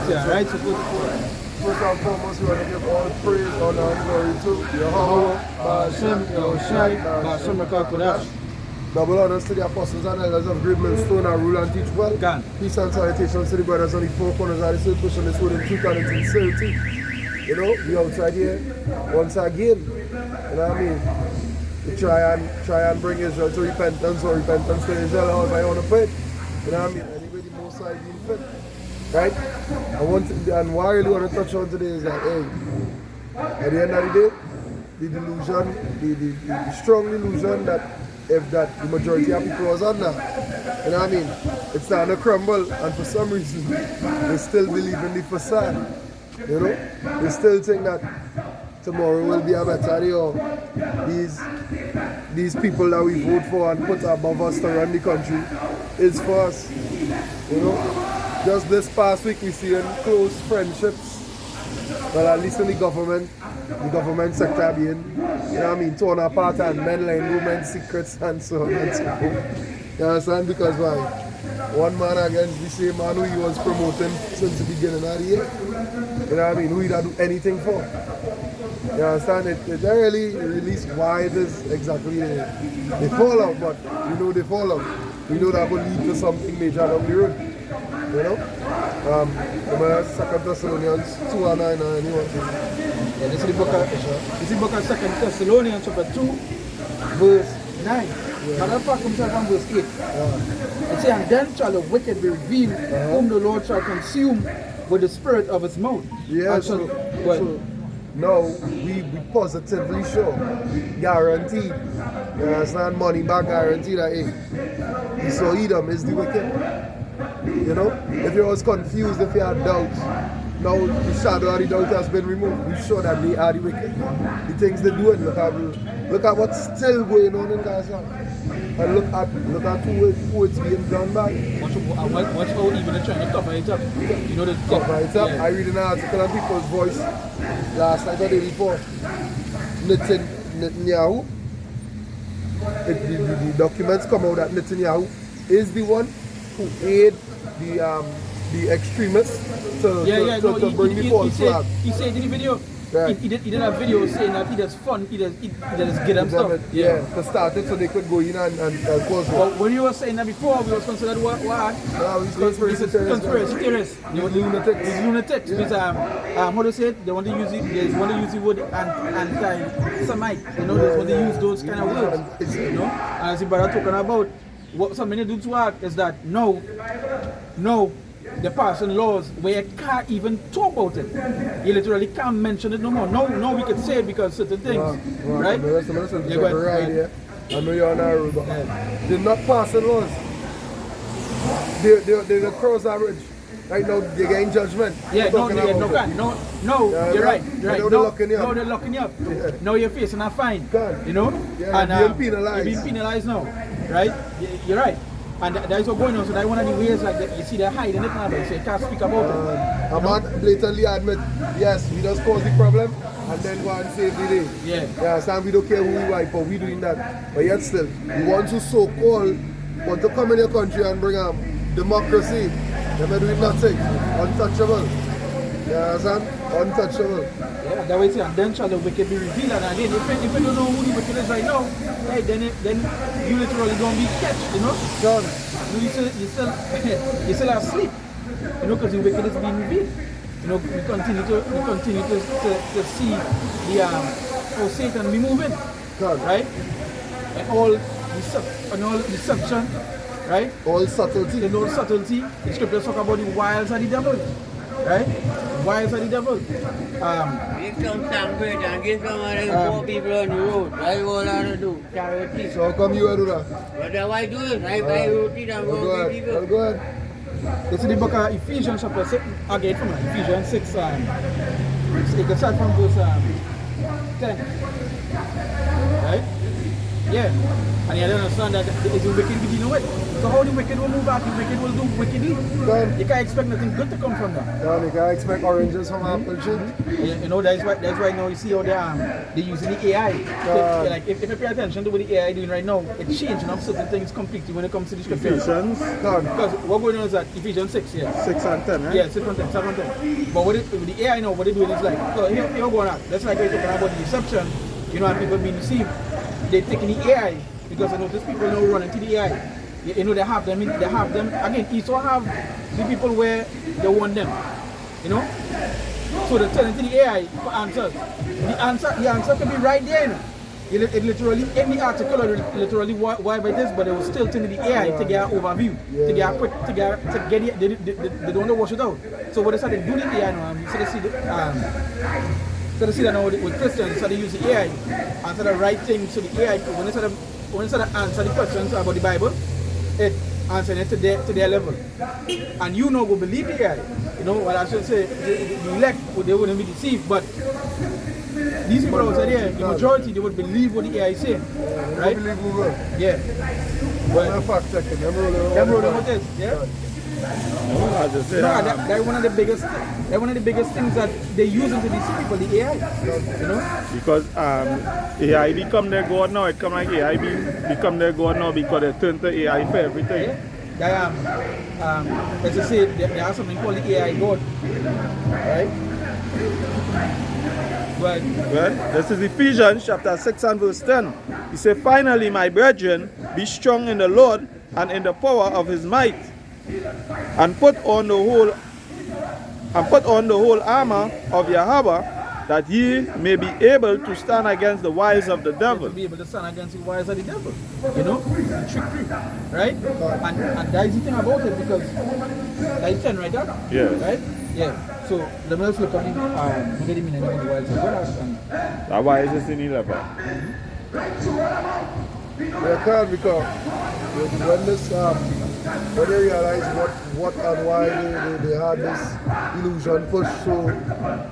Yeah, right, so good. First and foremost, we want to give all praise, honor, and glory to Yahweh, Hashem, Yahushai, Hashem, Kodash. Double honors to the apostles and elders of Great Millstone and rule and teach well. Gan. Peace and salutations to the brothers on the four corners of the soul, pushing this word in truth and in sincerity. You know, we outside here once again. You know what I mean? We try and bring Israel to repentance or repentance to Israel, however I want to put it. You know what I mean? Anybody most side being fit. Right? And what I really want to touch on today is that, hey, at the end of the day, the delusion, the strong delusion that if that the majority of people was under, you know what I mean? It's starting to crumble, and for some reason, they still believe in the facade. You know? They still think that tomorrow will be a better day, or these people that we vote for and put above us to run the country is for us. You know? Just this past week we see in close friendships, well at least in the government sector being, you know what I mean, torn apart and men lying women's secrets and so on and so forth. You understand? Because why? One man against the same man who he was promoting since the beginning of the year. You know what I mean? Who he'd do anything for. You understand? It really release why it is exactly they fall out, but we know they fall out. We know that will lead to something major down the road. You know? 2 Thessalonians 2:9 and you want to. Yeah, this is the book of 2 Thessalonians chapter 2, verse 9. Yeah. And that part comes out from verse 8. It says, and then shall the wicked be revealed, whom the Lord shall consume with the spirit of his mouth. Yeah, so now we positively sure, guaranteed, you understand, money back guarantee that, hey, Esau Edom is the wicked. You know, if you was confused, if you had doubts, now the shadow of the doubt has been removed. We show that they are the wicked. The things they're doing, look at what's still going on in Gaza. And look at who it's being done by. Watch how even they're trying to cover it up. You know the cover it up. Yeah. I read an article on People's Voice last night or the day before. Netanyahu. The documents come out that Netanyahu is the one who aid the extremists to bring the false flag. He said in the video, right. he did a video saying that he does fun, he does get them stuff. Yeah, to start it so they could go in and cause it. But when you were saying that before, we was considered what? No, he's conspiracy theorists. They were lunatics. He's lunatics. Because how do you say it? They want to use it. They want to use the word anti-Semite. You know, they want to use those kind of words. You know, and as the brother talking about. What some many do to act is that no, they're passing laws where you can't even talk about it. You literally can't mention it no more. No, we can say it because certain things, right? Listen, right. I know you're on a road, but they're not passing laws. They're the cross average. Right now, they're getting judgment. Yeah, you're right. They're locking you up. No, they're locking you up. Yeah. Now you're facing a fine. You know? Yeah, and being penalized. You're being penalized now. Right? You're right. And that is what's going on. So that's one of the ways like that you see they're hiding it now, so you can't speak about it. A man blatantly admit, yes, we just caused the problem and then go and save the day. Yeah. Yeah, we don't care who we wipe, but we doing that. But yet still, the ones who so-called want to come in your country and bring democracy, they're doing nothing. Untouchable. You understand? Untouchable. Yeah, that way it's and then shall the wicked be revealed. And then if you don't know who the wicked is right now, hey, then you literally don't be catched, you know? Done. You still asleep. You know, because the wicked is being revealed. You know, we continue to see the how Satan be moving. Done. Right? And all deception. Right? All subtlety. And all subtlety. The scriptures talk about the wiles of the devil. Right? Wiles of the devil. Give some sandwich and give some other poor people on the road. That's all I want to do. Charity. So how come you do that? What do I do? I buy roti and go give people. Go ahead. This is the book of Ephesians chapter 6. Again from Ephesians 6. You can start from verse 10. Right? Yeah. And you don't understand that it's a wicked begin with. So how the wicked will move out, the wicked will do wickedly. You can't expect nothing good to come from that. Yeah, you can't expect oranges from apple tree. You know, that's why now you see how they using the AI. Like if you pay attention to what the AI doing right now, it's changing up certain things completely when it comes to the scripture. Ephesians Because what going on is that Ephesians 6, yeah. 6 and 10, right? Yeah, 6 and 10, 7 and 10. But with the AI now, what they're doing is like, so here going on. That's like we're talking about the deception, you know, and people being deceived. They're taking the AI because I notice people now running to the AI. You know, they have them, again, each one have the people where they want them, you know. So they're turning to the AI for answers. The answer can be right there, you know. It literally, in the article, literally why by this, but they will still turn to the AI to get an overview, to get quick, to get it, they don't know wash it out. So what they started doing the AI now, so they see that now with Christians, so they use the AI, answer the right thing, so the AI, when they start to answer the questions about the Bible, it answering it to their level. And you know, go believe the AI. You know, what I should say, the elect, they wouldn't be deceived, but these people outside there, the majority, they would believe what the AI is saying. Right? Believe Google. Yeah. But fact checking. Them rolling what is, yeah? I just say, That's one of the biggest things that they use to deceive people, the AI. You know? because AI become their God now. It come like AI become their God now because they turn to AI for everything. Yeah. As I say, there are something called the AI God. Right? Right. Well, this is Ephesians chapter 6 and verse 10. He said, finally, my brethren, be strong in the Lord and in the power of his might, and put on the whole armor of Yahweh, that ye may be able to stand against the wiles of the devil. To be able to stand against the wiles of the devil. You know? The trickery. Right? And that is the thing about it, because that's 10 right there. Yeah. Right? Yeah. So let me just look at the meaning of the wiles of God. That's why is this in 11? They can't, because when this when they realize what and why they had this illusion pushed so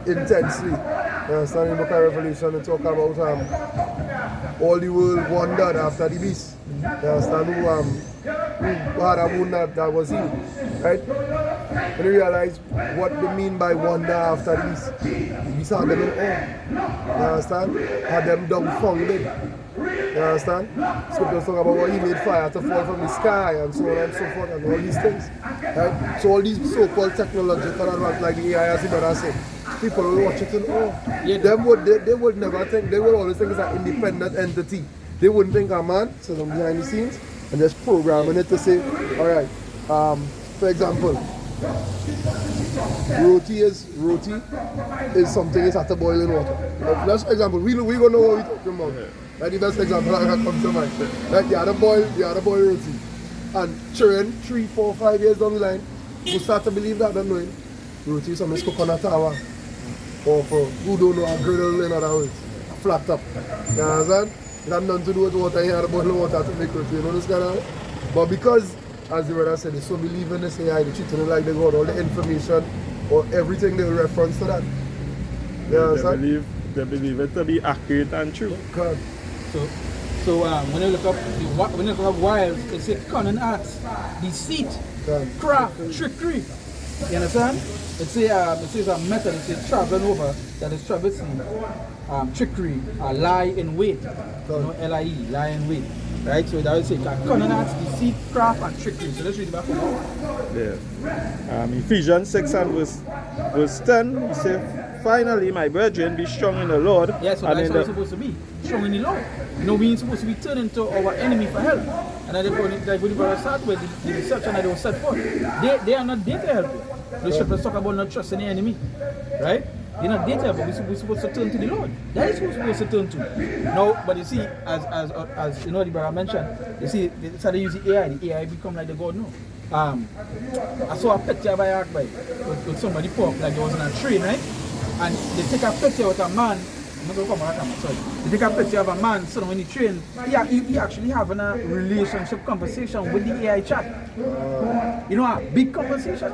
intensely. You understand, in the book of Revelation they talk about all the world wondered after the beast. You understand, who had a wound that was healed. Right? When they realize what they mean by wonder after the beast had them in awe. You understand? Had them dumbfounded. You understand? Scriptures talk about what he made fire to fall from the sky and so on and so forth and all these things. Right? So all these so-called technological advances like the AI, as the brother said, people will watch it and they would never think, they would always think it's an independent entity. They wouldn't think a man sitting behind the scenes and just programming it to say, alright, for example, roti is something that's at the boiling water. That's for example, we gonna know what we're talking about. Like the best example that comes to mind. Like the other boy roti. And children 3, 4, 5 years down the line will start to believe that, don't knowing roti is something cooked on a tower. Or for who don't know, a griddle, in other words, a flat top. You understand? It has nothing to do with water, you have to boil water to make roti, you know this kind of. But because, as the brother said, they so believe in this AI, they treat it like they got all the information or everything they will reference to that. You understand? They believe it to be accurate and true. God. So when you look up wiles, it says cunning arts, deceit, craft, trickery. You understand? It says a method. It says traveling over, that is traversing, trickery, lie in wait. You know, LIE, lie in wait. Right? So that would say cunning arts, deceit, craft, and trickery. So let's read it back on. Yeah. Ephesians 6 and verse 10, he says, finally, my brethren, be strong in the Lord. Yeah, so that's how it's supposed to be. Strong in the Lord. You know, we ain't supposed to be turning to our enemy for help. And that's like when you start with the deception that they will set forth. They are not there to help you. The scriptures talk about not trusting the enemy. Right? They're not there to help you. We're supposed to turn to the Lord. That is who we're supposed to turn to. No, but you see, as you know, the brother mentioned, you see, they started using AI. The AI become like the God now. I saw a picture by Akbai with somebody pop, like they was on a train, right? And they take a picture with a man. They take a picture of a man sitting on the train. He actually having a relationship conversation with the AI chat. You know, a big conversation.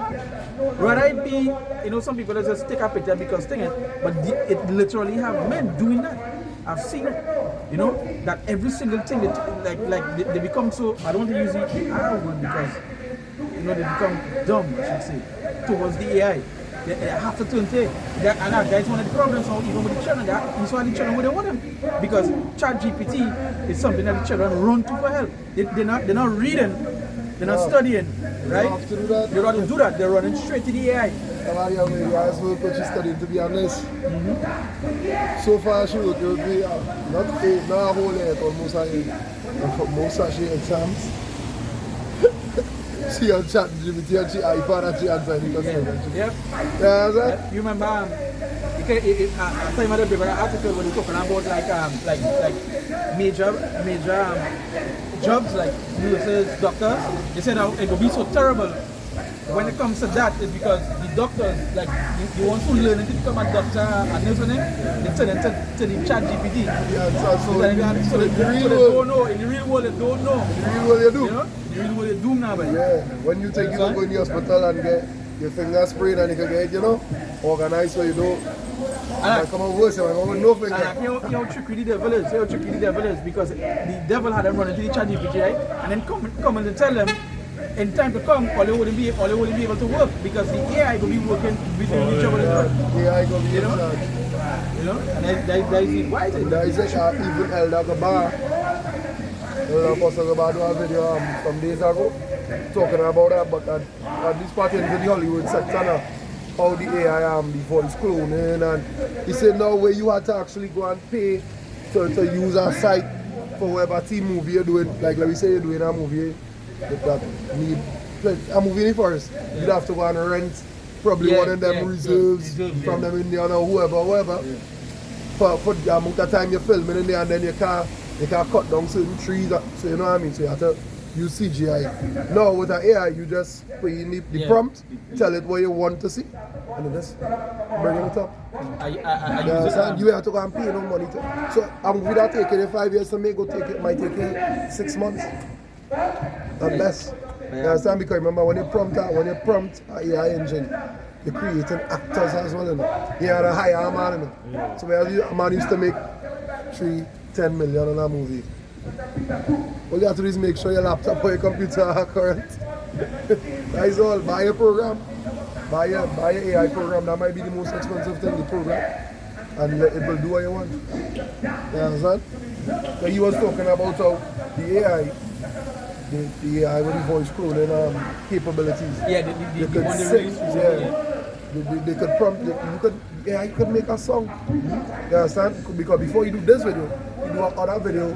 Rather it be, you know, some people just take a picture because thing it, but it literally have men doing that. I've seen it. You know, that every single thing they become so, I don't want to use the arrogant because you know they become dumb, I should say, towards the AI. They have to turn to it. And that's one of the problems now, even with the children. That's why the children wouldn't want them. Because ChatGPT is something that the children run to for help. They're not reading, they're not studying, right? They have to do that. They don't have to do that. They're running straight to the AI. Maria has work what she's studying, to be honest. So far she worked with me, not a whole year, almost a year. And for most of she exams, she on ChatGPT and she iPad and she answered the question. Yep. Yeah, sir? You remember, I time I read an article when they're talking about like major jobs like nurses, doctors. They said how it will be so terrible when it comes to that is because the doctors, like the ones who learn to become a doctor, a nurse, they turn into the ChatGPT. Yeah, so They don't know. In the real world, they don't know. the real world you do. You know? In the real world, they do now, man. Yeah, when you think you go in the hospital and get your finger sprayed and you can get, you know, organized so you don't. And come on worse, you know, no finger. And you know how tricky the devil is. You know how tricky the devil is because the devil had them run into the ChatGPT, right? And then come and tell them in time to come, all they wouldn't be able to work because the AI will be working between each other. Yeah, I go be You know? in charge. You know, and that is it. Why is it? There is even Elder Gabar. Elder Pastor Gabar do a video some days ago talking about that, but at this party into the Hollywood section now, how the AI the voice cloning, and he said now where you have to actually go and pay to use a site for whatever team movie you're doing, like let me say you're doing a movie that need a movie in the forest, you'd have to go and rent probably one of them reserves from them Indian or whoever. For the amount of time you're filming in there, and then you can cut down certain trees, so you know what I mean, so you have to use CGI. Now with an AI you just put in the prompt, tell it what you want to see, and then just bring it up. I use it. You have to go and pay no money to. So a movie that take you 5 years to make, might take you 6 months. At best. You understand? Because remember when you prompt an AI engine, you're creating actors as well, you know. You have to hire a man, you know. So a man used to make 3-10 million on a movie. All you have to do is make sure your laptop or your computer are current. That is all. Buy a program. Buy a AI program. That might be the most expensive thing, the program. And it will do what you want. You understand? So he was talking about how the AI, the AI with the voice cloning capabilities. Yeah, They could sing. They could prompt. You could make a song. You understand? Because before you do this video, you do another video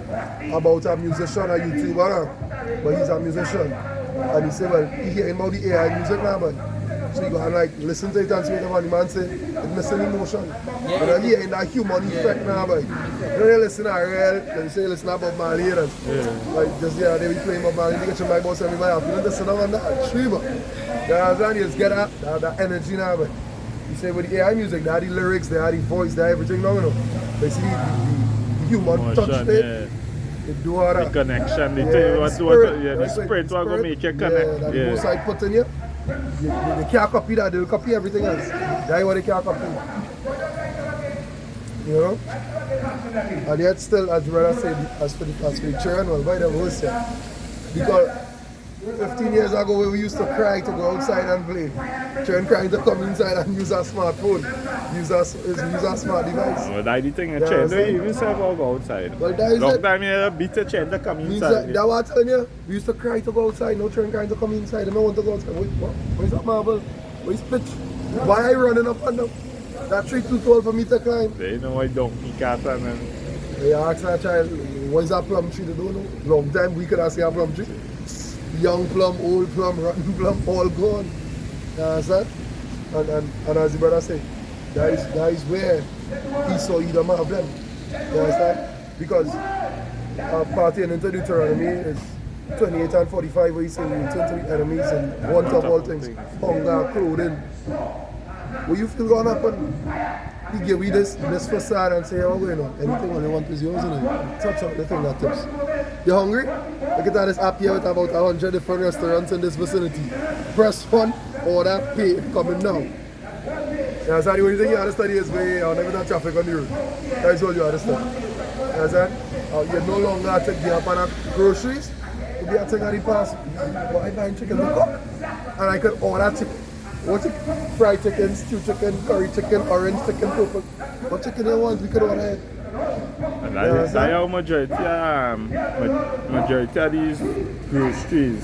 about a musician, a YouTuber, but he's a musician. And he said, well, he hearing about the AI music now, but so you gotta like listen to it and see what the man say, it's missing emotion. You know, hearing that human effect now, but you don't listen to real, then say listen to Bob Marley, like just they be playing Bob Marley, they get your mic boss and everybody, you don't listen to that, true, but you understand, you just get that energy now, but you say with the AI music, they have the lyrics, they have the voice, they have everything now, you know. They see the human touch it, they do all that. The connection, the spirit will go make you connect. That the most I put in you, they can't copy that, they'll copy everything else. That's what they can't copy. You know? And yet still, as brother said, as for the children, well, by the worst, because 15 years ago we used to cry to go outside and play. Children crying to come inside and use a smartphone, use a smart device. Well, that's the thing, a child don't even say about go outside. Well, that is Long time you beat a child to come inside. That's what I'm telling you. We used to cry to go outside, no children crying to come inside. They don't want to go outside. What is that marble? What is pitch? Why are you running up and down? That tree too tall for me to climb. They know why donkey cat and They ask that child, what is that plum tree? They don't know. Long time we could have seen a plum tree. Young plum, old plum, rotten plum, all gone. You understand? And as the brother said, that is where Esau Edom have them. You understand? Because partying into Deuteronomy is 28 and 45 where he says you turn to the enemies and want of all things, hunger, clothing. What you feel gonna happen? He give you this facade and say, oh, you know, anything when you want is yours, and touch out the fingertips. You hungry? Look at this app here with about 100 different restaurants in this vicinity. Press 1, order, pay, coming now. Yeah, so the only thing you have to study is where you never have traffic on the road. That is all you have to study. You understand? You no longer have to get up on groceries. You be a thing at the pass. But I buy chicken to cook. And I could order chicken. What chicken? Fried chicken, stew chicken, curry chicken, orange chicken, purple. What chicken you want, we could order it. And that's how majority of these groceries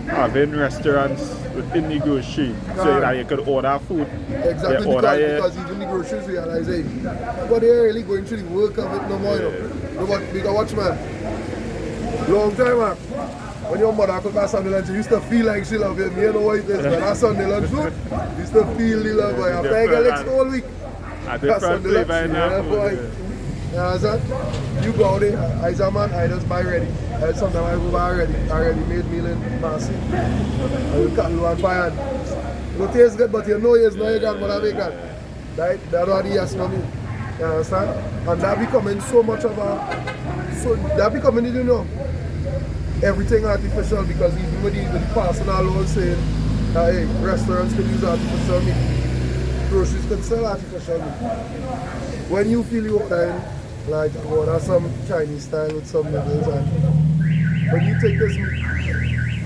having restaurants within the grocery, so that you could order food. Exactly, because even the groceries realize, hey, but they're really going through the work of it no more. No, but we can watch, man. Long time, man. When your mother could buy Sunday lunch, you used to feel like she loved you. You know what it is, but that Sunday lunch food, you used to feel the love. But after I get legs all week, a different flavor in that food. You understand? You go out there, as a man, I just buy ready. And sometimes I go buy already made meal in Marcy. I will cut one fire. It tastes good, but you know it's not you got what I make it. Right? That's what the yes money. You understand? And that becoming so much of that becoming, you know, everything artificial, because even with the passing our laws saying that hey, restaurants can use artificial meat, groceries can sell artificial meat. When you feel you're dying, like order some Chinese style with some noodles, and when you take this meat,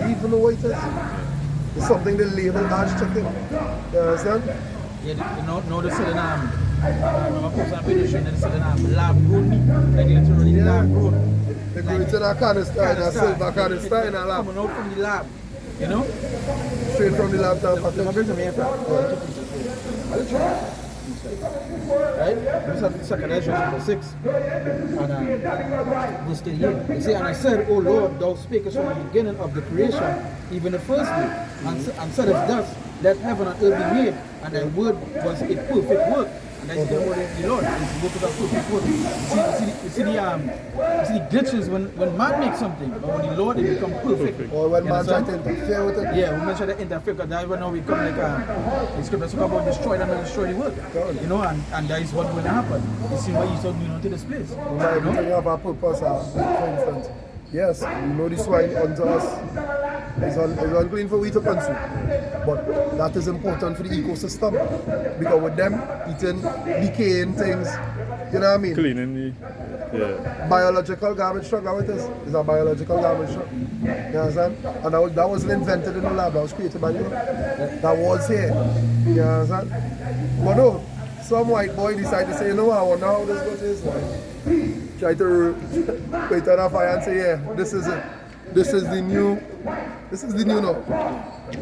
even though it is, it's something they label as chicken. You understand? Yeah, you know they said I'm a person on pedestrian, they said lab grown meat, like literally lab grown. They go into that canister, in a silver canister in a lab. Coming out from the lab, you know? Straight from the lab to the They're bring some here from. Right? This is the second Ezra chapter 6 and verse 38. They say, and I said, O Lord, thou spakest from the beginning of the creation, even the first day, and saidest thus, let heaven and earth be made, and thy word was a perfect work. And that's the word of the Lord. It's the work of a perfect work. You see the glitches when man makes something, but when the Lord it becomes perfect. Or when man tries to interfere with it. Yeah, when man try to interfere, because that's when we come like the scripture talk about destroy and not destroy the work. You know, and that is what's going to happen. You see what he's doing unto this place. Everything have a purpose, for instance. Yes, we know this swine unto us is unclean for we to consume. But that is important for the ecosystem. Because with them eating decaying things, you know what I mean? Cleaning the biological garbage truck, how it is? It's a biological garbage truck. You understand? And that wasn't invented in the lab, that was created by you. That was here. You understand? But no, some white boy decided to say, you know what, I wonder how this goes is like. Try to wait on a fire and say, yeah, this is it. This is the new now.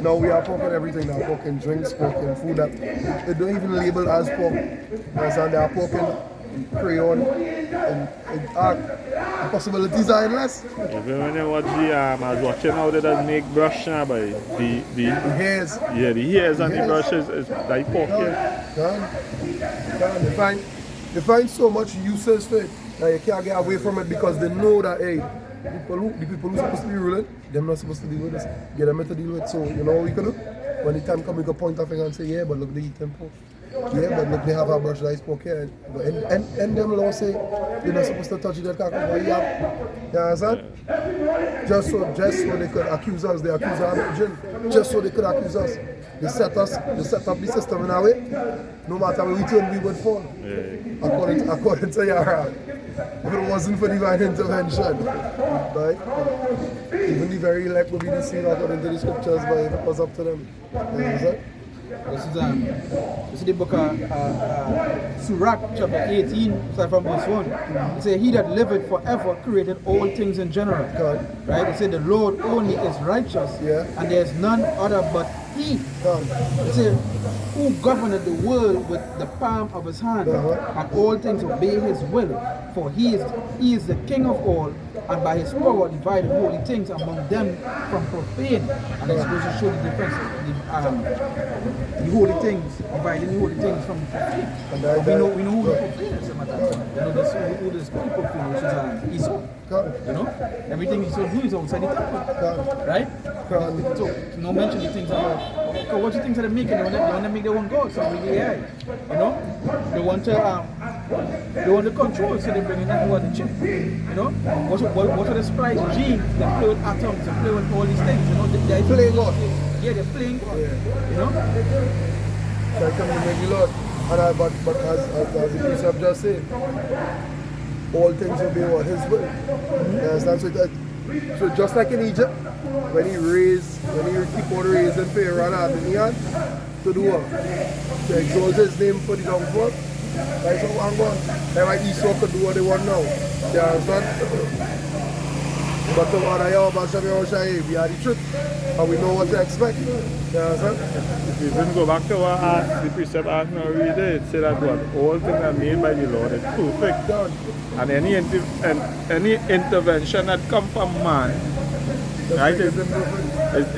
Now we are pork and everything now, pork and drinks, pork and food that they don't even label as pork. And they are pork and crayon and art. The possibilities are endless. Even when you watch I was watching how they just make brush now, but the hairs. Yeah, the hairs on the brushes is like pork. They find so much uses for it that you can't get away from it, because they know that hey, the people who supposed to be ruling, they're not supposed to deal with this. Get them to deal with it. So you know what we can do? When the time comes, we can point a finger and say, yeah, but look, they eat them pork. Yeah, but look, they have a brush that is pork here. And them laws say you're not supposed to touch that carcass. But you understand? Just so they could accuse us, they accuse our religion. Just so they could accuse us. They set up the system in a way. No matter where we turn, we would fall. According to Yara. If it wasn't for divine intervention, right? Even the very elect would be deceived according to the scriptures, but if it was up to them. You understand? This is the book of Sirach, chapter 18, start from verse 1. It says, he that liveth forever created all things in general. God. Right? It said, the Lord only is righteous, and there is none other but he. God. It said, who governeth the world with the palm of his hand, and all things obey his will. For he is the king of all, and by his power divided holy things among them from profane. And it's supposed to show the difference. The holy things, dividing the holy things from profane. And we know who the profane is. You know, who the profane, which is Esau. You know, everything Esau do is outside the temple. Right? So, no mention the things about, what you think that they're making? They want to make their own gods, so really AI. You know? They want to control, so they bring in that the chip. You know? What are the sprites, genes, they play with atoms, they play with all these things. You know? They're playing God. Yeah, they're playing God. You know? So I come to make the Lord. But as the precept just said, all things obey what his will. You understand? So just like in Egypt, when he keep on raising Pharaoh and Adonian to do what? To exalt his name for the downfall. That's how I'm going. That's why Esau could do what they want now. You understand? But to what I am about Shabbat we are the truth. And we know what to expect. You understand? If you even go back to what the precept asked me already, it said that what all things are made by the Lord is perfect. Done. And any intervention that comes from man, right, is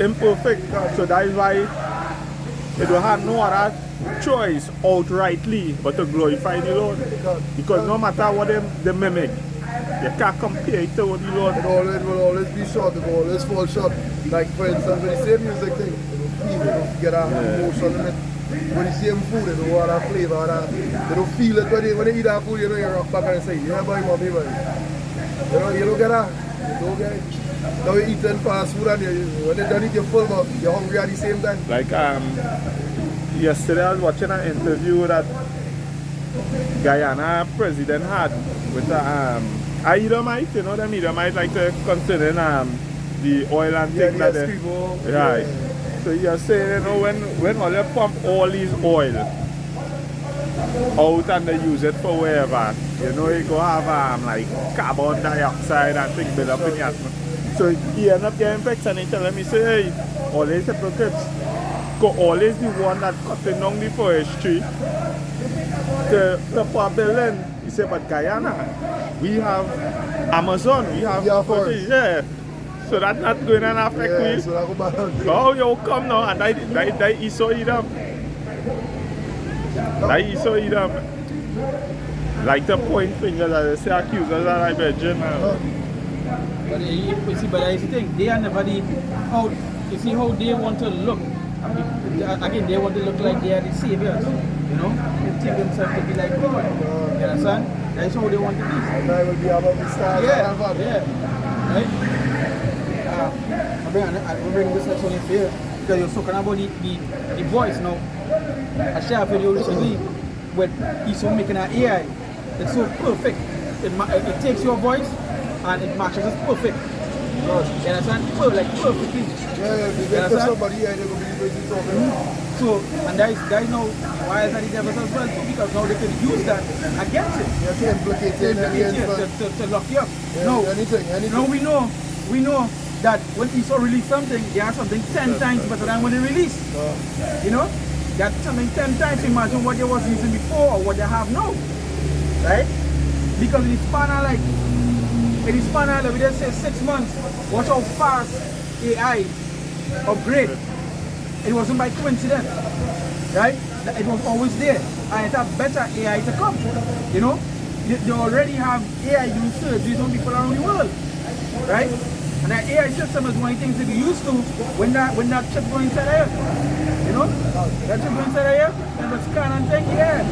imperfect. So that is why it will have no other choice outrightly but to glorify the Lord. Because no matter what they mimic, you can't compare it to what the Lord. It will always be short, it will always fall short. Like for instance, with the same music thing, it don't get an emotion in it. When you see them food, they don't want that flavor. They don't feel it when they eat that food, you know, you rock back and say, yeah, boy, mommy, boy. You don't get that. You don't get it. Now you eating fast food and when they don't eat your full mouth, you're hungry at the same time. Like yesterday I was watching an interview that Guyana president had with a Edomite, you know them Edomite like to concerning the oil and things like that. Right. So you're saying, you know, when all they pump all these oil out and they use it for wherever, you know, you go have like carbon dioxide and things build up in the atmosphere. So he end up getting vexed and he telling me, say, hey, always hypocrites, always the one that cutting down the forestry to poor building. He said, but Guyana, we have Amazon, we have forest. Yeah. So that's not going to affect me. So that go back. Oh, you come now and that Esau Edom. That Esau Edom. Like the point fingers that they say accusers are like virgin. But you see, but that's the thing. They are never the you see how they want to look. Again, they want to look like they are the saviors. You know, they think themselves to be like God. You understand? That's how they want to be. And I will be above the stars. Yeah. Right? I'm bringing this lesson in here because you're talking about the voice now. I shared a video recently where he's making an AI. It's so perfect. It takes your voice and it matches it perfect. You understand? Perfectly. Yeah, somebody here, they're going to be talking. So, and that is now why is that the devils as well too, because now they can use that against it. You have to implicate it to lock you up. Yeah, no, anything. No, we know that when Esau release something, they have something 10 times better than when they release. You know? That's something 10 times. Imagine what they was using before or what they have now. Right? Because in the span of, we just say 6 months, watch how fast AI upgrade. It wasn't by coincidence. Right? It was always there. And it had better AI to come. You know? They already have AI doing surgeries on people around the world. Right? And that AI system is one of the things that we used to when that chip go inside here. You know? That chip go inside here, and the scan and thing, yeah.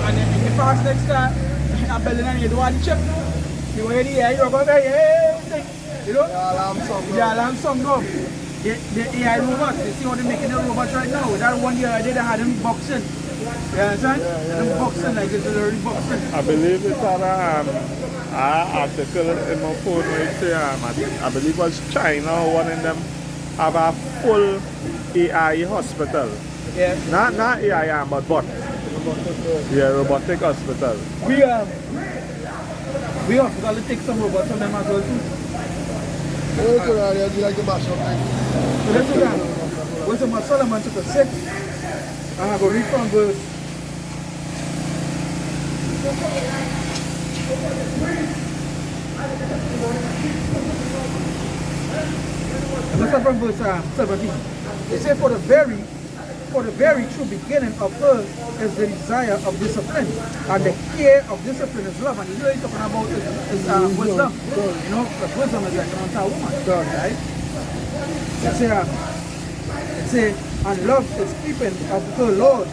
And then if you pass next car, a building and you do all the chip, you go hear the AI, you go there, yeah, you know? The alarm song go. The AI robots, you see how they're making the robots right now. That one year I did, I had them boxing. You understand? Them boxing, like it's already boxing. I believe it's an article in my phone where it say, I believe it was China, one of them have a full AI hospital. Yeah. Not AI, but bot. Yeah, robotic hospital. We hospital to take some robots from them as well too. You like to mash up things. So let's look at Wisdom of Solomon chapter 6. And I'm going to read from verse. Let's start from verse 17. It says, for the very true beginning of earth is the desire of discipline, and the care of discipline is love. And he's really talking about is wisdom. You know, because wisdom is like an entire woman, right? It says, and love is keeping of her Lord,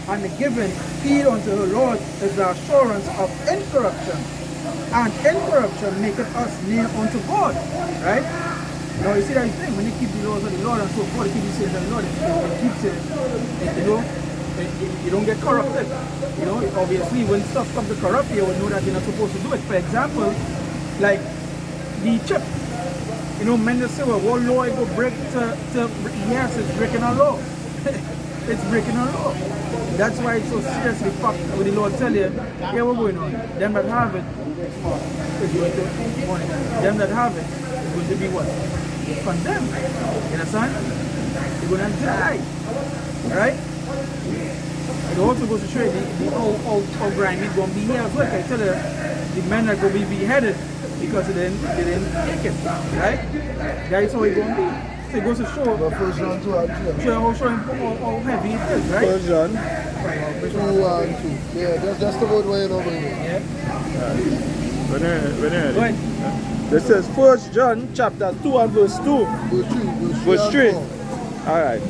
and the giving heed unto her Lord is the assurance of incorruption, and incorruption maketh us near unto God, right? Now you see that thing, when they keep the laws of the Lord and so forth, they keep the sayings of the Lord, it keeps it, you know, you don't get corrupted. You know, obviously when stuff comes to corrupt, you will know that you're not supposed to do it. For example, like the chip. You know, men just say, well, what law it go break to yes, it's breaking our law. It's breaking our law. That's why it's so seriously fucked when the Lord tell you, yeah, what's going on? Them that have it is going to want it. Them that have it is going to be what? Condemned. You understand? They're going to die. Right? It also goes to show you how grimy it's going to be here as well. I tell you, the men are going to be beheaded because they didn't take it. Right? That's how it's going to be. So it goes to show But First John 2 and 3. how heavy it is, right? First John. 2 and 2. Yeah, just about where you know, baby. Yeah. When you Go ahead. This says 1 John chapter 2 and verse 2. Verse 3. Verse 3. Alright.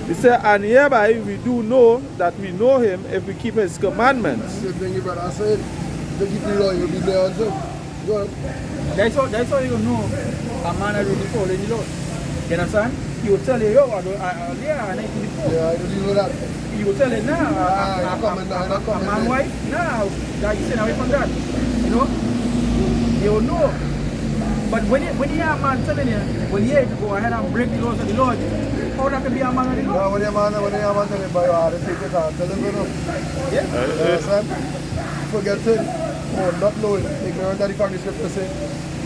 It says, and hereby we do know that we know him if we keep his commandments. Same thing your brother said. They keep the law, you'll be there on them. Go on. That's how you know a man is really following the Lord. You understand? He will tell you, yo, I need to be poor. Yeah, I don't even know that. He will tell you, nah, I'm not coming. a man wife, nah, that you stay away from that. You know? You will know. But when you hear a man telling you, well, yeah, to go ahead and break the laws of the Lord, how that can be a man of the Lord? Now, when you man tell him by your heart, take it out, tell him, you know. Yeah? You understand? Forgetting or not knowing, ignorant that the fact the scripture say,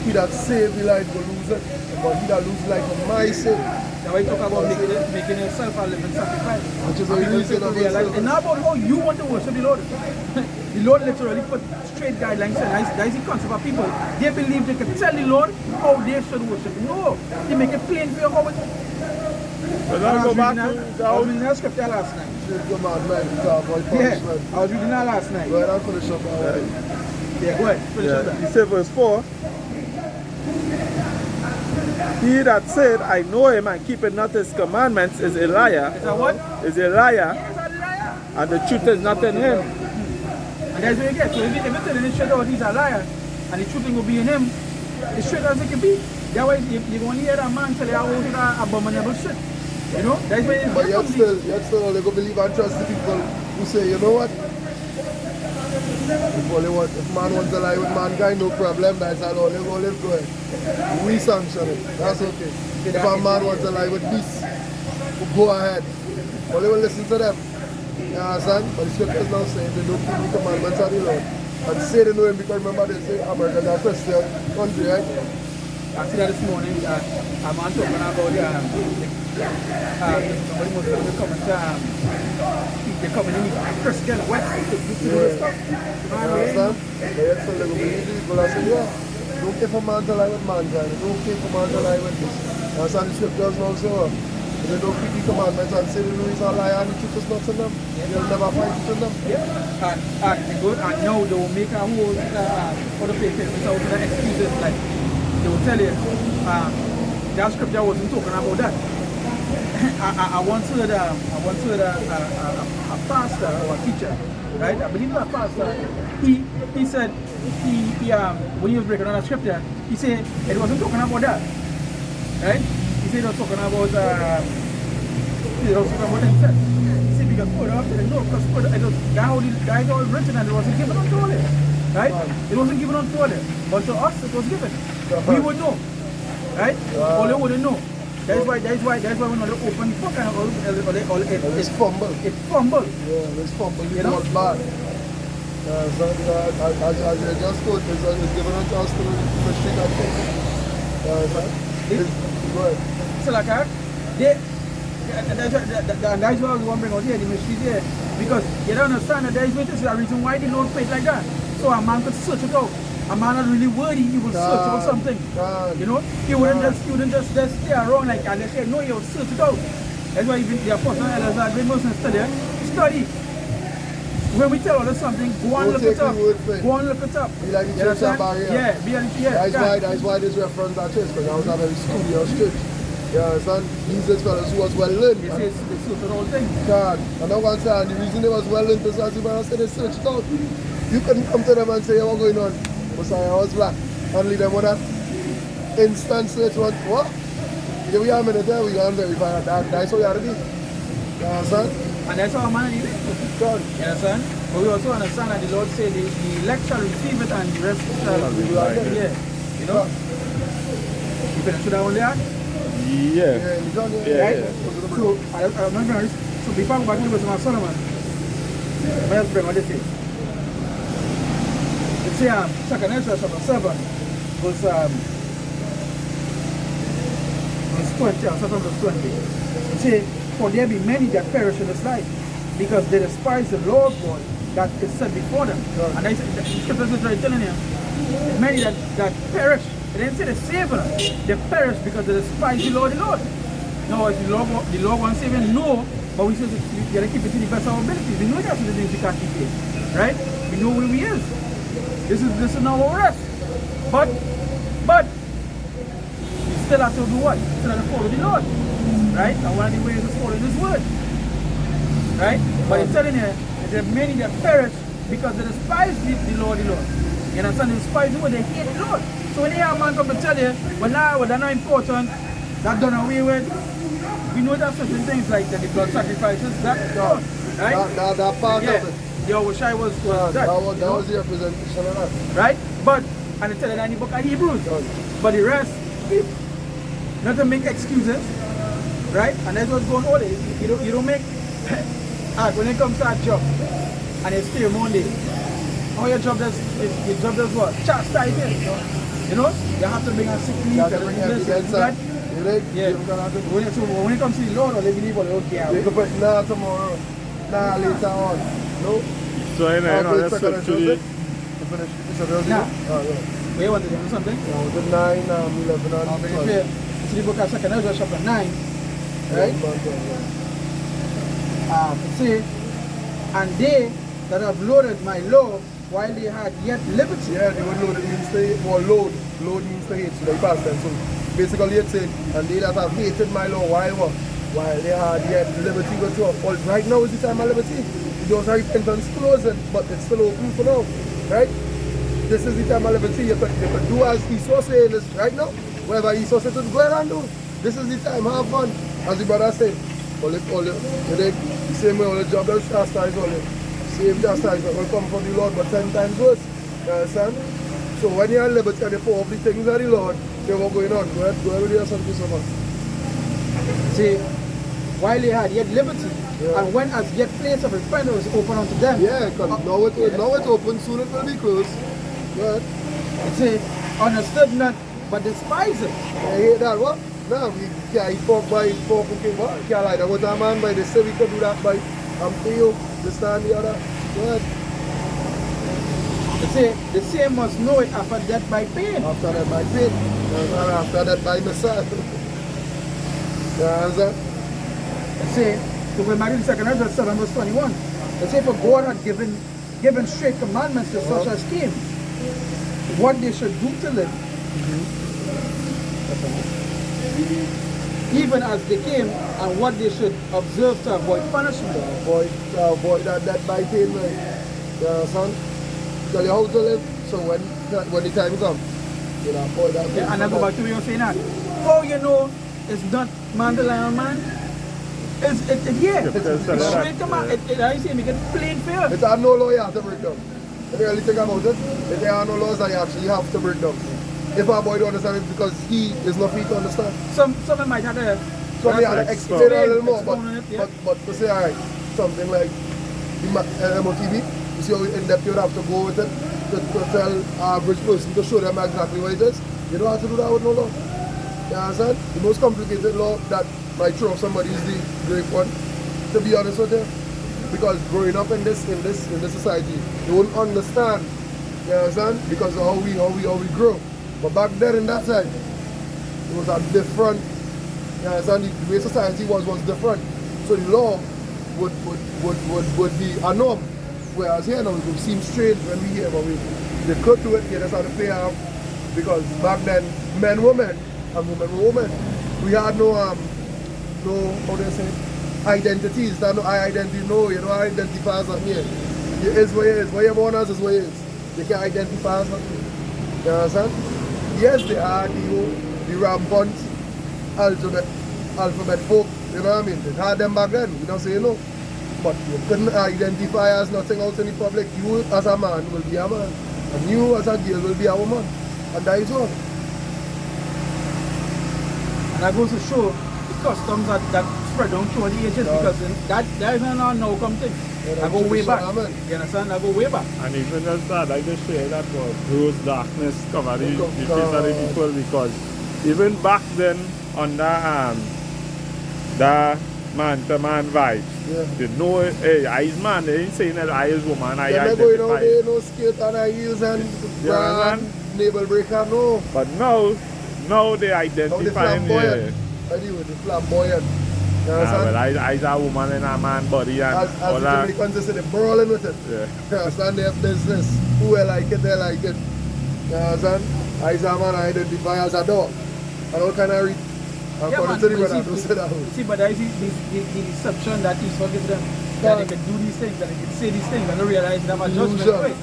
he that save the life will lose it, but he that lose life for my sake. Now we talk about making yourself a living sacrifice. Which is what And you people say, realize, and now about how you want to worship the Lord. The Lord literally put straight guidelines, and that is the concept of people. They believe they can tell the Lord how they should worship. No, they make it plain for you how it. But now go back I was reading that scripture last night. Come on, man, to avoid Yeah, punishment. I was reading that last night. Go ahead and finish up. Yeah, go ahead. Finish up Yeah. that. He said verse 4. He that said, I know him and keepeth not his commandments is a liar. Is that what? Is a liar, Yes, a liar. and the truth is not in him. And that's what you get. So if you're telling the straight out he's a liar, and the truth will be in him, it's straight as it can be. That way you're going to hear that man tell you how to abominable shit. You know? That's why But yet still, they go believe and trust the people who say, you know what? If man wants to lie with mankind, no problem, that's all they go live good. We sanction it, that's okay. If a man wants to lie with beasts, go ahead. Only will listen to them. You understand? But the scriptures now saying they don't keep the commandments of the Lord. And say they know him because remember they say America is a Christian country, right? I see that this morning, a man talking about somebody was going to come and they're coming in the Christian West to do this stuff. You understand? But yet still they go believe these people and say, yeah, don't care for man to lie with mankind, don't care for man to lie with this. You understand the scriptures now say, well, if they don't keep the commandments and say they know he's a liar and the truth is not in them, you'll never find it in them. Yeah. And good, and now they will make a whole other papers without the excuses. Like, they will tell you, that scripture wasn't talking about that. I once heard a pastor or a teacher, right? I believe it was a pastor. He said when he was breaking down the scripture, he said it wasn't talking about that, right? He said it was talking about incest. He said because further after no, because further it was that all written and it wasn't given unto all it, right? It wasn't given unto all it, but to us it was given. We would know, right? All they wouldn't know. That's why we're not open book and It's fumble. it's fumble. Yeah, it's fumble. You You know? know? Bad. So, as you just told me, it's given unto us to restrict that thing. Go ahead. So like that, that's why I was wondering out here, the mystery there. Because you don't understand that there is witnesses a reason why the Lord played like that. So a man could search it out. A man not really worthy, he will search for something. You know? He wouldn't just stay around like and they say, no, he will search it out. That's why even the apostle elders are great most study. When we tell others something, go and look it up. Go and look it up. Be like the You church understand? barrier. Yeah, That's why this reference at church, because I was at a studious church. You understand? These fellows who was well learned. They say they search the whole thing. God. And I want to say, the reason they was well learned is as I said they searched it out. You couldn't come to them and say, what's going on? Messiah, I was black. And leave them with that instant search. What? Here we are, minute there, we go and verify that. That's how you have to be. You You understand? And that's how man is. God. You understand? But we also understand that the Lord said the elect shall receive it and the rest shall Shall be be like blinded. yeah. You know? You finish with that one there? Yeah. Yeah, you done it. Yeah, Right? yeah. So, I'm not going to, so before I go back to the verse of Solomon, let's bring what this is. It's here, 2nd Ezra chapter 7, verse 20, or 7 verse 20. It says, for there be many that perish in this life, because they despise the law of God that is set before them. And I said, the scripture is right telling you, there's many that perish. It didn't say they save them. They perish because they despise the Lord. No, if the Lord wants saving, no. But we say you gotta keep it to the best of our abilities. We know that's the things we can't keep it. Right? We know where we is. This is now our rest. But we still have to do what? We still have to follow the Lord. Right? And one of the ways is following his word. Right? But it's telling you that there are many that perish because they despise the Lord. You understand? They despise the word, they hate the Lord. So when you hear a man come to tell you, well now, they're not important, that's done away with, we know that certain things like the blood sacrifices, that's done. Right? That part Yeah. of it. Yo, wish I was that. That was you know? the representation of that. Right? But, and they tell you that in the book of Hebrews. But the rest, not to make excuses, right? And that's what's going on. You don't make, when it comes to a job, and it's still Monday, all your job does what? Chastising. You know? You have to bring a sick leave, you have to bring this, right? Yeah. When it comes to the Lord or the believer, they don't care. You can put nah tomorrow, nah later on. No? So you know, that's second up to the... to finish. It's a real Nah. Oh, yeah. Where you want to do something? The 9, 11, and 12. It's the book of 2nd Ezra chapter 9, right? It says, and they that have loaded my law while they had yet liberty. Yeah, the word load means to hate, or load. Load means to hate, so they pass them. So basically it's saying, and they that have hated my law while they had yet liberty go to. Well, right now is the time of liberty. The doors of repentance closing, but it's still open for now. Right? This is the time of liberty. You can do as Esau saying this right now. Whatever Esau said to go ahead and do. This is the time, have fun. As the brother said, the same way all the job does chastise all the same chastisement will come from the Lord, but 10 times worse. You understand? So when you're in liberty and the power of the things of the Lord, you know what's going on. Go ahead with your son to someone. See, while they had yet liberty, and when as yet place of repentance was open unto them. Yeah, because now it's open, soon it will be closed. Go ahead. It says, understood not, but despised it. I hate that. What? No, we can't eat pork by pork cooking. What? We can't like that. What a man by they say we can do that by you, this time the other. Go ahead. It says, the same must know it after death by pain. After that by pain. And after that by message. You understand? It says, to go back to the 2nd Ezra 7 verse 21. It says, for God had given straight commandments to such as came, what they should do to live. Even as they came, and what they should observe to avoid punishment. Avoid that by pain, man. You understand? Tell you how to live, so when the time comes, you know, avoid that. Yeah, and I go back to what you were saying that. Oh, you know, it's not man the lion man. It's straight command. I say, make it plain fair. It's no law you have to break down. If you really think about it, if there are no laws that you actually have to break down. If our boy don't understand it because he is not free to understand. Some might have to Explain a little more, expound on it, yeah. but to say, alright, something like the MOTV, you see how in depth you have to go with it to tell average person to show them exactly what it is. You don't have to do that with no law. You understand? The most complicated law that might throw off somebody is the great one, to be honest with you. Because growing up in this society, you won't understand. You understand? Because of how we grow. But back then in that time, it was a different, you understand, the way society was different. So the law would be a norm. Whereas here now it would seem strange when we hear, but they could do it, you just have to pay off. Because back then men were men and women were women. We had no how do you say, identities. There's no identity, you don't identify as something here. It is what it is. What you're born as is what it is. You can't identify as something. You understand? Yes, they are the rampant alphabet folk You know what I mean? It had them back then. We don't say no. But you couldn't identify as nothing out in the public. You as a man will be a man. And you as a girl will be a woman. And that is all. And that goes to show the customs that spread down through the ages, because that is not now come thing. I go way back. You understand? I go way back. And even just that, I just share that for gross darkness cover the face of the people, because even back then under the man to man vibes, you know, hey, I is man, they ain't saying that I is woman, I identify. They're going out there, no skate and high heels and navel breaker, no. But now they identify him here. I do with the flamboyant. You understand? Well, I is a woman in a man body and as the Dominicans say, they're brawling with it. Yeah. You understand? They have business. Who will like it, they like it. You understand? I is a man I identify as a dog. And all kind of according to the brother, don't say that. See, but that is the deception that is forgive them. That they can do these things, that they can say these things and don't realize they have a judgment way.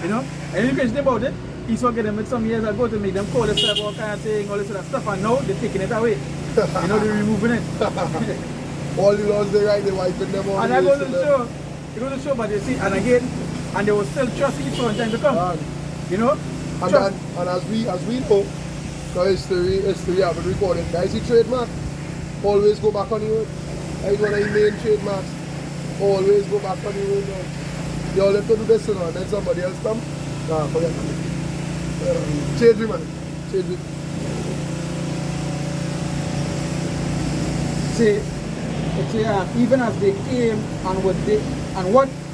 You know? And you can think about it. He forget them with some years ago to make them call themselves all kind of thing, all this other stuff, and now they're taking it away. You know, they're removing it. All the laws they write, they're wiping them out. And I go to the show. You go to the show, but you see, and again, and they will still trust each other in time to come. You know? And as we know, because history have been recorded, that is the trademark. Always go back on the road. That is one of the main trademarks. Always go back on the road now. You all have to do this, you know, and then somebody else come. Nah, forget it. Change it, man. Change it. See, even as they came and what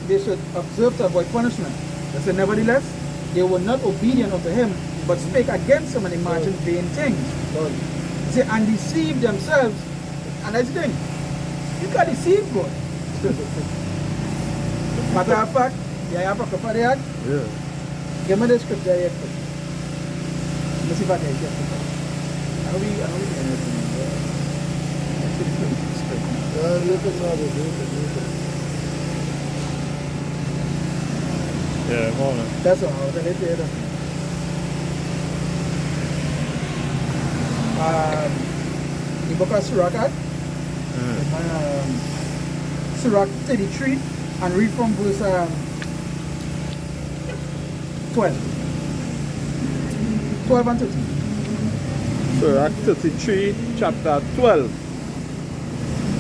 they should observe to avoid punishment. They said, nevertheless, they were not obedient unto him, but spake against him and imagined vain things. See, and deceived themselves. And that's the thing. You can't deceive God. Matter of fact, you have a couple of that. Yeah. Give me the scripture here. Let me see if I can get it. I know we Yeah, morning. That's all. I'll let you know. The book of Sirach, Sirach 33, and read from verse 12. 12 and 13. Sirach 33, chapter 12.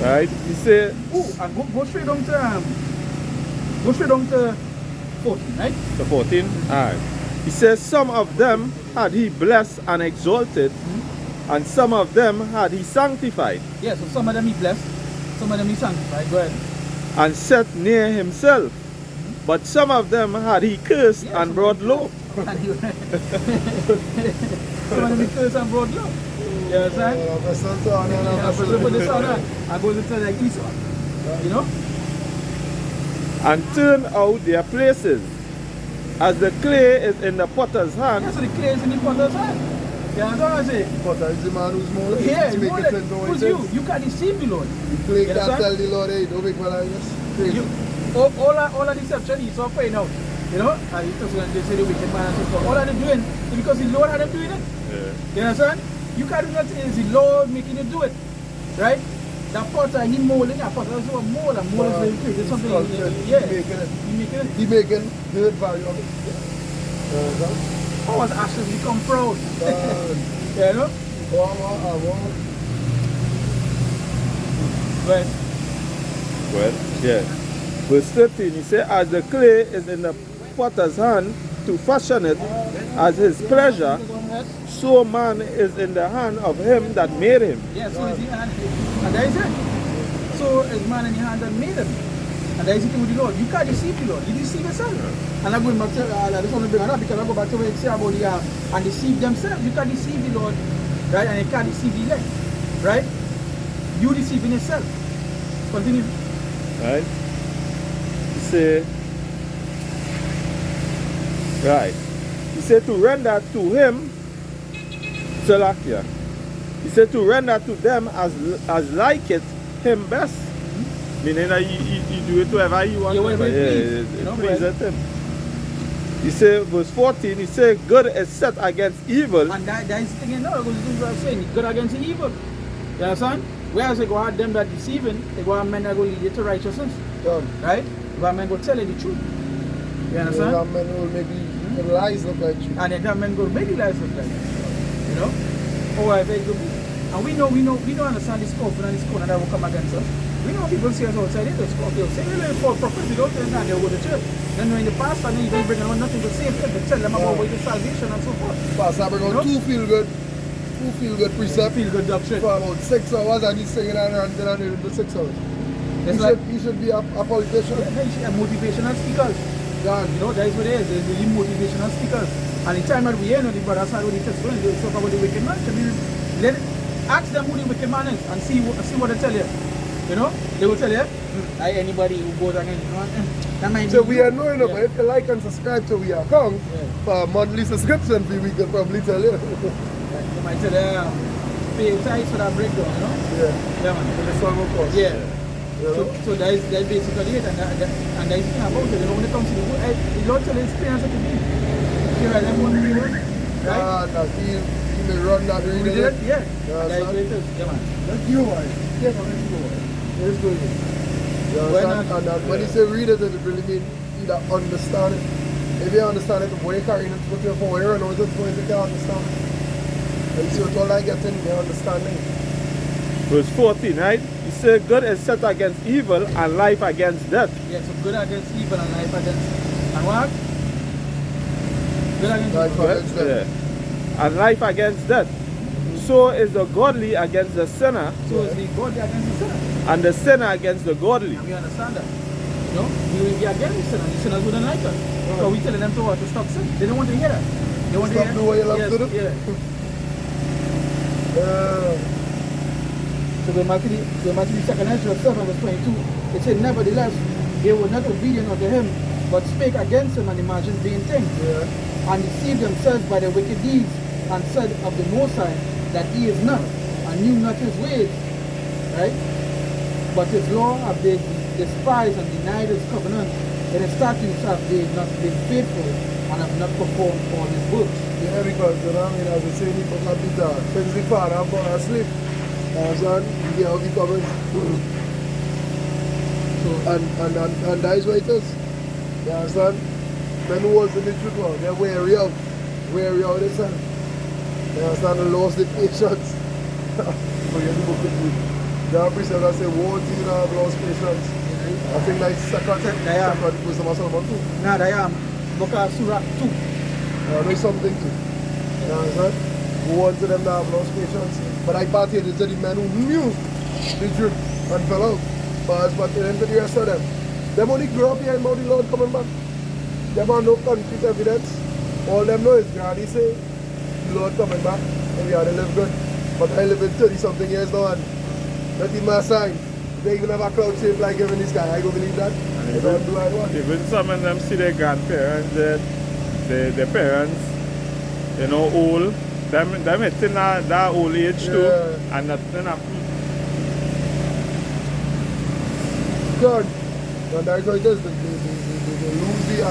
Right? He said, and go straight down to 14, right? To 14? Alright. He says, some of them had he blessed and exalted, and some of them had he sanctified. Yeah, so some of them he blessed, some of them he sanctified. Go ahead. And set near himself. But some of them had he cursed and brought low. Some of them he cursed and brought low. You understand? I go to like Esau. You know? And turn out their places, as the clay is in the potter's hand. Yeah, so the clay is in the potter's hand. You understand what I'm saying? Potter is the man who's more. Yeah, who's you? You can't deceive the Lord. The clay can't tell the Lord, hey, don't make me like this. Crazy. All of deception is all paying out. You know? And they say the wicked man and so forth. All of them doing is because the Lord had them doing it. Yeah. You understand? You can't do nothing, it's the Lord making you do it. Right? That potter, he molding, that potter is a mold, and mold is creating something. He making good value of it. How was ashes become proud? You know? Right. Well, yeah. Verse 13, he said, as the clay is in the potter's hand to fashion it as his pleasure, so man is in the hand of him that made him. Yeah, so is he hand. And that is it. So is man in the hand that made him. And that is the thing with the Lord. You can't deceive the Lord. You deceive yourself. And I'm going back to, I just want to bring it up because I go back to what you say about the, and deceive themselves. You can't deceive the Lord. Right? And you can't deceive the elect. Right? You deceiving yourself. Continue. Right? He said, right. He said to render to him, Salakia. He said to render to them as like it him best. Meaning that he do it whoever he wants. Yeah, please him. He said, verse 14, he said, good is set against evil. And that is the thing, you know, because this is what I'm saying. Good against evil. You understand? Whereas they go have them that deceiving, they go have men that go lead you to righteousness. Done. Right? You have men go tell you the truth. You understand? Some men will make the lies look like truth. And then that men go make the lies look like that. You know? Or whatever it could be. And we don't understand this covenant and this covenant that will come against us. We know people see us outside, they just they'll say, they're false prophets, they don't tell them that they'll go to church. Then when in the past, and then you don't bring on nothing to say, they tell them about way to salvation and so forth. Pastor bring on two feel good precepts. Feel good doctrine. For about 6 hours and he's singing and ranting and doing it for 6 hours. He should be a politician. Yeah, he should have motivational speakers. Yeah. You know, that is what it is. There's really motivational speakers. And the time that we hear, the brothers are really testifying, they talk about the wicked man. Ask them who the wicked man is and see what they tell you. You know, they will tell you, anybody who goes against that might be. So we are knowing but if you like and subscribe to We Are Kong, for a monthly subscription fee, we can probably tell you. They might tell you, pay tithes for that breakdown, you know? Yeah, man. For the song of course. Yeah. You know? So that is basically it, and that is thing about it. You know, when it comes to the word, the Lord tell you experience it to me. You hear them one people, right? He may run that We reading. did it? Yeah. Yeah, That is son. what it is. Yeah, man. Let's go on. Yeah, man, let's go on. Let's go. You understand? And when you say read it, it really means either understand it. If you understand it, the way you carry it, put your phone here and all the points you can understand it. And see what all I get in, you understanding. Verse 14, right? He said, good is set against evil and life against death. Yeah, so good against evil and life against. And what? Good against Life evil. against them. Yeah. And life against death. So is the godly against the sinner, So is the godly against the sinner. and the sinner against the godly. And we understand that. You know, we will be against the sinner. The sinners wouldn't like us. So we telling them to what? To stop sin. They don't want to hear that. They want Stop to hear doing what you love yes, to do. Yeah. So when Matthew the second Ezra 7 verse 22, it said, nevertheless, they were not obedient unto him, but spake against him and imagined vain things, and deceived themselves by their wicked deeds, and said of the Most High that he is none, and knew not his ways, right? But his law have they despised and denied his covenant, and his statutes have they not been faithful, and have not performed all his works. Yeah, because you know what I mean, as I say, people can be there. Since the father and born asleep, son, you get how he covers. So, And that is what it is. You understand? Men who was in the truth, well, they're weary out this time. You understand? They lost the patience. But you have to book it. There are precepts that say, woe to you that have lost patience. I think like second wisdom of Solomon too. now I am book of Surah 2. There's something too. You understand? Woe unto them that have lost patience. But I parted to the men who knew the truth and fell out. But as pertaining to the rest of them, them only grew up here about the Lord coming back. Them have no concrete evidence. All them know is God, he say, the Lord coming back, and we ought to live good. But I live in 30-something years now, and not even my sign. They even have a cloud shape like heaven in the sky. I go believe that. They don't do I want. Even some of them see their grandparents, their parents, you know, old. Them hitting that old age too, Yeah. and nothing happen. God. And that's how it is. They lose the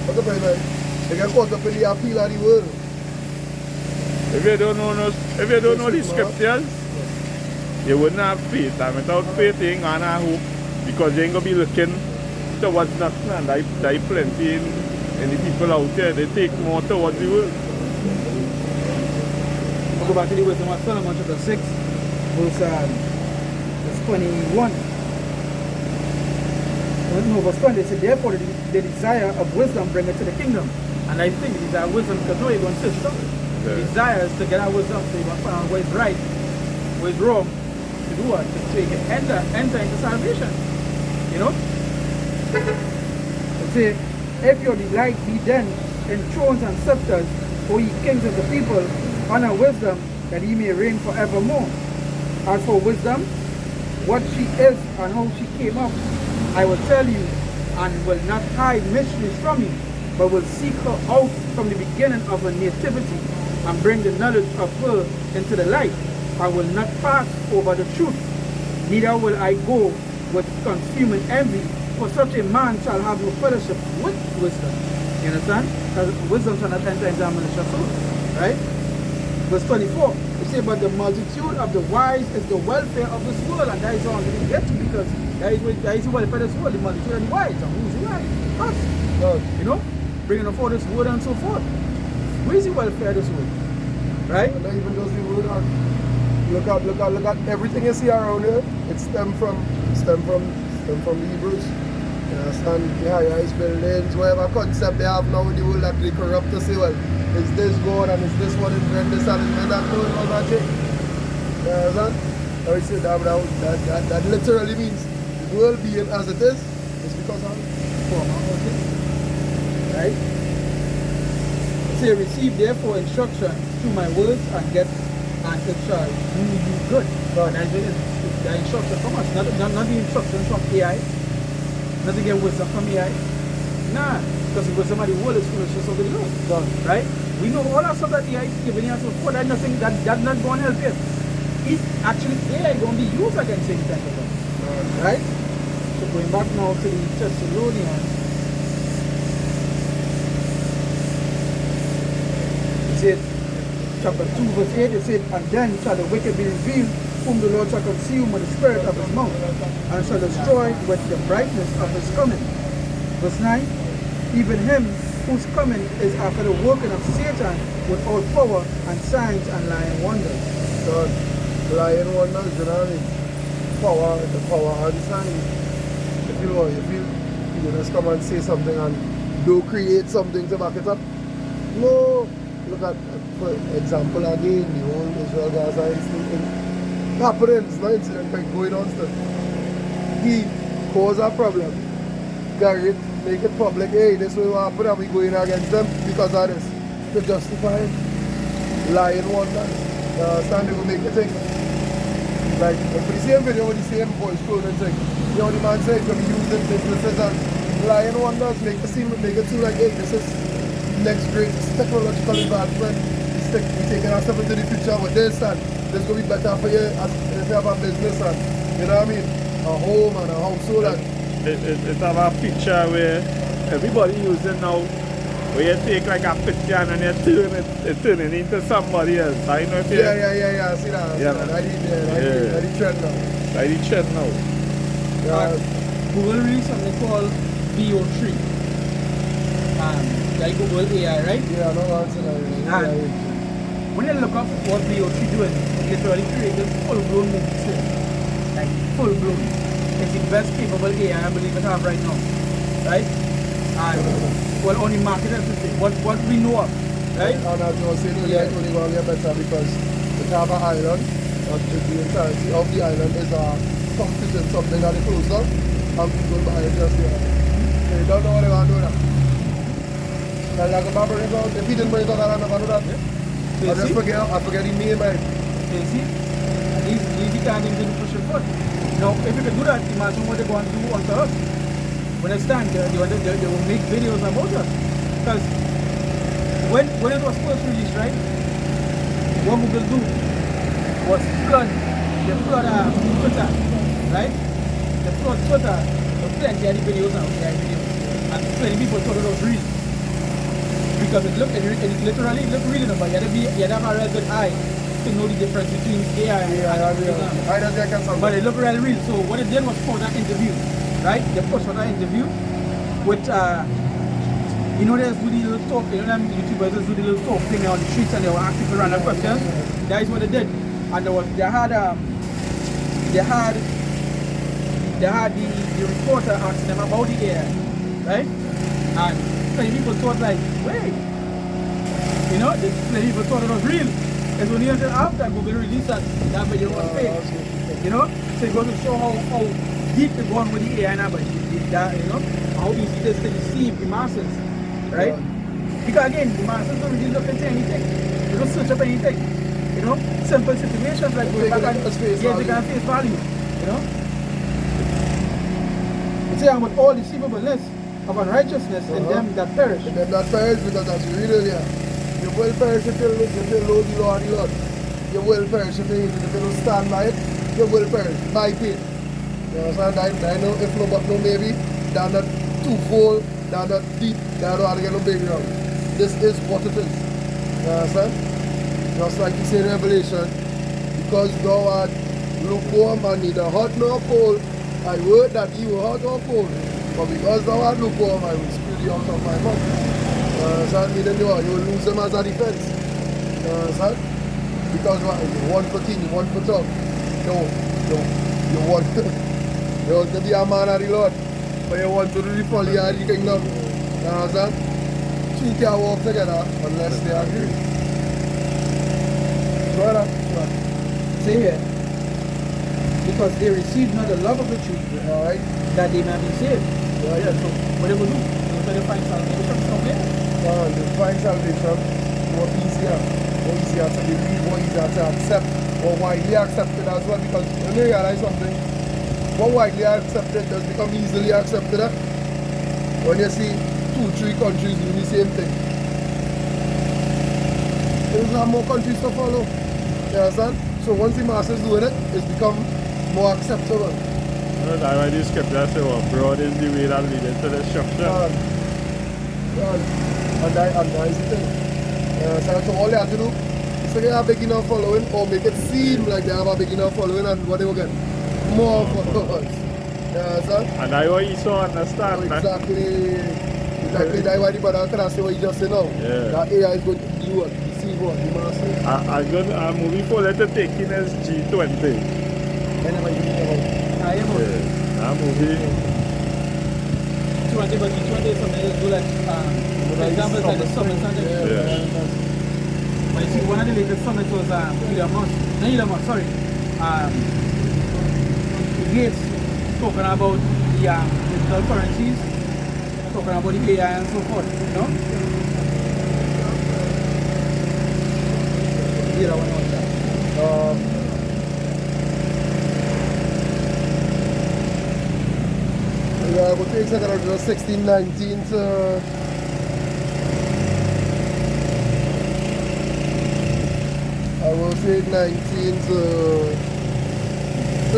what's the point, man? They get caught up in the appeal of the world. If you don't know the scriptures, you wouldn't have faith. And without faith, you ain't gonna have hope. Because you ain't gonna be looking towards nothing. And there plenty in the people out there, they take more towards the world. I'll go back to the wisdom of Solomon chapter 6, verse 21. No, verse 20, it said, therefore the desire of wisdom bringeth to the kingdom. And I think the desire of wisdom, because no, you're going to search something. The desire is to get our wisdom, so you're going to find out what is right, what is wrong, to do what? So you can enter into salvation. You know? It says, if your delight be then in thrones and scepters, O ye kings of the people, honor wisdom, that ye may reign forevermore. As for wisdom, what she is and how she came up, I will tell you, and will not hide mysteries from you, but will seek her out from the beginning of her nativity, and bring the knowledge of her into the light. I will not pass over the truth, neither will I go with consuming envy, for such a man shall have no fellowship with wisdom. You understand? Because wisdom shall not enter into a malicious soul. Right? Verse 24, it He said, but the multitude of the wise is the welfare of this world, and that is all I'm going to get to, because that is the welfare of this world, the multitude of the wise. And who's the wise? Us. God. You know, bringing forth this word and so forth. Where is the welfare of this world? Right? And that even does the word out. Look at everything you see around here. It stem from the Hebrews. You understand? The high-rise buildings, whatever concept they have now in the world that they corrupt to say, well, is this God and is this what invent this and invent that? No, all that shit. You understand? I say that literally means the world being as it is because of former motive. Right? Say, receive therefore instruction through my words and get, and it shall do you good. And I think the instruction from us, not the instruction from AI, not to get wisdom from AI. Nah, because the wisdom of the world is foolishness of the Lord. Right? We know all that stuff that AI is giving us before, that nothing that not going to help you. It actually AI going to be used against Satan type of God. Right? So going back now to the Thessalonians. It said, chapter 2 verse 8, it said, and then shall the wicked be revealed, whom the Lord shall consume with the spirit of his mouth, and shall destroy with the brightness of his coming. Verse 9, even him whose coming is after the working of Satan with all power and signs and lying wonders. God, lying wonders, you know what I mean? The power and signs. If you just come and say something and do create something to back it up. No. Look at, for example, again, the whole Israel-Gaza incident happenings, no incident like going on still. He caused a problem, carry it, make it public, hey, this will happen and we going against them because of this. To justify it. Lying wonders. You understand? They will make you think. Like, for the same video with the same voice clothing thing, you know, the man said you can be using businesses and lying wonders, make it seem like, hey, this is next great technological advancement. We taking our step into the future with this, and this is going to be better for you as if you have a business and, you know what I mean, a home and a household. And it have a picture where everybody using now, where you take like a picture and you turn it into somebody else. I know if you... Yeah, see that. Yeah, I did trend now. I did trend now. Google released something called VO3. Like Google AI, right? Yeah, no answer now. When you look up what VO3 doing, it literally created full-blown movie film. Like full-blown. It's the best capable AI I believe it have right now. Right? And well, only marketed what we know of. Right? And as you were saying earlier, it's only going to get better because the Java Island, the entirety of the island is a competition, something that they closed up, and people buy it just there. They don't know what they want to do now. Like a bring it out, if he didn't bring it out, I'll never do that. I forget the name, man. You see? And these can't even push it forward. Now, if you can do that, imagine what they're going to do unto us. When it's time, they will make videos about us. Because when it was first released, right, what Google do was flood Twitter, right? They flood Twitter with plenty of the videos now, and plenty people thought it was real. Because it literally looked real enough, but you had to have a real good eye to know the difference between AI and real. But it looked really real. So what it did was post an interview, right? They posted an interview with, you know, there's do the little talk, you know, them YouTubers just do the little talk thing on the streets and they were asking for random questions. That is what they did. And they had the reporter asking them about the AI, right? And many people thought like, wait, you know, many people thought it was real. It's only until after Google released that video was fake. You know? So it goes to show how deep they're going with the AI now, but that, you know, how easy it is to deceive the masses. Right? Because again, the masses don't really look into anything. They don't search up anything. You know? Simple situations like going back and they can face value. You know? It's saying with all deceivableness of unrighteousness in them that perish. In them that perish, because as you read earlier, you will perish if you know the law of the Lord. You will perish if you don't stand by it. You will perish by faith. You understand? I know if no but no maybe, they're not twofold, they're not deep, they don't have to get no background. This is what it is. You understand? Just like you say in Revelation, because thou art lukewarm and neither hot nor cold, I heard that you were hot or cold. But because thou art lukewarm, I will spew thee out of my mouth. So meaning you will lose them as a defense. Because you want for king, you want for top. No. You want to be a man of the Lord. But you want to do the folly of the kingdom. You understand? Two can't walk together unless they agree. Brother, Say here, because they received not the love of the truth, alright? that they may be saved. Yeah. So what they will do? They'll try to find salvation somewhere. You find salvation more easier to believe, more easier to accept, or widely accepted as well, because when you realize something, more widely accepted does become easily accepted. When you see 2-3 countries doing the same thing, there's not more countries to follow. You understand? So once the masses doing it, it's become more acceptable. That's why the scripture says, well, broad is the way that leads to destruction. And that is the thing. So all they have to do is to get a big enough following, or make it seem like they have a big enough following, and what they will get? More followers. You understand? And that's what you so understand. Exactly. That's why the brother can say what you just said now. Yeah. That AI is going to do what? Deceive what? The masses. I'm going to movie for letter taking as G20. Whenever you think about it. I am That movie. 200, but 200 is something that do like, for example, like the summit. But you see, one of the latest summits was Elon Musk. Not Elon Musk, sorry. Gates talking about the digital currencies, talking about the AI and so forth, you know? Yeah, that one was that. Yeah, I would take that around 16, 19 to... I will say 19 to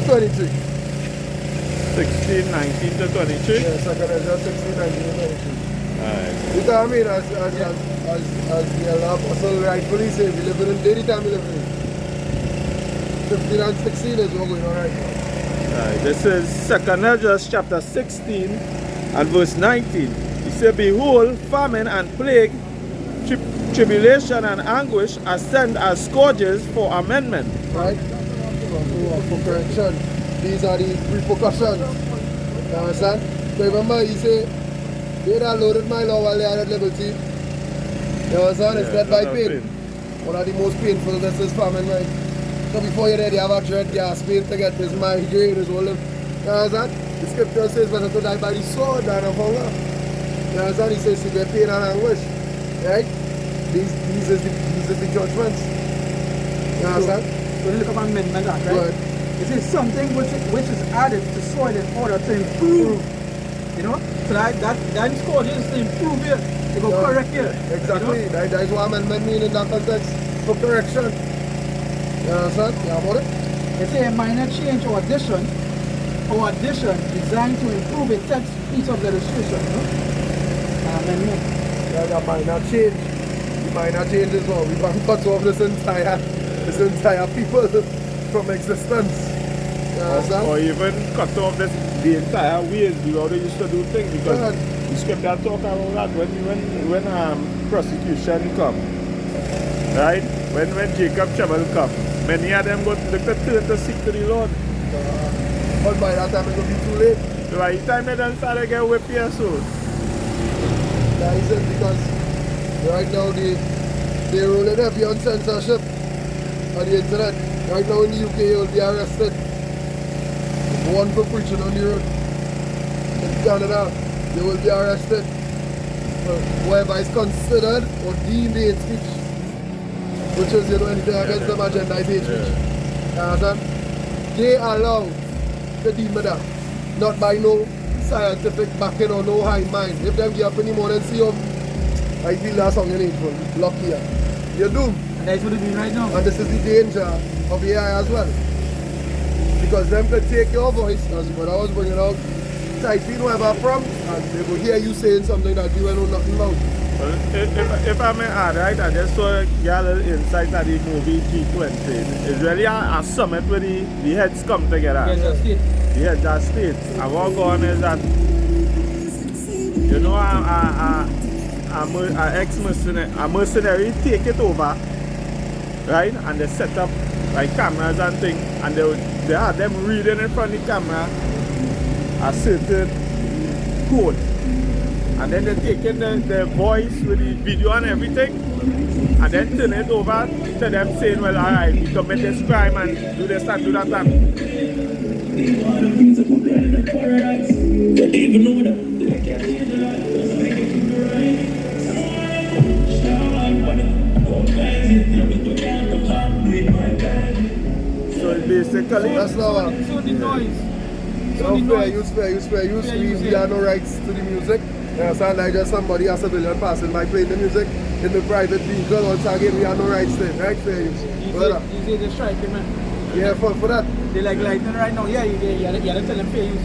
23. 16, 19 to 23? Yes, I can adjust 16, 19 to 23. Alright. You know what I mean? As the apostle rightfully said, we live in daily time we live in. 15 and 16 is what going on right now. Right, this is 2nd Ezra chapter 16 and verse 19. He said, behold, famine and plague, tribulation and anguish ascend as scourges for amendment. Right? For correction. These are the repercussions. You understand? So remember, he said, they that loaded my law while they are at liberty. You understand? It's death by pain. One of the most painful, this is famine, right? So before you're there, you have a dread gas pain to get this migraine, this whole thing. You understand? The scripture says, better to die by the sword than of hunger. You understand? He says, severe pain and anguish. Right? These is the judgments. You understand? So look up amendment, right? Right. It is something which is added to soil in order to improve. You know? So that scourge is to improve here. To go correct here. Exactly. You know? That is what amendment means in that context. For correction. You understand? Yeah, about it? It's a minor change or addition designed to improve a text piece of legislation. You know? Amendment. Yeah, the minor change. The minor change is what we can cut off this entire people from existence. You understand? Or even cut off the entire ways we already used to do things, because the scripture talk about that when prosecution come. Right? When Jacob trouble come, many of them got look to turn to seek to the Lord. But by that time it will be too late. So by the time they done start to get whipped here, so That is it, because right now they're rolling heavy on censorship on the internet. Right now in the UK you'll be arrested. One for preaching on the road. In Canada, they will be arrested for whatever is considered or deemed hate speech. Which is, anything against them agenda is hate speech. You understand? They allow to deem that. Not by no scientific backing or no high mind. If them get up in the morning and see them, I feel that's something needful. Lock here. You're doomed. And that's what they're doing right now. And this is the danger of AI as well. Because them could take your voice, as what I was bringing out, type in whatever prompt, and they will hear you saying something that you know nothing about. Well, if I may add, right, I just saw a little insight of the movie G20. It's really a summit where the heads come together. Yes, that's it. The heads are states. And what going on is that, you know, a mercenary take it over, right? And they set up like cameras and things, and they have them reading in front of the camera a certain code. And then they take in the voice with the video and everything, and then turn it over to them saying, well, alright, we commit this crime and do this and do that and. So it's basically. That's not So the noise. Fair use. We have no rights to the music. You understand? Like just somebody, a civilian passing by playing the music in the private vehicle. Once again, we have no rights to it, right? Fair use. You say they're striking, man. Yeah, for that. They like lightning right now. Yeah, you gotta tell them fair use.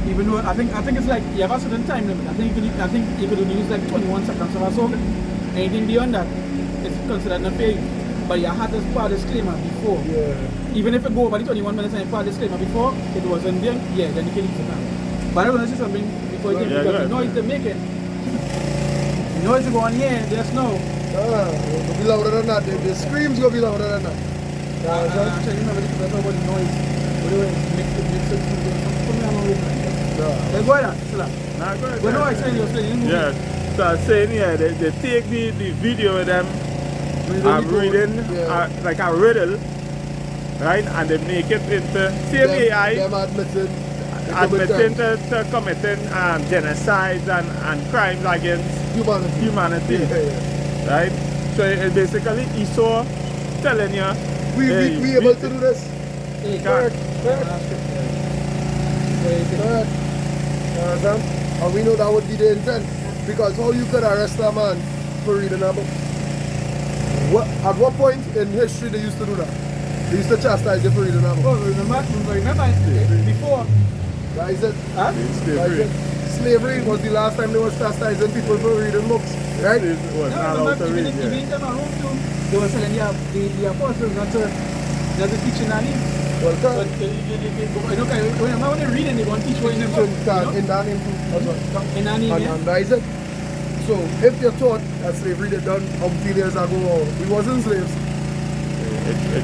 Even though I think it's like you have a certain time limit. I think you could only use like 21 seconds of a song. Anything beyond that, it's considered not fair use. But you had this part disclaimer before. Yeah. Even if it go over the 21 minutes and you part disclaimer before, it wasn't there, yeah, then you can use it now. But I want to say something before you take because the noise they make it. The noise go on here, just now. It'll be louder than that. The screams gonna be louder than that. Actually, remember the people about the noise. What do you mix it? Put me on the way. Let's go ahead. Sit down. Nah, go ahead. When I explain you explain. Yeah. So I'm saying here, they take the video of them reading like a riddle, right? And they make it into same AI. Them admitting to committing genocides and crimes against humanity. Yeah. Right? So it's basically Esau telling you We able to do this. Correct. And we know that would be the intent. Because how you could arrest a man for reading a book? At what point in history they used to do that? They used to chastise you for reading a book. Oh, remember before. That is it. Huh? Slavery was the last time they were chastising people for reading books, right? it was not allowed to read. Even in time Rome too, they were telling the apostles not to teach in our name. Well, But when they're reading, they want to teach what in them. in that name too. That's right. In our name, yeah. And that is it. So if you're taught that slavery they done how many years ago, we wasn't slaves.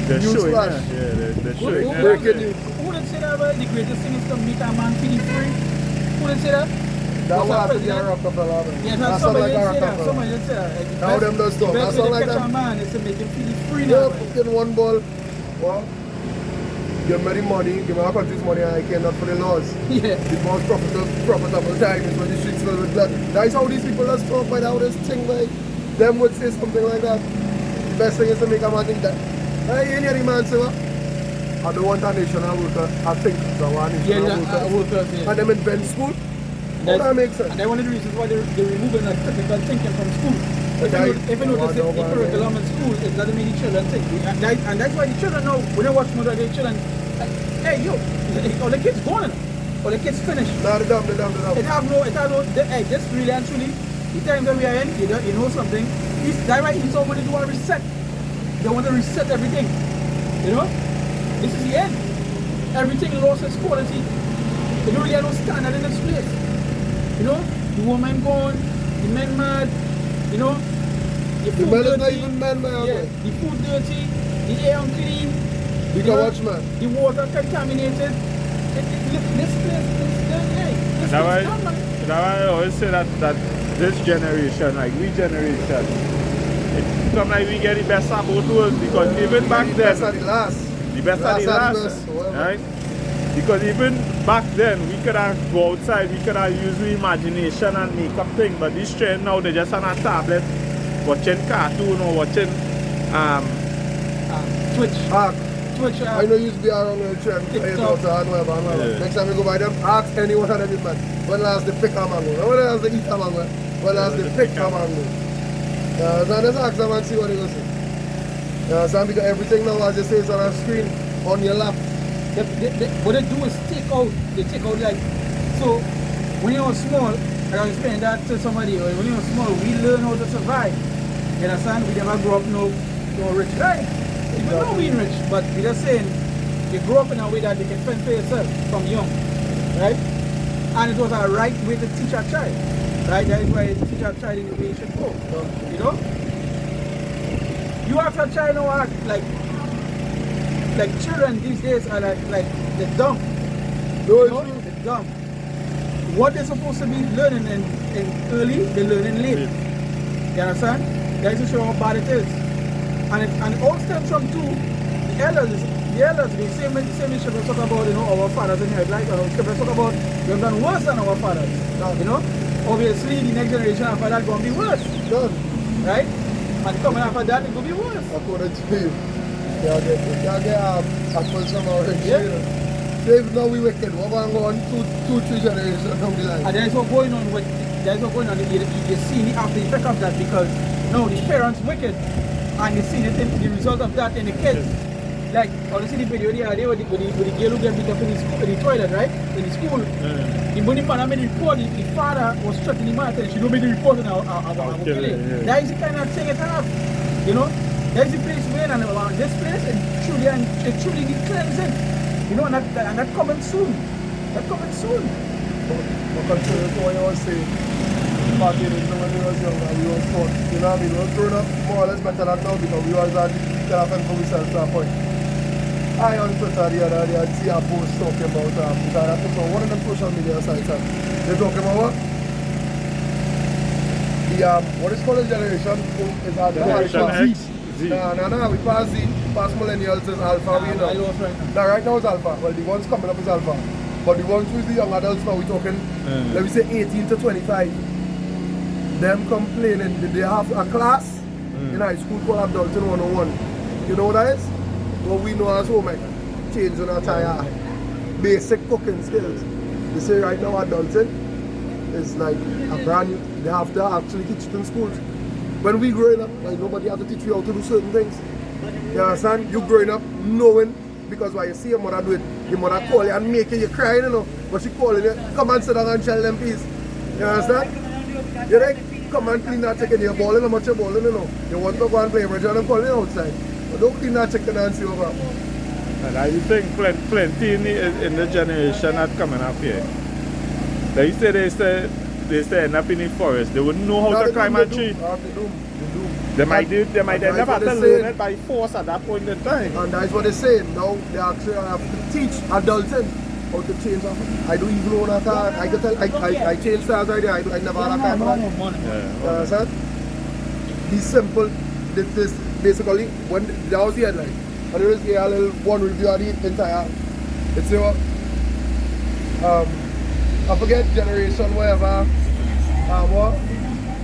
They're showing Newsflash. they're showing Breaking news. Who did say that about the greatest thing is to make a man feel free? Who did say that? That Was was that to be a president? Rockefeller. Yeah, That's somebody like did a say that. Rockefeller. Somebody did say that. Now them does talk. The That's best all way like to catch a that. man is to make him feel free Yeah, now. fucking one ball. Well, give me the money, give me our country's money, and I care not for the laws. Yeah. The most profitable time is when the streets fill with blood. That is how these people just talk by how this thing like them would say something like that. The best thing is to make a man think that. Hey, any man say what? I don't want a national worker. I think it's a one national worker. Yeah. And them invent school. That makes sense. And that's one of the reasons why they're removing like critical thinking from school. If you notice the curriculum in school, it doesn't make the children think. And that's why the children know, when they watch Mother Day, children, like, hey, yo, all the kids gone enough. All the kids finished. No, the dumb. It have no, hey, this really and truly, the time that we are in, you know something, that's why he's already want to reset. They want to reset everything. You know? This is the end. Everything lost its quality. They don't really have no standard in this place. You know? The woman gone, the men mad, you know? The The food men is dirty. not even men, man. Yeah, the food dirty, the air unclean. You can watch, man. The water contaminated. This place is done, hey. This That's place done, man. why I always say that this generation, like we generation, it's come like we get the best of both worlds because even back The then, best of the last. the best of the last, right? Because even back then, we could have go outside, we could have used our imagination and make up things, but this trend now, they just on a tablet, watching cartoon or watching, Twitch. I know you used to be around the trend. TikTok. Yeah. Next time you go by them, ask any one of them, man. When last they pick a mango? When last they eat a mango? When last they pick a mango? So just ask them and see what they will say. So because everything now, as you say, is on a screen, on your lap. What they do is they take out like, so when you're small, I was explaining that to somebody, when you were small, we learn how to survive. You understand? We never grew up no rich, right? Even though we rich, but we just saying, you grow up in a way that you can fend for yourself from young, right? And it was a right way to teach a child, right? That is why you teach a child in the way you should go, you know? You ask a child now, act like children these days are like they're dumb. No, You know, they're dumb. What they're supposed to be learning in early, they're learning late. You understand? That is to show how bad it is. And it all stems from two, the elders, the same issue we talk about, you know, our fathers in here, like we talk about, we have done worse than our fathers. You know? Obviously the next generation after that gonna be worse. done. Right? And coming after that it gonna be worse. According to you. You can't get apples from our age. Yeah. So if now we wicked, we're going to go on two, 3 generations down the line. And there is what going on with you see the after effect of that, because now the parents wicked and you see the result of that in the kids. Like honestly the video the other day with the girl who get beat up in the toilet, right? In the school. The money man made the report, the father was threatening the mother, she don't make the report and I will kill it. That is the kind of thing it have. You know? That's the place we're in, and this place it truly needs cleansing. You know, and that coming soon. That coming soon. But continue to what you was saying. Back in when we was young and we was taught, you know what I mean? We was growing up more or less better than now because we was at the fend for ourselves to a point. I on Twitter the other day I see a post talking about because I took on one of them social media sites and they're talking about what? What is called a generation is our Generation X. Z. No, we pass Z, pass millennials is alpha, we know. Now right now it's alpha, well the ones coming up is alpha. But the ones with the young adults now, we're talking, let me say 18 to 25. Them complaining that they have a class in high school called Adulting 101. You know what that is? What we know as home ec, changing a tire, basic cooking skills. They say right now adulting is like a brand new, they have to actually teach it in schools. When we growing up, like nobody had to teach you how to do certain things. You understand? You growing up knowing, because when you see your mother do it, your mother call you and make you crying, you know. But she calling you, come and sit down and tell them peace. You understand? You like, come and clean that chicken, you're balling how much you're balling, you know. You want to go and play bridge and I'm calling you outside. But don't clean that chicken and see over. And I think plenty in the generation that coming up here. They say they end up in the forest. They wouldn't know how to climb a tree. They might end up have to learn it by force at that point in time. And that's what they're saying. Now they actually have to teach adulting how to change up. I don't even own a car. I can tell I change cars already. I never had a car. You understand? Be simple. This basically when that was the headline. And there is a little one review of the entire. It's I forget generation whatever. What?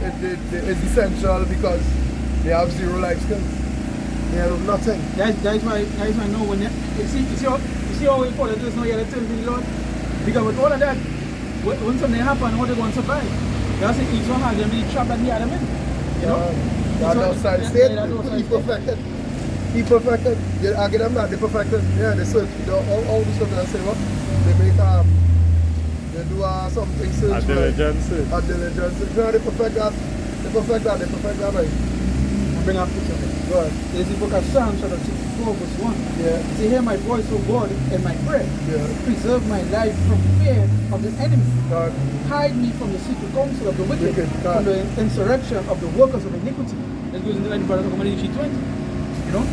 It's essential because they have zero life skills. They have nothing. That's why I know when you see how we follow this now, you have to tell the Lord. Because with all of that, when something happens, how they going to survive? That's it, each one has them in the trap that they had them in. You know? That's outside state. He perfected. He perfected. I get them that they perfected. Yeah, they search. All the stuff that I say, what? They make they do something search. A diligence. A diligence. No, they perfect that. They perfect that right. Bring up picture. Go ahead. There's the book of Psalms chapter 64 verse 1. Yeah. Say, hear my voice, O God, and my prayer. Yeah. Preserve my life from fear of the enemy. God. Hide me from the secret counsel of the wicked, from the insurrection of the workers of iniquity. That goes into the Brother Community 20. You know?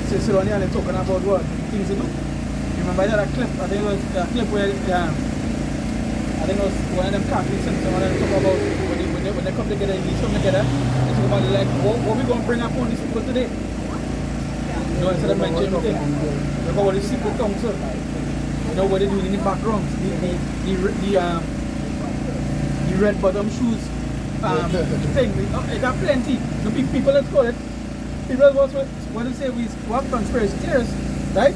So Sironi and they're talking about what? Things to do. You remember that clip? I think it was a clip where I think it was one of them Catholics and someone that talk about when they come together, they come together, they talk about like what we gonna bring up on these people today. You know, instead of mentioning everything. Look at what the secret council. You know what they're doing in the background. The red bottom shoes thing. It have plenty. The big people, let's call it. People what they say we have conspiracy theories, right?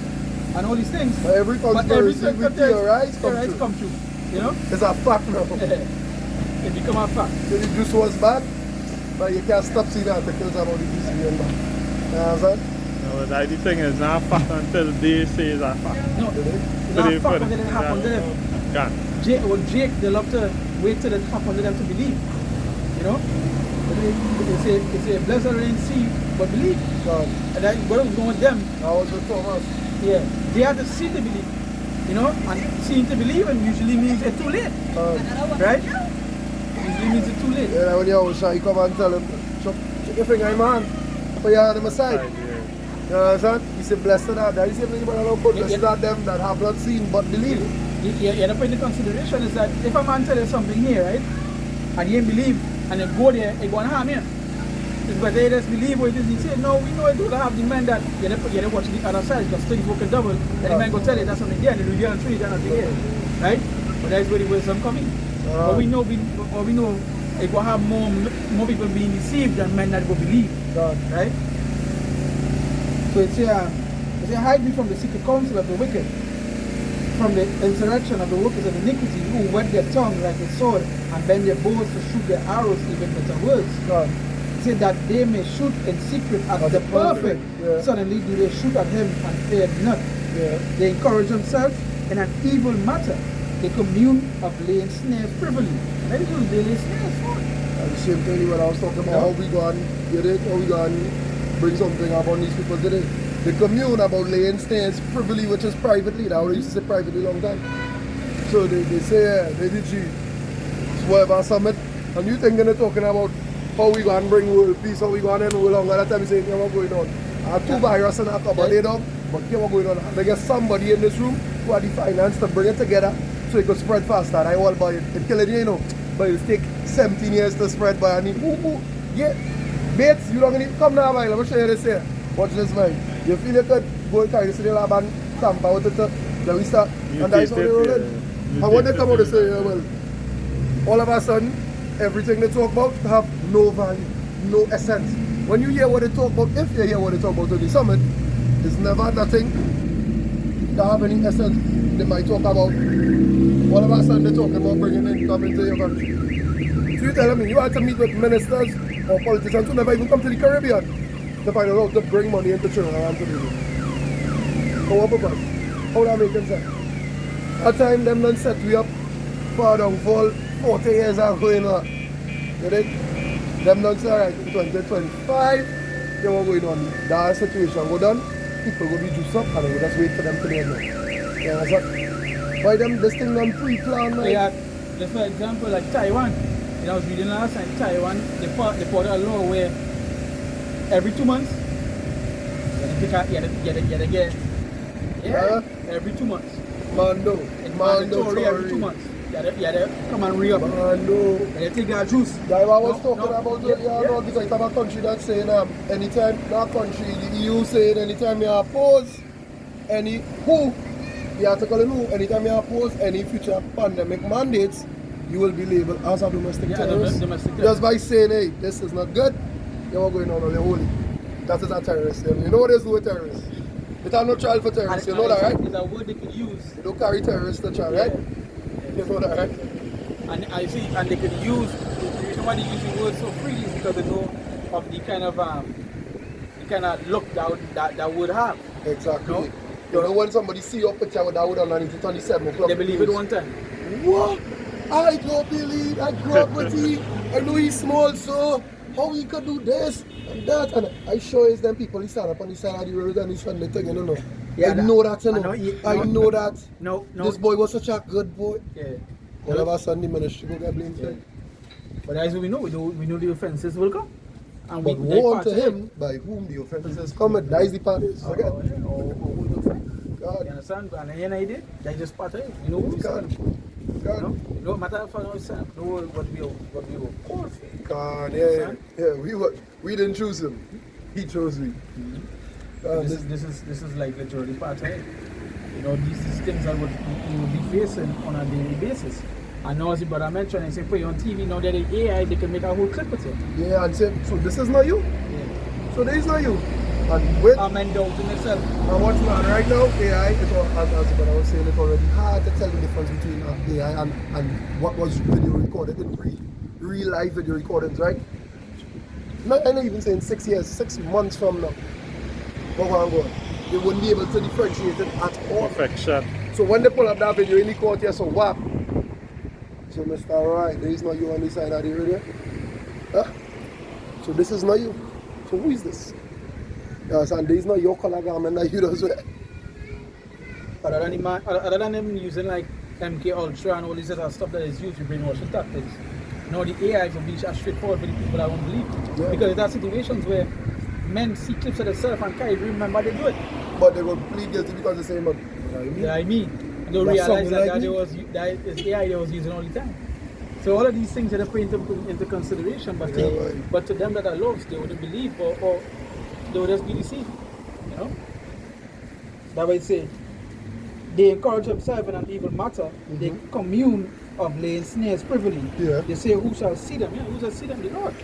And all these things. But every conspiracy we theorize come true. You know? It's a fact now. It become a fact. So the juice was bad, but you can't stop seeing articles about the juice being bad. You understand? No, the thing is not a fact until they say it's a fact. No, it's not a fact until it happens to them. Can. Jake, they love to wait till the top under them to believe. You know? But they say, blessed are they in see, but believe. God. And that's what was going with them. I was with Thomas. Yeah. They had to see to believe. You know? And seeing to believe and usually means it's too late. Right? Usually means it's too late. Yeah, when you're shy, you come and tell him, check your finger in my hand. Put your hand on my side. You understand? He said, blessed are that. He said, blessed are them that have not seen but believe. Yeah, the point of consideration is that if a man tell you something here, right, and you ain't believe, and you go there, it's going to harm you. It's better you just believe what it is. He said, no, we know it don't have the man that you don't watch the other side because things working double. And the man go tell you that's something there, and the real truth is nothing here. Right? But that's where the wisdom coming. But we know it will have more people being deceived than men that will believe. Right? So it's a hide me from the secret counsel of the wicked, from the insurrection of the workers of iniquity, who whet their tongue like a sword and bend their bows to shoot their arrows even with their words. Say that they may shoot in secret at the perfect. Suddenly do they shoot at him and fear not. They encourage themselves in an evil matter. They commune of laying snares privily. Where do they lay snares for? The same thing when I was talking about how we gone get it, how we gone bring something up on these people today. They commune about laying snares privily, which is privately. Now they used to say privately long time. So they say, they did you whatever summit, and you thinking they're talking about how we gonna bring world peace, how we gonna end world hunger. That time you say, what's going on? I have two viruses in a cupboard, they don't, but what's going on? They get somebody in this room who had the finance to bring it together so it could spread faster. And I all buy it. It kill it, you know. But it'll take 17 years to spread by any. Yeah. Bates, you don't need to come now, man. Let me show you this here. Watch this, man. You feel you could go and carry this in the lab and tamper with it. Then we start. And that's how they roll it. And when they come out, they say, yeah, well, all of a sudden, everything they talk about have no value, no essence. When you hear what they talk about, if you hear what they talk about at the summit, it's never nothing to have any essence. They might talk about, all of a sudden they're talking about bringing income into your country. So you telling me, you have to meet with ministers or politicians who never even come to the Caribbean to find out how to bring money into Trinidad and Tobago. For what purpose? How that making sense? That time them done set we up for downfall 40 years ago, you know. You think? Them done say, alright, in 2025, they were going on. That situation go done, people will be juiced up and we just wait for them to do it. You understand? Why them, this thing done pre-planned, man? Yeah, just for example, like Taiwan. You know, I was reading last time, Taiwan, they put a law where every 2 months, you get every 2 months. Mando, Mandatory every 2 months. You gotta come and re-up. Mando. And you take that juice. That's what I was talking about earlier, because it's about a country that's saying anytime that country, the EU saying anytime you oppose any the article in who, anytime you oppose any future pandemic mandates, you will be labeled as a domestic terrorist. Just by saying, hey, this is not good, you're not going on the holy. That is a terrorist. You know what they do with terrorists? It are no trial for terrorists, you know that, right? It's a word they could use. They don't carry terrorists to trial, right? You know that, right? And I see, and they could use, the reason why they use the word so freely is because they know of the kind of look that would have. Exactly. No? You know when somebody see your picture with that wood underneath it on the 7 o'clock. They believe it one time. What? I don't believe, I grew up with him. I know he's small, so how he could do this and that. And I sure it's them people, he stand up on the side of the road and he's trying to thing, you know. Yeah, I know that, you know. I know that. No. This boy was such a good boy. Yeah. All of a sudden, the ministry go get blamed for it. But as we know the offenses will come. And But woe unto him by whom the offenses come, that is the part. Forget. God. You understand? And any idea? They just part of it. You know what we God. said? God. No matter for ourselves. No what we were called for. God, yeah. We didn't choose him. He chose me. This is like literally part of it. You know, these things that you will be facing on a daily basis. And now as the brother mentioned, and say put you on TV, now that the AI, they can make a whole clip with it. Yeah, and say, so this is not you? Yeah. So there is not you. And with I'm doubting myself. and what's going on right now, AI, as the brother was saying, it's already hard to tell the difference between AI and what was video recorded in real life video recordings, right? Not, I'm not even saying 6 years, 6 months from now. What going on? They wouldn't be able to differentiate it at all. Perfection. So when they pull up that video in the court here, so what? So Mr. Right, there is not you on this side of the radio. Huh? So this is not you. So who is this? Yes, and there is not your color garment that you does wear. Other than them using like MK Ultra and all this other stuff that is used to brainwashing tactics. Now the AIs will be straightforward for the people that won't believe. Yeah. Because there are situations where men see clips of themselves and can't even remember they do it. But they will plead guilty because they say, but I mean, and they'll That's realize something that like that is AI they was using all the time. So all of these things are put into consideration, but Yeah, right. but to them that are lost, they wouldn't believe or they would just be deceived. You know? That way say they encourage themselves in an evil matter, they commune of laying snares privily. Yeah. They say who shall see them? Yeah, who shall see them? The Lord.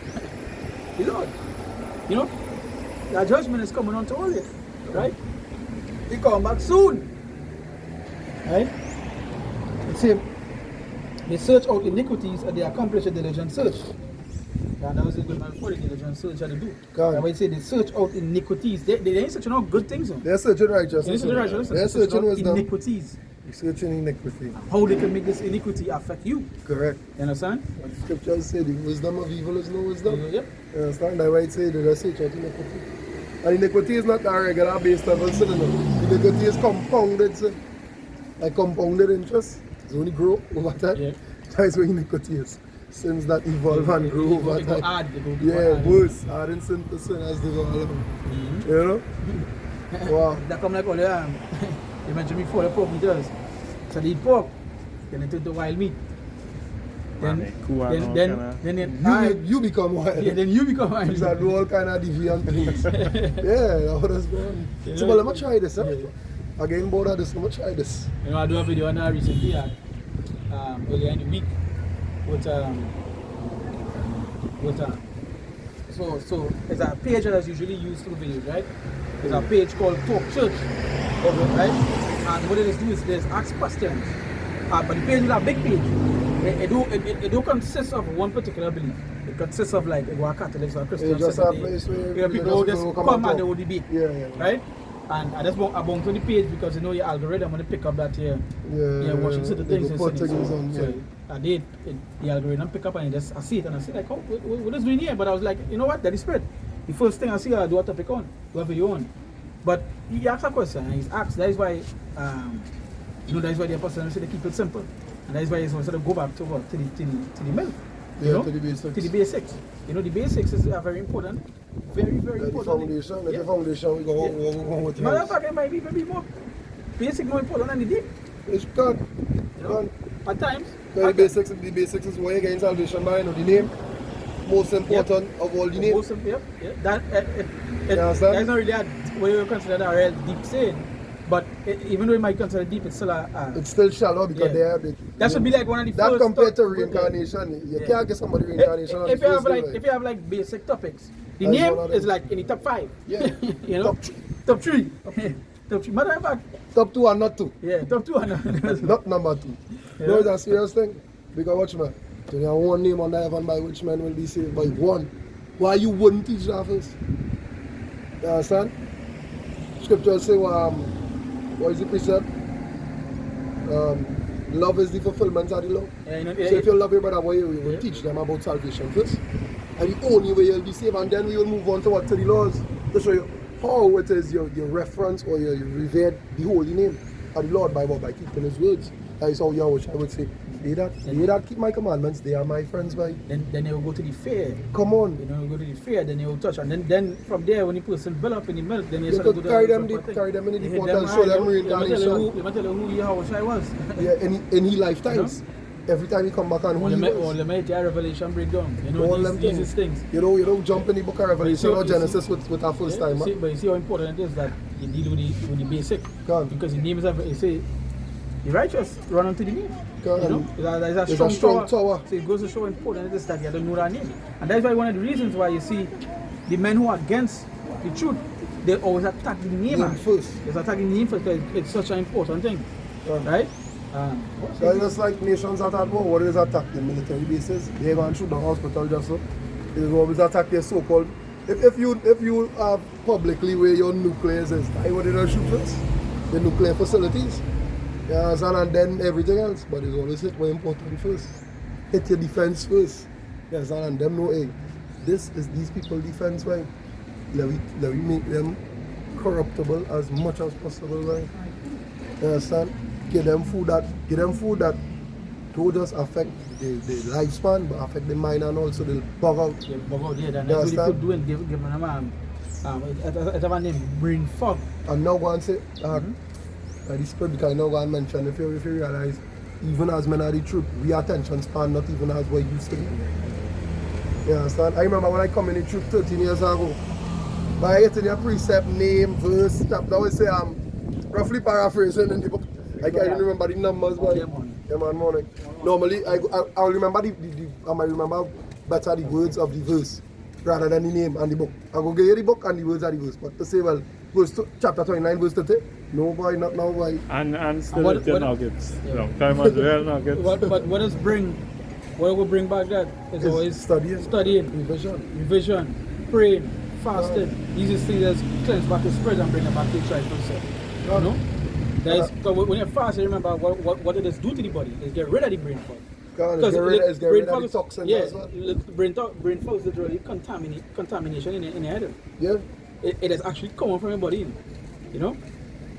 The Lord. You know? That judgment is coming on to all it. Right? He come back soon. Right? It says, they search out iniquities and they accomplish a diligent search. And that was a good man for the diligent search that they do. God. And when they say they search out iniquities, they ain't searching out good things. they're searching righteousness. They ain't searching righteousness. They're They're searching searching out wisdom. iniquities. They're searching iniquity. How they can make this iniquity affect you. Correct. You understand? What the scriptures say, the wisdom of evil is no wisdom. Yep. You understand? That's why it say they just search out iniquity. And iniquity is not a regular base level sin. You know. Iniquity is compounded sin. Like compounded interest. It's only grow over time. Yeah. That's what iniquity is. Sins that evolve and grow over They go time. hard, they go Yeah, hard. worse. Adding sin to sin as they go along. You know? Wow. That come like all the you mentioned before the pork eaters. So they eat pork, then they take the wild meat. Then You become wild. yeah, then you become wild. These are do all kind of deviant things. Yeah, that's what is going on. So, but let me try this. Huh? Again, bored of this, let me try this. You know, I do a video on that recently earlier in the week with so it's a page that's usually used for videos, right? There's a page called Talk Church, right? And what it is do is there's ask questions. But the page is a big page. It don't consist of one particular belief. It consists of like a Catholics or Christians. It's just a place where people who just come and they will debate, Yeah. right? And I just want to bounce on the page because you know your algorithm when they pick up that here. Yeah, Watching certain they things. go put things on, So I did the algorithm pick up and I see it and I see like, oh, what is doing here? But I was like, you know what? That is spread. The first thing I see, I do what to pick on, do a video on. But he asked a question and he's asked. That is why, that is why the apostle said they keep it simple, and that is why he's sort of go back to what to the milk. Yeah, to the basics. To the basics. You know, the basics is very important. Very, very The important. foundation, Yeah. the foundation, we go with the Matter of house. fact, it might be maybe more basic, more important than the deep. It's good. You know, at times. The basics is why you get salvation by, you know, the name. Most important of all the name. Most of, yep. That You understand? that's not really what you consider a real deep saying. But even though you might consider deep, it's still It's still shallow because Yeah. That should be like one of the that first compared to top- reincarnation. You Yeah. can't get somebody reincarnation on If the you have first like day, if you have like basic topics, the That's name one of is them. like in the top 5. Yeah. You know? Top three. Top 3. Top 3. Matter of fact, Top 2 and not 2. yeah, top 2 and Not number 2. Yeah. No, it's a serious thing. Because watch man, you have one name on the heaven by which man will be saved by one. Why you wouldn't teach that first? You understand? Scriptures say, what is the precept? Love is the fulfillment of the law. Yeah, you know, So if you love your brother, you will teach them about salvation first. And the only way you'll be saved, and then we will move on to what? To the laws. To show you how it is your reference or your revered the holy name of the Lord by keeping his words. That is how Yahweh I would say, they that keep my commandments, they are my friends by. then they will go to the fair. Come on. You know, go to the fair, then they will touch, and then from there, when the person build up in the milk, then you You start to could go carry to them the deep, carry them in the They deep hit water them and show high, them let me tell reincarnation. you who Yahweh was. Yeah, in his lifetimes. Every time he come back and who he was. Let me tell Revelation breakdown. You know, All these them things. things. You don't jump in the book of Revelation or you see- Genesis with our first time. But you see how important it is that you deal with the basic. Come. Because the name is, you say, the righteous run onto the name. Come. You know, there's There's a a strong tower. So it goes to show how important it is that you don't know that name. And that's why one of the reasons why you see the men who are against the truth, they always attack the name. Name first. They attack the name first because it's such an important thing. Come. Right? That's just like nations that at war. What is attack the military bases? They're going through the hospital just so. They will always attack their so-called. If you have publicly where your nucleus is, I would shoot first. The nuclear facilities. You understand? And then everything else. But it's always hit more important first. Hit your defense first. You understand? And them know, hey, this is these people defense, right? Let we make them corruptible as much as possible, right? You understand? Give them food that don't just affect the lifespan, but affect the mind and also the bug out. Yeah, bug out, yeah. And You that's what understand? you could do and give them it's a name, brain fog. And now go and say, this spirit because now go and mention if you realize, even as men are the truth, we attention span not even as what it used to be. You understand? I remember when I come in the truth 13 years ago, by getting your precept, name, verse, chapter, I would say I'm roughly paraphrasing in the book. I can't remember the numbers, but morning. Normally, I'll remember I might remember better the words of the verse rather than the name and the book. I go get you the book and the words of the verse. But to say, well, verse chapter 29, verse 30, no boy, not now boy. And still with your nuggets. Long time as well, nuggets. But what will bring back that is always studying, revision, praying, fasting. These are things that cleanse back the spirit and bring it back to its rightful self. You know? When you fast, you remember what it does do to the body. Is get rid of the brain fog. Because it's get rid of the toxins as well. Brain fog is literally contamination in the head. Yeah. It is actually coming from your body, you know,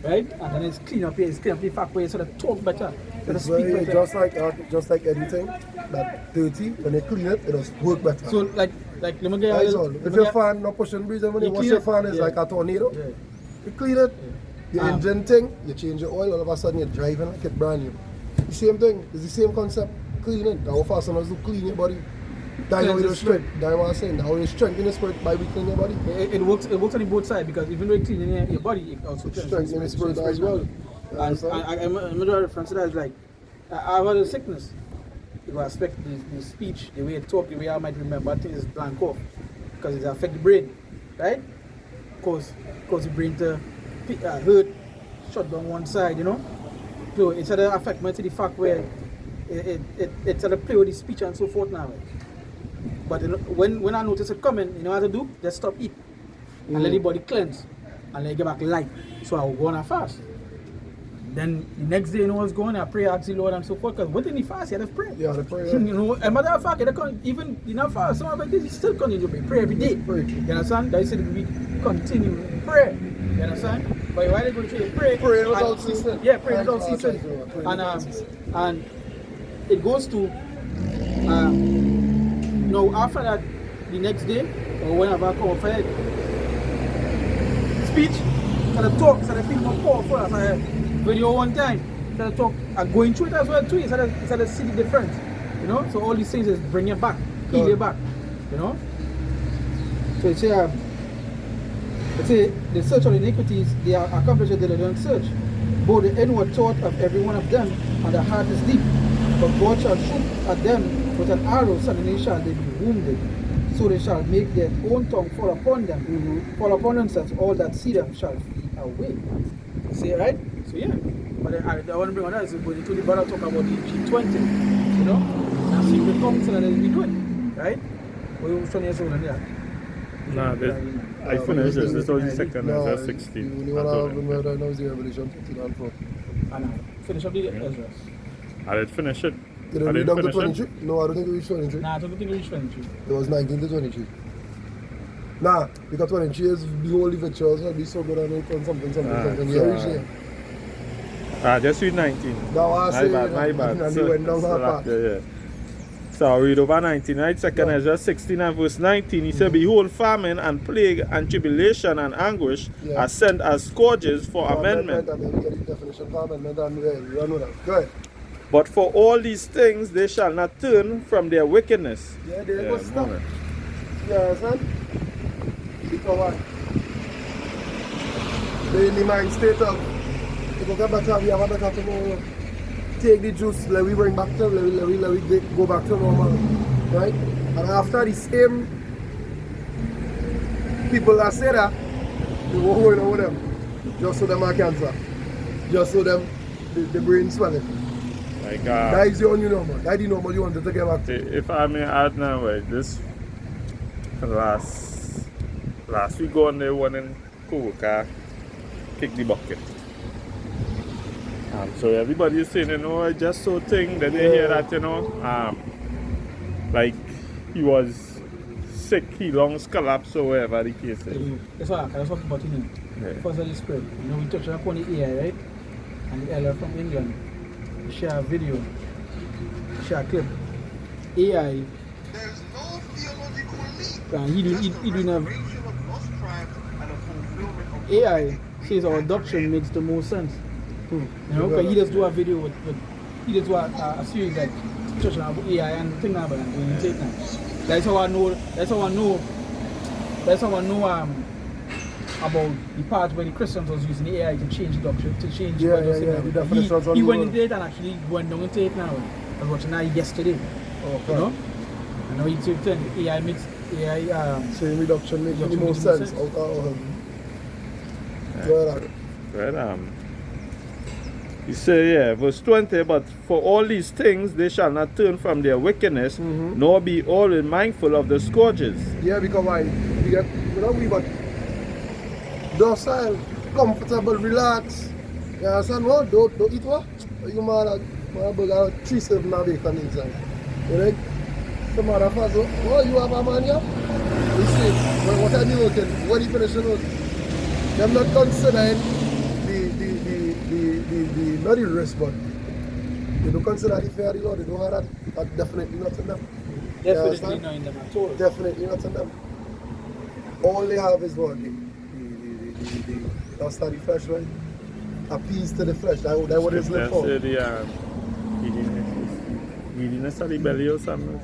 right? And then it's clean up the fact where you sort of talk better, It's very, just like anything that dirty, when you clean it, it does work better. So like let me get That's all. If your fan not pushing breeze, when you wash your fan, it's like a tornado. Yeah. You clean it, your engine thing, you change your oil, all of a sudden you're driving like it's brand new. The same thing, it's the same concept. Cleaning. How fasteners do clean your body. That's how you strength. That's what I'm saying. That's how you strengthen the spirit by weakening your body. It works on both sides because even though it cleans your body, it also strengthens the spirit as well. And I'm going to reference to that as like, I've had a sickness. It will affect the speech, the way I talk, the way I might remember things blank off. Because it affects the brain, right? Cause the brain to hurt, shut down one side, you know? So it's sort of affect me to the fact where it sort of play with the speech and so forth now. But you know, when I notice it coming, you know what to do? Just stop eat. And let the body cleanse. And let it get back light. So I will go on a fast. Then the next day, you know what's going on, I pray, ask the Lord and so forth. Because within the fast, you have to pray. Yeah, the prayer. You know, a matter of fact, even in a fast, some of it still continue to pray. Pray every day. Pray. You understand? That is said we continue to pray. You understand? But while you go to church, pray. Pray without ceasing. Yeah, pray without ceasing. And it goes to, you know, after that, the next day, or whenever I come off head, speech, kind of talk, so I feel more powerful as I video one time. So I talk, I'm going through it as well too, so I see the difference. You know? So all these things is bring you back, heal you back. You know? So it's the search of iniquities, they are accomplished with diligent search. Both the inward thought of every one of them and the heart is deep. But God shall shoot at them with an arrow, suddenly shall they be wounded. So they shall make their own tongue fall upon them, fall upon themselves, all that see them shall flee away. See, right? So yeah. But I want to bring on that, so going to the brother talk about the G20, you know? And secret council that we doing, right? We're 20 years old and yeah. Nah, I finished this. This was the second, No, I was 16. The one I remember right now is the Revelation 13 and 14. And finish up the Ezra. I did finish it. Did it read down to 23? No, I don't think it reached 23. Nah, I don't think we reached 23. It was 19 to 23. Nah, because 23 is the whole pictures will be so good and it on something. Yeah, reach there. Just read 19. That was My bad. And you went down that path. Yeah. So I'll read over 19, right? Second Ezra 16 and verse 19. He said, Behold, famine and plague and tribulation and anguish are sent as scourges for amendment. And then we get the definition of amendment and we run with that. Go ahead. But for all these things they shall not turn from their wickedness. Yeah, there goes stuff. You understand? Because what? They're in the mind state of, if we get better, we have a better tomorrow. Take the juice, let we bring back to, let we go back to normal. Right? And after the same people that say that, they won't go in with them. Just so them have cancer. Just so them, the brain swelling. Like, that is the only normal. That is the normal you wanted to get back to. If I may add now, right, this last week on there, one in Kuka kick the bucket. So everybody is saying, you know, I just so thing. Then they hear that, you know, like he was sick, he lungs collapsed or whatever the case is. That's what I was talking about, you know. Yeah. First of the spread. You know, we touched upon the AI, right? And the elder from England. We share a video, share a clip. AI, There's no theological need. he do have Creation of God's tribe and a fulfillment of AI says our doctrine makes the most sense. You know, because he just do a video with he just do a series that touch on about AI and thing about it when you take that. That's how I know about the part where the Christians was using the AI to change the doctrine, to change Yeah, what was yeah, saying yeah, now. the definitions on He the went wall. into it and actually went down into it now. I was watching that yesterday. Okay. You know? And now he's saying AI makes AI Same reduction makes the Reduction most makes sense. sense. Well, He said, yeah, verse 20, but for all these things they shall not turn from their wickedness, nor be always mindful of the scourges. yeah, because why? We get, we got docile, comfortable, relax. You understand what? Don't eat what? You man, burger 3/7 now bacon inside. You know? Some other fast, oh, you have a man here? You see, what are you working? When you finish the work? Them not considering not the risk, but they don't consider the fear of the Lord. They don't have that. That's definitely not in them. You definitely understand? not in them at all. Definitely not in them. All they have is what? The lust of the flesh, right? Appease to the flesh. That what it's live for. That's the greediness of the belly or something.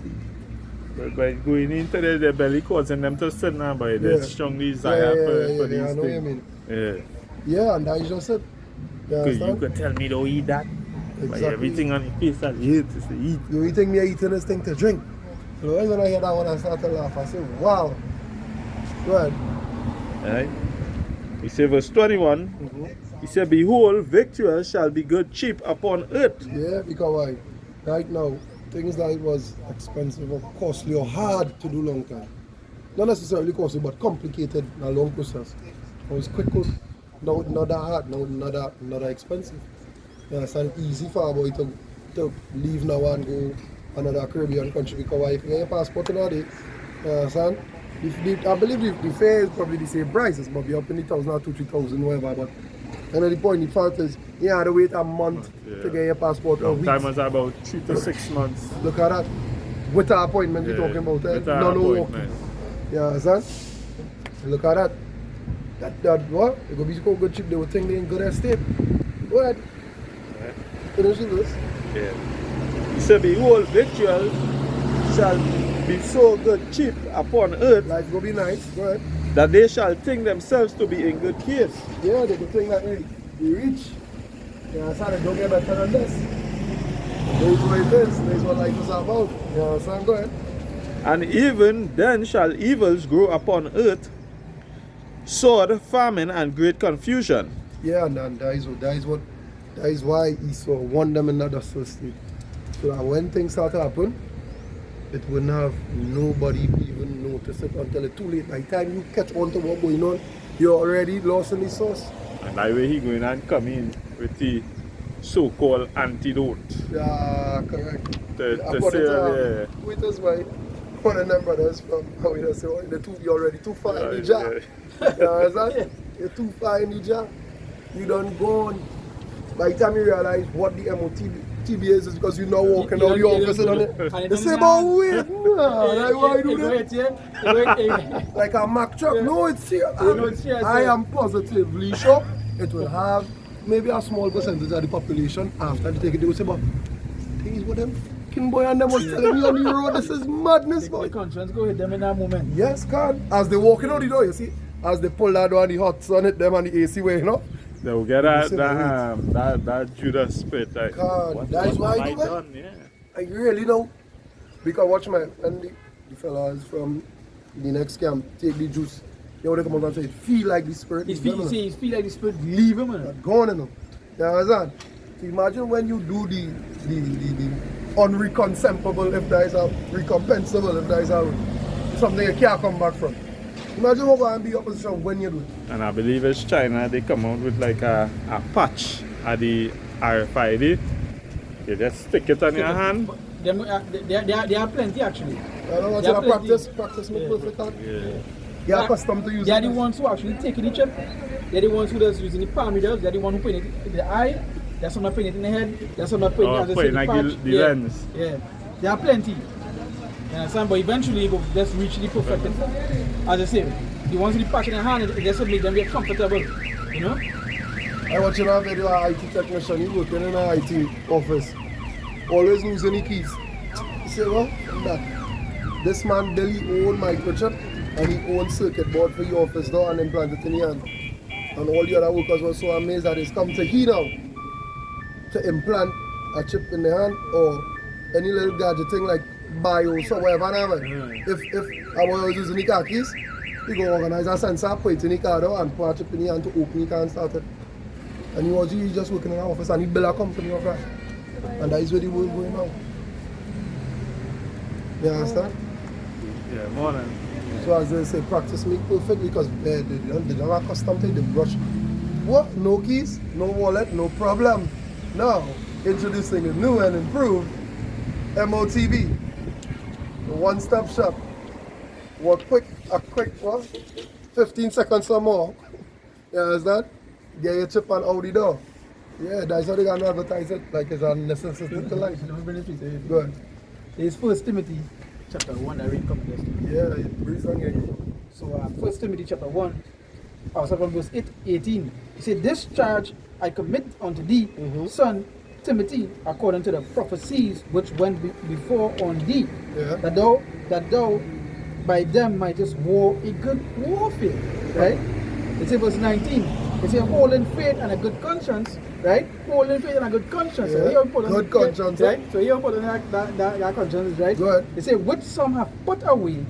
But by going into the belly causing them to sin now by the Yeah. strong desire for these I know what you things. mean. Yeah. Yeah, and that is just it. You Because you understand? could tell me don't eat that. But Exactly. everything on the face that you eat is to eat. You think me eating this thing to drink? So when I hear that one, I start to laugh. I say, wow. Right. Right? He said verse 21, he said, behold, victuals shall be good cheap upon earth. Yeah, because why? Right now, things that it was expensive or costly or hard to do long time. Not necessarily costly, but complicated and a long process. It was quick, not that hard, not that expensive. You understand? Easy for a boy to leave now and go another Caribbean country because why? If you get your passport in a day, you understand? I believe the fare is probably the same price, it's probably up in the 1,000 or 2,000, 3,000, whatever, but the point, the fact is, you have to wait a month to get your passport or Long time weeks. was about 3 to 6 months. Look at that. With our appointment we're Yeah, talking about, with our no appointment. walking. You understand? Look at that. That what? It could be so good cheap, they would think they in good estate. Go ahead. Finish with this. Yeah. He said, behold, victuals shall be so good cheap upon earth Life will be nice. Go ahead. that they shall think themselves to be in good case. Yeah, they could think that hey, you rich. You understand? They don't get better than this. This is what it is. This is what life is about. You understand? Go ahead. And even then shall evils grow upon earth, sword, famine, and great confusion. Yeah, and that is why Esau won them in that dustful state. So that when things start to happen, it wouldn't have nobody even notice it until it's too late. By the time you catch on to what's going on, you're already lost in the source. And that way he going and come in with the so-called antidote. Yeah, correct. To According say, to with us, why one of them brothers from how we just say, oh, you're already too far in the jar. You understand? You're too far in the jar. You don't go on. By the time you realize what the MOTB is because you're not walking out the office on it. They say, but wait, like why do that? Like a Mack truck. No, it's serious. I am positively sure it will have maybe a small percentage of the population after they take it. They will say, but things with them fucking boy and them was telling me on the road, this is madness, boy. The conscience go hit them in that moment. Yes, God. As they walking out the door, you see, as they pull that door and the hot sun hit them and the AC way, you know. they will get that Judas spirit. Like, God, what that is why have I I do it. done? Yeah. I really know. Because watch my and the fellas from the next camp take the juice. They would come out and say, feel like the spirit. He is feel, gone, he feel like the spirit leave him. Man. But gone in them. You understand? So imagine when you do the unreconcilable if there is a recompensable if there is a something you can't come back from. Imagine what going to be your position when you do it. And I believe it's China, they come out with like a patch at the RFID, you just stick it on your hand. There are plenty actually. I don't want They to are plenty. practice make Yeah. perfect card. Yeah. They are accustomed to using They are the this. ones who actually taking the chip. They're the ones who just using the palm readers. They're the one who putting it in the eye. There's some not putting it in the head. There's some not putting it as I Putting said, like the patch. the Yeah. lens. Yeah. There are plenty. You understand? But eventually you go just reach the perfect. As I say, the ones with the patch in the hand, it just make them get comfortable. You know? I watch a video of an IT technician, he working in an IT office. Always losing the keys. He say, well, that. This man built his own microchip and his own circuit board for your office door and implant it in the hand. And all the other workers were so amazed that it's come to he now to implant a chip in the hand or any little gadget thing like BIOS or whatever. If I was using the car keys, he go organize a sensor, put it in the car door and put a chip in the hand to open the car and start it. And he was just working in an office and he built a company of that. And that is where the world going now. You understand? Yeah, morning. So as they say, practice make perfect because they don't have custom thing, they brush. What? No keys, no wallet, no problem. Now, introducing a new and improved MOTB. A one-stop shop. What a quick what? 15 seconds or more. You understand? Get your chip and out the door. Yeah, that's how they're gonna advertise it, like it's a necessity to life. Good. It's 1 Timothy chapter 1 that read coming this. Yeah, breeze on you. So 1 Timothy chapter 1, from verse 18. He said, "This charge I commit unto thee, son Timothy, according to the prophecies which went before on thee, Yeah. that thou by them mightest war a good warfare." Right? It says verse 19. It says, "Hold in faith and a good conscience." Right? Hold in faith and a good conscience. Yeah. So here important, Good conscience, right? So here important that conscience is right. Good. They say, "Which some have put away,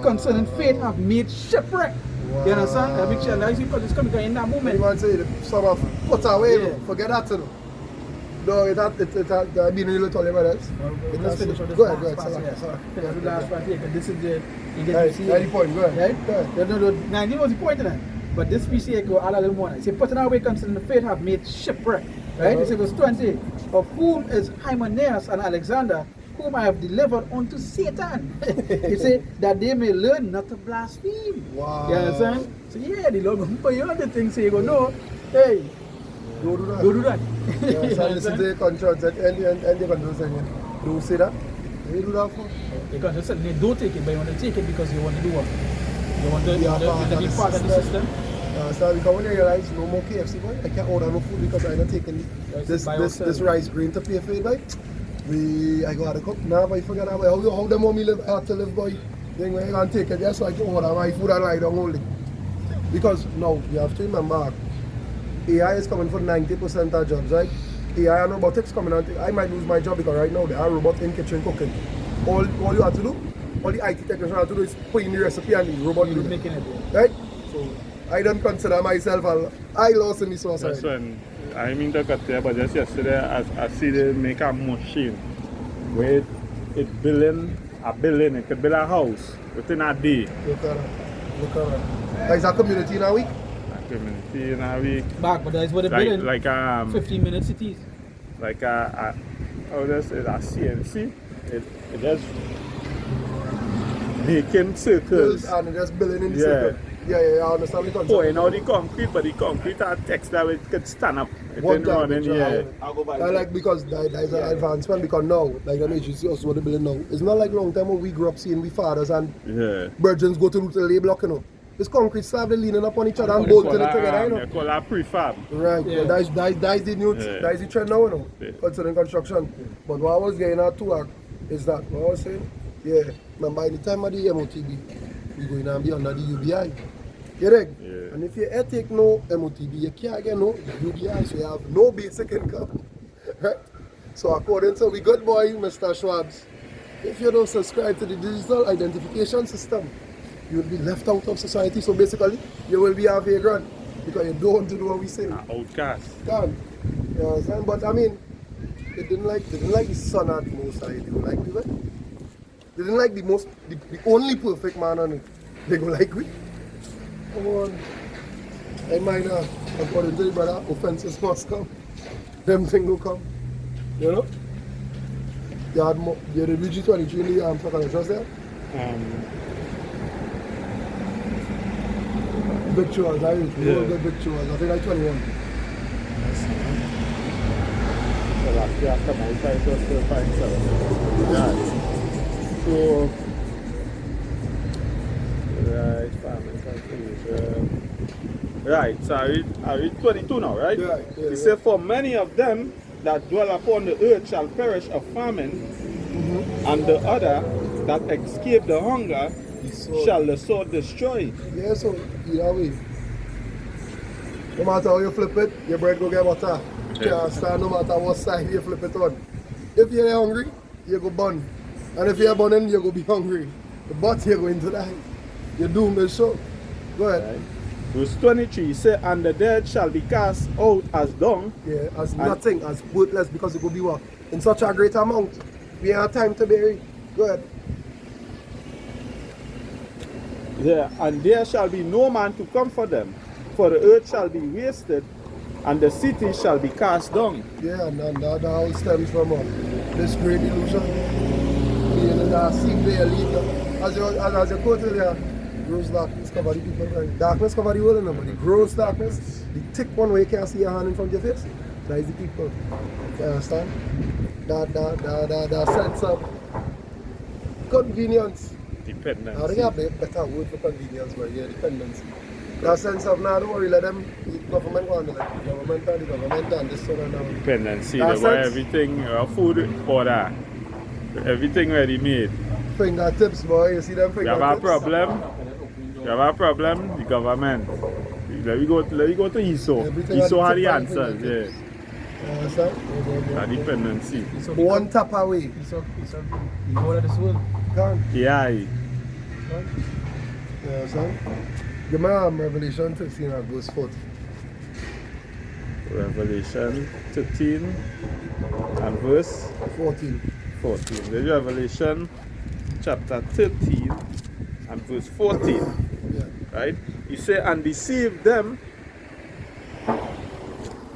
concerning faith have made shipwreck." You understand? That makes sure that you it's coming in that You moment. want to say some of put away, Yeah. forget that to know. No, it had been a little told about that. Let's finish on this Go ahead, last sorry. part, yeah. Finish with the last part here, 'cause this is the you get Right, to see any point, go ahead. right? Go ahead. No, 19 was the point in that. But this piece here go all a little more. It says, "Putting away concerning the faith have made shipwreck." Right? It says verse 20, "Of whom is Hymenaeus and Alexander, whom I have delivered unto Satan." He said that they may learn not to blaspheme. Wow. You understand? So yeah, the Lord will put you on the thing, so you go, no, hey, Don't do that. go do that. Yeah, so You listen understand? to the conscience and the control saying, don't say that. What you do that for? Because they said they don't take it, but you want to take it because you want to do what? You want to, Yeah, be part of the system. So because when you realize no more KFC, boy, I can't order no food because I'm not taking this rice grain to pay for it, boy. I got to cook now, but you forget about how the mommy live, have to live, boy. Then when you can take it, just so I can order my food and lie down only. Because now you have to remember, AI is coming for 90% of jobs, right? AI and robotics coming out. I might lose my job because right now there are robots in kitchen cooking. All you have to do, all the IT technician have to do is put in the recipe and the robot do it. Making it. Right? So I don't consider myself I lost in the source. That's when I mean to cut there, but just yesterday I see they make a machine where it building a building, it could build a house within a day. Look at that. There's a community in a week. A community in a week. Back, but that's what they're building. Like 15-minute cities. like a how does it, a CNC. It just making circles. And just building in the Yeah. circle. Yeah, I understand the concept. Pouring out the concrete, but the concrete are text that it could stand up. It One can run time, in, yeah. I like because there's an advancement because now, like an agency also what they building now. It's not like long time when we grew up seeing we fathers and Yeah. virgins go to the lay block, you know. This concrete slab they leaning up on each other and bolting it together, you They know. call that prefab. Right, Yeah. that's the new, Yeah. that's the trend now, you know, Yeah. concerning construction. But what I was getting at to work is that, what I was saying, yeah, remember by the time of the MOTB, we going to be under the UBI. You dig? Yeah. And if you take no MOTB, you can't get no UBI, so you have no basic income. Right? So according to we good boy, Mr. Schwabs, if you don't subscribe to the digital identification system, you will be left out of society. So basically, you will be a vagrant because you don't do what we say. Outcast. Can't. You know what I'm saying? But I mean, they didn't like the son at most side. They go like we. They didn't like the only perfect man on it. They go like we. Come on. I might according to the brother, offenses must come. them things will come. You know? You had the VG23 in the Falcon just there. Victuals, right? Yeah. All the victuals. I think like 21. So last year come out, I just to find something. Right. Farming cultivation. Right, so are we 22 now, right? Yeah. He said, for many of them that dwell upon the earth shall perish of famine, and the other that escape the hunger shall the sword destroy. Yeah, so either way. No matter how you flip it, your bread go get butter. You can't stand no matter what side you flip it on. If you're hungry, you go burn. And if you're burning, you go be hungry. But you're going to die. Your doom is sure. Go ahead. Right. Verse 23 say, and the dead shall be cast out as dung. Yeah, as nothing, as worthless, because it will be what? In such a great amount. We have time to bury. Go ahead. Yeah, and there shall be no man to comfort them, for the earth shall be wasted, and the city shall be cast down. Yeah, and that all stems from this great illusion. Being in that sea there, as you quote earlier, gross darkness cover the people. Right? Darkness cover the world, but the gross darkness, the thick one where you can't see your hand in front of your face, that is the people. You understand? That sense of convenience. Dependence. I think I have a better word for convenience, but yeah, dependency. That sense of, nah, don't worry, let them, the government go on, like, the government and this sort of now. Dependency, That they buy sense- everything, food order, everything ready made. Fingertips, boy, you see them You fingertips? have a problem, the government. Let me go to ISO. Everything ISO at the had the tip of the answers, fingertips. yeah. You understand? That dependency. One tap away. The whole of this world. Gone. Yeah. You understand? Give me Revelation 13 and verse 40. Revelation 13 and verse 14. 14. There's Revelation chapter 13 and verse 14. Yeah. Right? He said, and deceive them.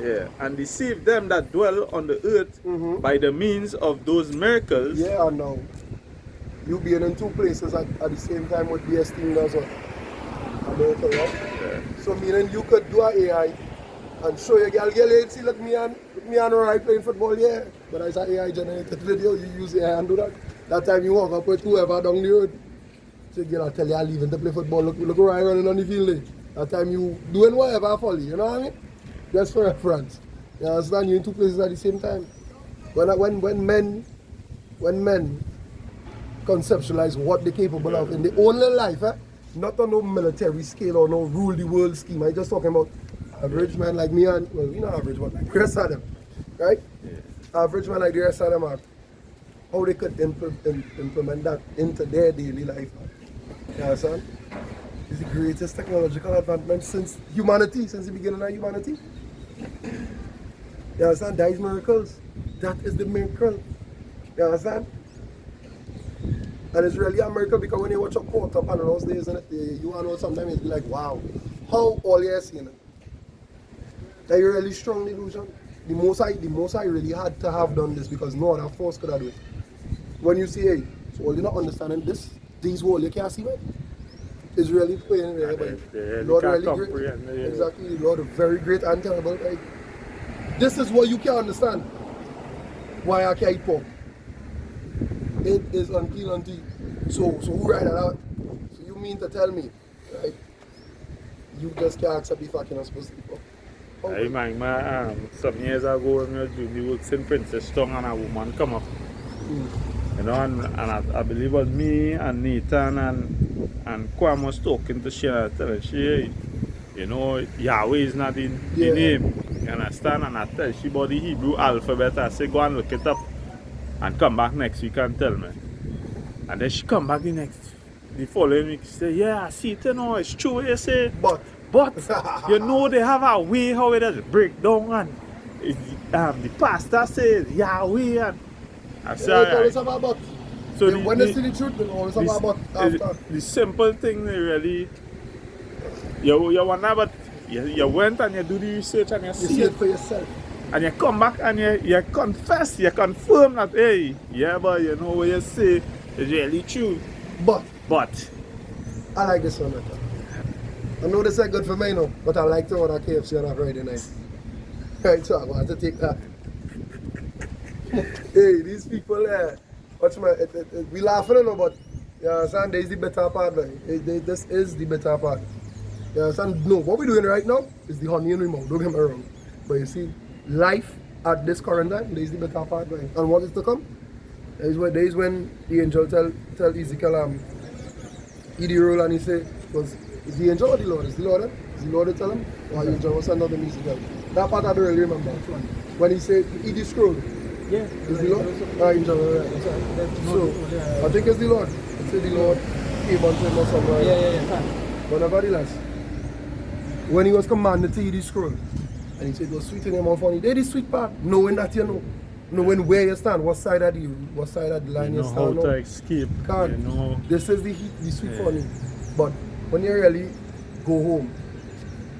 Yeah, and deceive them that dwell on the earth by the means of those miracles. Yeah, and now, you being in two places at the same time would be esteemed as what? America, right? Yeah. So meaning you could do an AI and show your girl, see, look me and Rory playing football, yeah. But as an AI generated video, you use AI and do that. That time you walk up with whoever down the road. So girl, I tell you, I'm leaving to play football. Look Rory running on the field there. That time you doing whatever for you know what I mean? Just for reference. You understand? You're in two places at the same time. When men conceptualize what they're capable of in their own little life, not on no military scale or no rule the world scheme. I'm just talking about average men like me and, well, we're not average, but like the rest of them, right? Yeah. Average men like the rest of them are how they could implement that into their daily life. You understand? It's the greatest technological advancement since humanity, since the beginning of humanity. You understand? That is miracles. That is the miracle. You understand? And it's really a miracle because when you watch a quarter up on those days, you know sometimes it's like, wow, how all you're seeing it. That you really strong delusion. The most I really had to have done this because no other force could have done it. When you see, hey, so all you're not understanding these walls you can't see, man. It's really playing there, but Lord really great. Exactly, Lord very great and terrible. Like, this is what you can understand. Why I can't eat pork. It is unclean unto you. So who write that out? So you mean to tell me, right? You just can't accept the fact you're not supposed to eat pork. I remember some years ago when I was doing the works in Princess Town and a woman come up. You know, and I believe it was me and Nathan and Kwam was talking to she and telling she, you know, Yahweh is not in the name. You understand? And I tell she about the Hebrew alphabet. I say, go and look it up and come back next week and tell me. And then she come back the following week. She say, yeah, I see it, you know, it's true what you say. But You know, they have a way how it does break down and the pastor says Yahweh and I say, always have a but. So When they see the truth, they always have a but after. the simple thing they really you wonder, but you went and you do the research and you You see see it. it for yourself. And you come back and you confess, you confirm that, hey, yeah, but you know what you say is really true. But But, I like this one better. I know this ain't good for me, no, but I like to order KFC on a Friday night. Right, so I want to take that. Hey, these people there, watch my, we laughing, you know, but you understand, there's the better part, man. This is the better part. You understand? No, what we're doing right now is the honey in my mouth, don't get me wrong. But you see, life at this current time, there's the better part, man. And what is to come? There's when the angel tell Ezekiel, eat the roll, and he say, because is the angel or the Lord? Is the Lord, Is the Lord to tell him? Or the angel was send out the Ezekiel? That part I don't really remember. When he said, eat the scroll. Yeah. Is the Lord? Angel, right. So, I think it's the Lord. I say the Lord came unto him or somewhere. Yeah. But nevertheless, when he was commanded to eat the scroll, and he said it was sweet in him or funny, they the sweet part, knowing that you know. Knowing where you stand, what side of the line you you know how stand to on. escape. Can't. You know. This is the sweet Yeah. funny. But when you really go home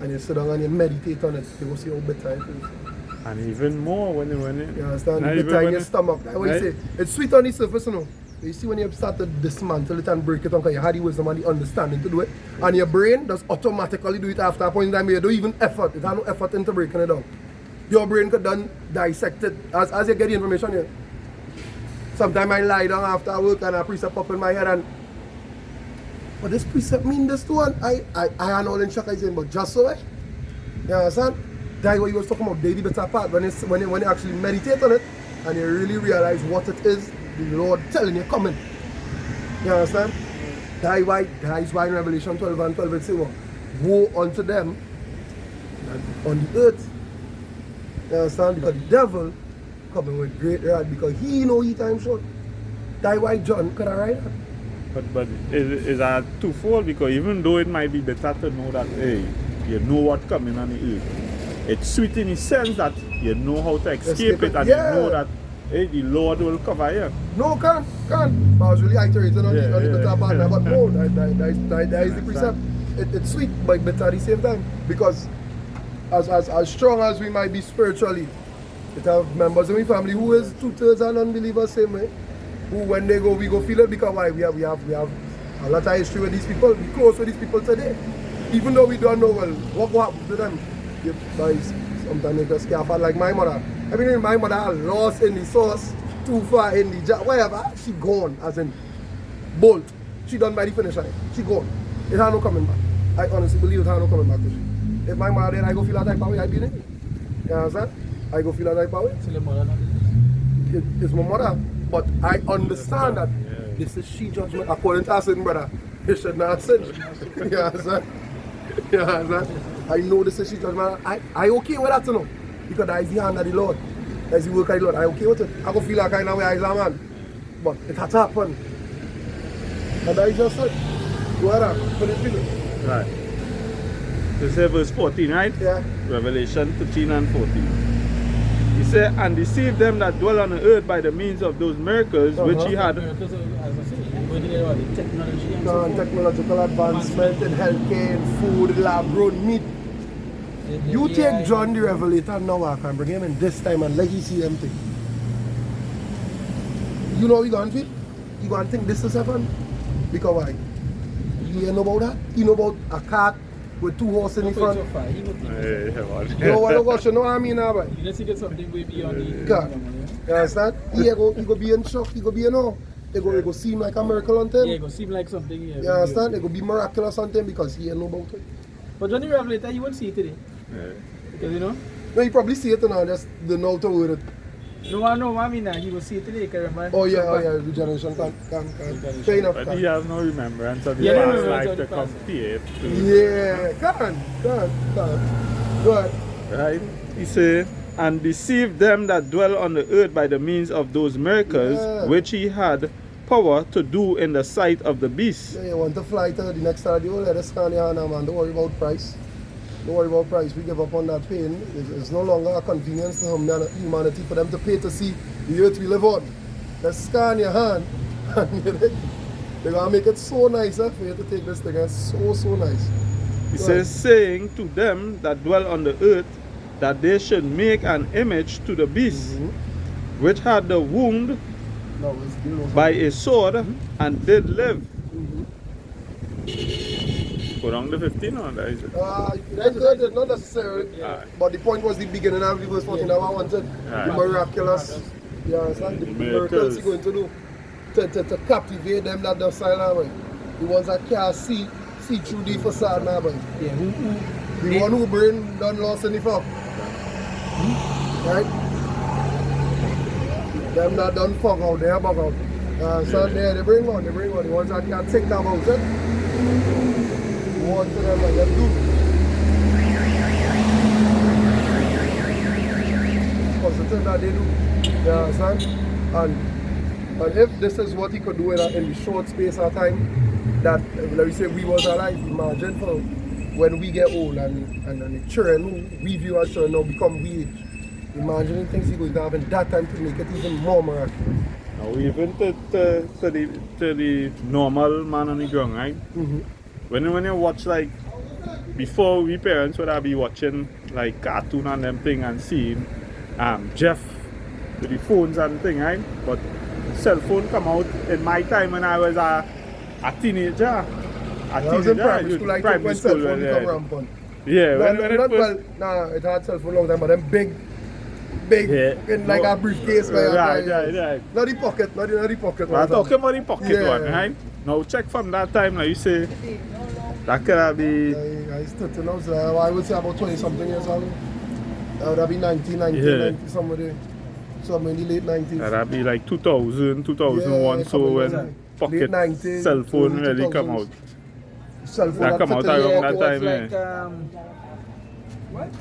and you sit down and you meditate on it, you will see how bitter it is. And even more when you You understand? not The even bitter in when your it- stomach. Like what you right? say, it's sweet on the surface, you know. But you see when you start to dismantle it and break it down, because you had the wisdom and the understanding to do it, and your brain does automatically do it after a point in time where you don't even effort. It has no effort into breaking it down. Your brain could then dissect it as you get the information here. Sometimes I lie down after work and a precept pop in my head and but this precept mean this to one. I am all in shock, I say, but just so you understand? That's what you was talking about, daily better part. When you actually meditate on it and you really realize what it is, the Lord telling you coming. You understand? That is why in Revelation 12 and 12 it says, well, woe unto them that on the earth. You understand? Because the devil coming with great wrath because he know he time short. That's why John could have write that. But is that twofold? Because even though it might be better to know that, hey, you know what's coming on the earth, it's sweet in the sense that you know how to escape it and Yeah. you know that, hey, the Lord will cover you. No, can't. But I was really iterating on the Yeah. better part now, but no, that is the precept. It's sweet, but better at the same time. Because as strong as we might be spiritually, it have members in my family who is 2/3 are unbelievers same way. Who when they go, we go feel it because why? We have a lot of history with these people. We close with these people today. Even though we don't know well what happened to them. Guys, sometimes they just scarf out like my mother. I mean, my mother lost in the sauce, too far in the jar, whatever. She gone, as in bolt. She done by the finish line. She gone. It had no coming back. I honestly believe it had no coming back to she. If my mother did, I go feel that type of way, I be in it. You understand? I go feel that type of way. Tell your mother not. It's my mother. But I understand that this is she judgment. According to her sin, brother, it should not sin. You understand? You understand? I know this is she judgment. I okay with that, you know. Because that is the hand of the Lord. That is the work of the Lord. I okay with it. I go feel that kind of way as a man. But it had to happen. And that is just it. Go ahead, put it feeling. Right. This is verse 14, right? Yeah. Revelation 13 and 14. He said, and deceive them that dwell on the earth by the means of those miracles which he had. Because as I said, we're getting about the technology and so And forth. technological advancement in healthcare, in food, lab grown meat. You take John the Revelator now and bring him in this time and let you see him thing. You know what you going to feel? You going to think this is heaven? Because why? You know about that? You know about a cat with 2 horses in the front? So far, he would think Hey, what? You know what I got? You know what I mean now, boy? you just get something way beyond the God. You understand? He go be in shock, he go be in awe. It go seem like a miracle on him. Yeah, it go seem like something here. You understand? It go be miraculous on him because he ain't know about it. But Johnny Revelator, you won't see it today. Yeah. Because you know, No, you probably see it now, just don't know how to word it. no one know what I mean now, he will see it today, can remember? Oh yeah, the generation can. Fair enough, But can. he has no remembrance of the Yeah, no past remembrance life of to the past. compare it to. Yeah, can. Go ahead. Right? He said, and deceive them that dwell on the earth by the means of those miracles Yeah. which he had power to do in the sight of the beast. Yeah, you want to fly to the next Saturday, let us scan your hand, man. Don't worry about price. Don't worry about price. We give up on that pain. It's no longer a convenience to humanity for them to pay to see the earth we live on. Let's scan your hand. And they're going to make it so nice for you to take this thing. It's so nice. He Right. says, saying to them that dwell on the earth that they should make an image to the beast, which had the wound No, it's still by a sword and did live. Go down to 15 or that is it? That's good, not necessarily. Alright. But the point was the beginning of the verse 14 that I wanted. Alright. The miraculous. You understand? The miracles he's going to do. To captivate them that don't silent way. The ones that can't see through the facade now, boy. Yeah, The one who brain done lost any fuck. Right? Them that done fuck out, they are bug out. So they bring one. The ones that can't take them out, right? One to them and them do. Because the thing that they do, you understand? And if this is what he could do in the short space of time, that, like we say, we was alive, imagine for when we get old and the children who we view as children now become we age. Imagine the things he's going to have in that time to make it even more miraculous. Now even to the normal man on the ground, right? When you watch, like, before we parents would have be watching like cartoon and them thing and seeing Jeff with the phones and thing, right? But cell phone come out in my time when I was a teenager. I was in primary school, like when cell phone yeah. become rampant. Yeah, when it Not first, well, nah, it had cell phone long time, but them big, Yeah. fucking like a briefcase. Right. Not the pocket, not the pocket. I'm talking about the pocket Yeah. one, right? Now check from that time, like you say, that could have be, I still to know, so I would say about 20 something years old. That would have been 90 somewhere in the late 90s. that'd be like 2000, 2001, Yeah, so something when like that. pocket Late 90s, cell phone early really come 2000s. out. Cell phone That come out fitted in around your that pocket. time, like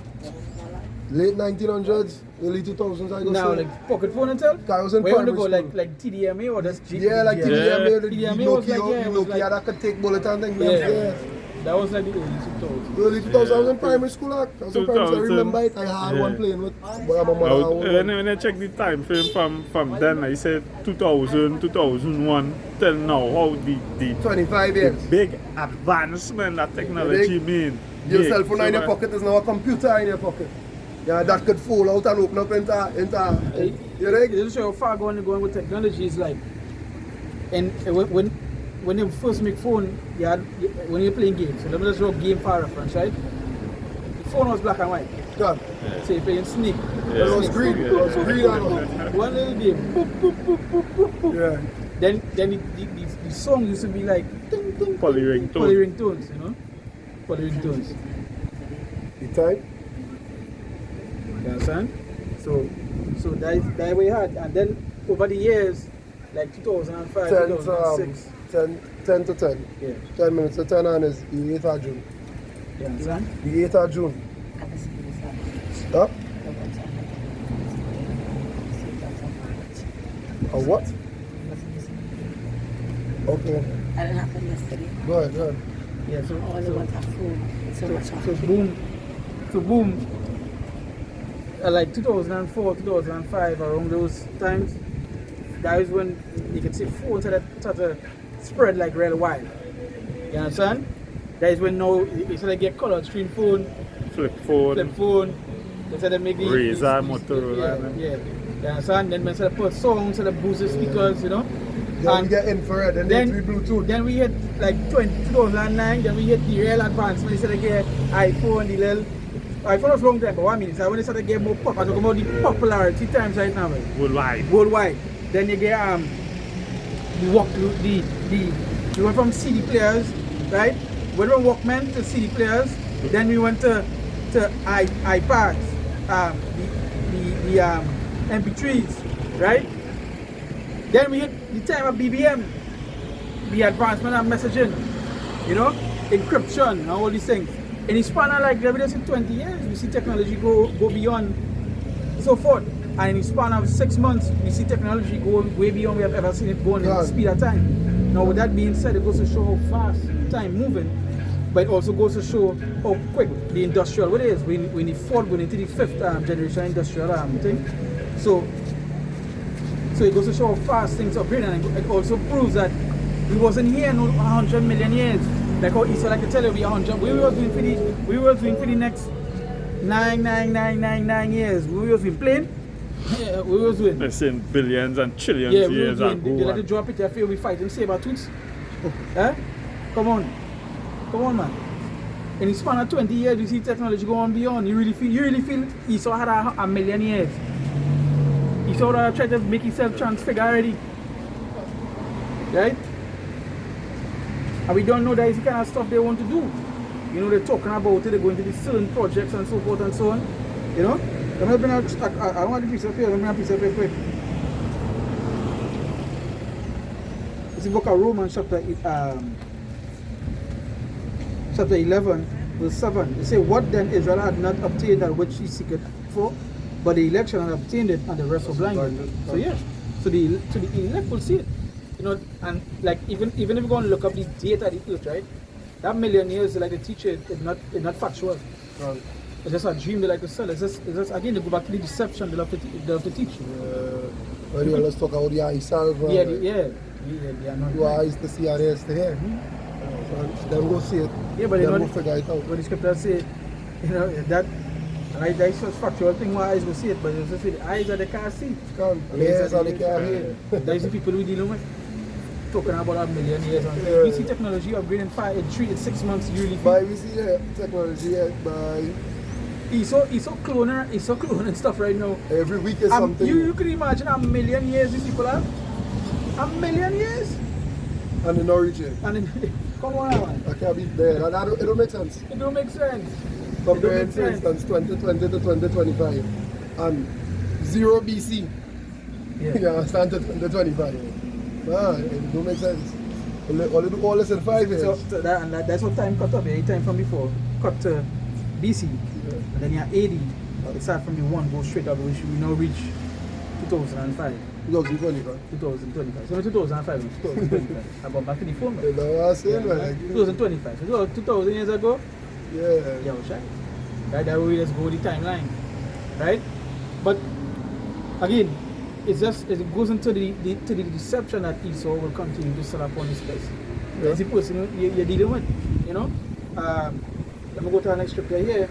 Late 1900s, early 2000s, I go now say. like pocket phone itself. I was in Where you want to go primary like TDMA or just G? Yeah, like TDMA, the TDMA was like, yeah, it was Nokia like, that could take bullet and things. Yeah. Yeah. that was like the early 2000s. Early 2000s, I was in primary school. I was in primary school. I 2000. remember it. I had Yeah. one playing with my mother. Now, when I check the time frame from then, I said 2000, 2001 till now, how the 25 years. big advancement that technology mean. Your make. cell phone So in your that- pocket is now a computer in your pocket. Yeah, that could fall out and open up into you know? It just show how far going with technology is like. And when you first make phone, when you're playing games, so let me just draw game for reference, right? The phone was black and white. God. So you're playing Snake. It was green. It was green and all. One little game, boop, boop, boop, boop, boop, boop. Yeah. Then the song used to be like ding, ding, Poly ding, ringtone. poly ringtones, you know? Poly ringtones. The time? You understand? So that we had, and then over the years, like 2005, 2006, 10 to 10. yeah, 10 minutes to 10 and is the 8th of June. you understand? The 8th of June. Huh? A what? Okay. That didn't happen yesterday. Go ahead. Yeah, All the want food. So much so boom, like 2004, 2005, around those times, that is when you can see phones started spread like real wide. You understand? That is when now you started get color screen phone, Flip phone. flip phone, they started making Razor, Motorola, yeah. You understand? Then when they started put songs, started boost the speakers, you know. Then we get infrared and then we Bluetooth. Then we hit like 2009, then we hit the real advancement. They started get iPhone, the little iPhone was long time, but 1 minute. So when they started getting more pop, I'm talking about the popularity times right now. Right? Worldwide. Then you get you went from CD players, right? We went from Walkman to CD players. Then we went to iPads, the MP3s, right? Then we hit the time of BBM, the advancement of messaging, you know, encryption and all these things. In the span of like, let me just say 20 years, we see technology go beyond so forth. And in the span of 6 months, we see technology go way beyond we have ever seen it going in the speed of time. Now with that being said, it goes to show how fast time moving, but it also goes to show how quick the industrial what it is. When the fourth going into the fifth generation industrial thing. So it goes to show how fast things are upgrading, and it also proves that we wasn't here in 100 million years. Like how Esau like to tell you we 100. We were doing for the 9 years. We was been playing. Yeah, we was doing. They're saying billions and trillions Yeah, we was years doing. They let ago. it drop it. I feel we fighting saber tooths. Eh? Come on, man. In the span of 20 years, you see technology go on beyond. You really feel Esau had a million years. Esau had tried to make himself transfigure already. Right? And we don't know that is the kind of stuff they want to do. You know, they're talking about it, they're going to these certain projects and so forth and so on. You know? I want a piece of paper, let me have a piece of paper quick. It's the book of Romans chapter 11, verse 7. It says, what then Israel had not obtained that which he seeketh for, but the election had obtained it, and the rest were blinded. So yeah, so the elect will see it. You know, and like even if you're going to look up the data of the earth, right? That million years, like the teacher, is not factual. Right. It's just a dream they like to sell. It's just again they go back to the deception they love to teach. When you let's talk about the eye salve. Yeah, not. Your eyes to see and ears to hear. Then go see it. Yeah, but then you go know, figure it out. when the scripture say, you know, that and that's just factual thing why eyes will see it, but it's just the eyes that they can't see. Can't. And the ears are they can't hear. That's the people we dealing with. Talking about a million years on. Yeah. We see technology upgrading in 6 months yearly. By we see the technology by He's so cloning stuff right now. every week is something. You can imagine a million years these people have? A million years? And the origin. And then, come on, man. I can't be there. And it don't make sense. It don't make sense. Comparing, make for sense. instance, 2020 to 2025 and 0 BC. Yeah. You understand to 2025. It don't make sense. Only do all this in 5 years. So that's what time cut up. Yeah, time from before cut to BC, and then you're 80. It starts from the one, go straight up, which we now reach 2005. 2025. 2025. So 2005 and 2025. I got back to the phone. You know what I'm saying? Like, 2025. So 2000 years ago. yeah. Yeah, shy. Right, that way we just go the timeline. Right? But again, it goes into the deception that Esau will continue to sell upon his place. Yeah. That's the person you're dealing with. You know? Let me go to our next scripture here.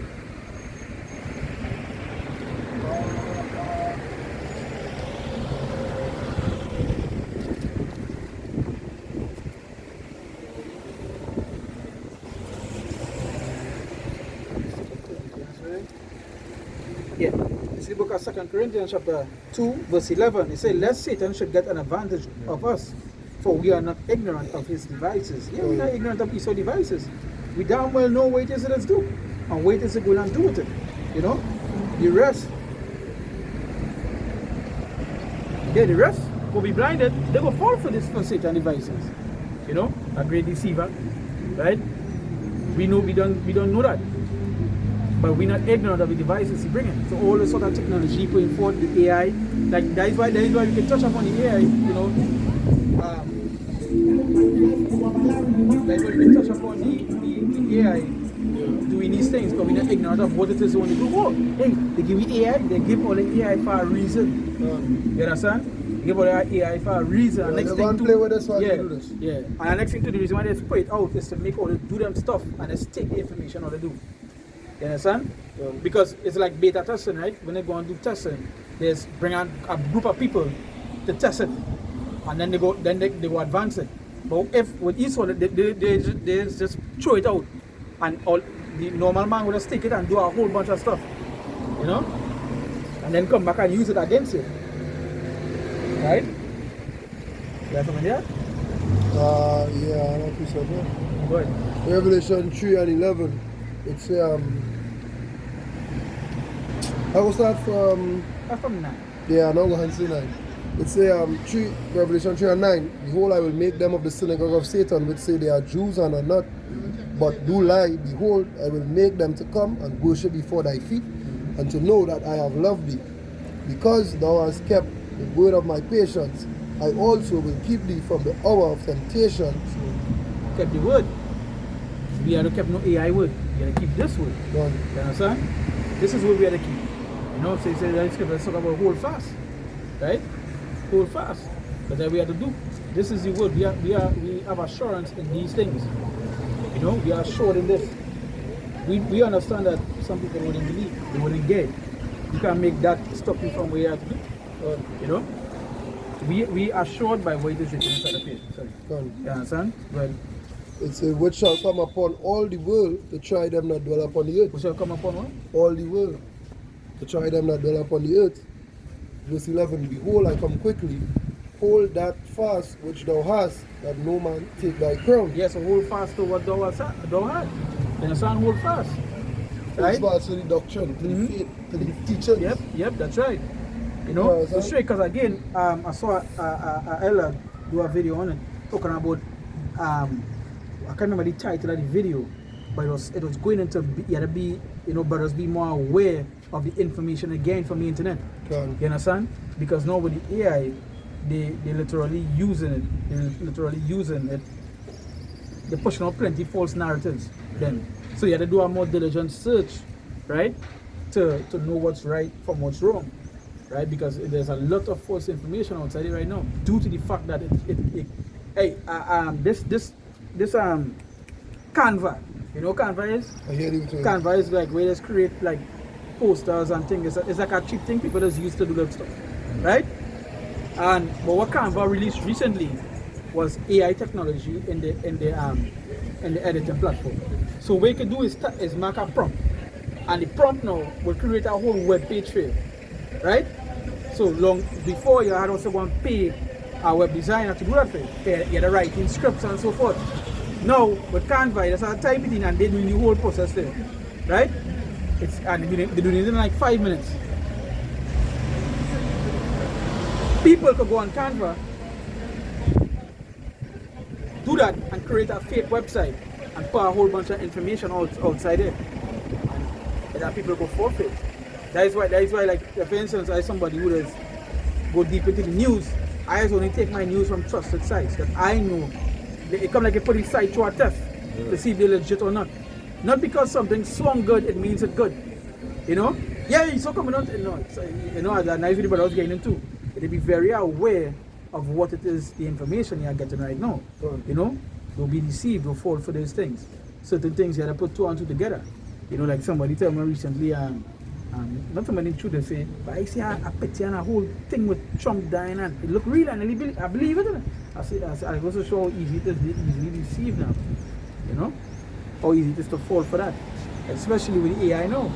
Yeah, this is the book of 2 Corinthians chapter 2 verse 11. It says, lest Satan should get an advantage of us, for we are not ignorant of his devices. Yeah, we're not ignorant of Esau's devices. We damn well know what it is let's do, and what it is going to do with it. You know, the rest will be blinded. They will fall for Satan devices. You know, a great deceiver, right? We don't know that. But we're not ignorant of the devices he's bringing. So all the sort of technology putting forth, the AI, like that is why we can touch upon the AI, you know. That's why we can touch upon the AI doing these things, but we're not ignorant of what it is they want to do. Oh, hey, they give you AI, they give all the AI for a reason. You understand? They give all the AI for a reason. Yeah, And next they thing want to play with this one to do this. Yeah. And the next thing to do is when they put it out is to make all the do them stuff and just take the information how to do. You understand? Yeah. Because it's like beta testing, right? When they go and do testing, they bring out a group of people to test it, and then they go advance it. But if with each one, they just throw it out, and all the normal man would just take it and do a whole bunch of stuff, you know, and then come back and use it against you, right? You have something here? Yeah, I know piece of that. Go ahead. Revelation 3 and 11. It's I will start from That's from 9. yeah, now go and say 9. It's Revelation 3 and 9. Behold, I will make them of the synagogue of Satan, which say they are Jews and are not, but do lie. Behold, I will make them to come and worship before thy feet, and to know that I have loved thee. Because thou hast kept the word of my patience, I also will keep thee from the hour of temptation. Kept the word. We have to keep no AI word. We have to keep this word. Done. You understand? This is what we have to keep. You know, so it says that scripture talk about hold fast. Right? Hold fast. That's what we have to do. This is the word. We have assurance in these things. You know, we are assured in this. we understand that some people wouldn't believe, they wouldn't get it. You can't make that stop you from where you have to be. You know? We are assured by what it is written inside the faith. Sorry. You understand? Well, It says, which shall come upon all the world to try them that dwell upon the earth. we shall come upon what? All the world to try them that dwell upon the earth. Verse 11, behold, I come quickly. Hold that fast which thou hast, that no man take thy crown. Yes, so hold fast to what thou had. You understand? Hold fast. Right? Hold fast to the doctrine, to the faith, to the teachings. Yep, that's right. You know, Yeah, so straight, because again, I saw Ella do a video on it, talking about, I can't remember the title of the video, but it was going into, you had to be, you know, brothers be more aware of the information again from the internet. Can. You understand? Because now with the AI, they literally using it. They're pushing out plenty false narratives then. So you have to do a more diligent search, right? To know what's right from what's wrong. Right? Because there's a lot of false information outside it right now due to the fact that this Canva, you know what Canva is? I hear you too. Canva is like where they just create like posters and things. It's like a cheap thing people just use to do that stuff, right? But what Canva released recently was AI technology in the editing platform. So what you can do is mark a prompt, and the prompt now will create a whole web page for you, right? So long before you had also go and pay a web designer to do that for you. You had to write in scripts and so forth. Now with Canva, you just have to type it in and they're doing the whole process there, right? They're doing it in like 5 minutes. People could go on Canva, do that and create a fake website and put a whole bunch of information outside it. And that people go forfeit. That is why like for instance, I somebody who does go deep into the news, I just only take my news from trusted sites that I know. It come like a put the site to a test to see if they're legit or not. Not because something swung good, it means it's good. You know? Yeah, it's so coming out. No, you know, as a nice video, but I was getting into. To be very aware of what it is, the information you're getting right now. You know? Don't be deceived, don't fall for those things. Certain things you have to put two and two together. You know, like somebody told me recently, not somebody in truth, they say, but I see a picture and a whole thing with Trump dying and it look real and I believe it. I also show how easy it is to easily deceive now. You know? How easy it is to fall for that. Especially with the AI now.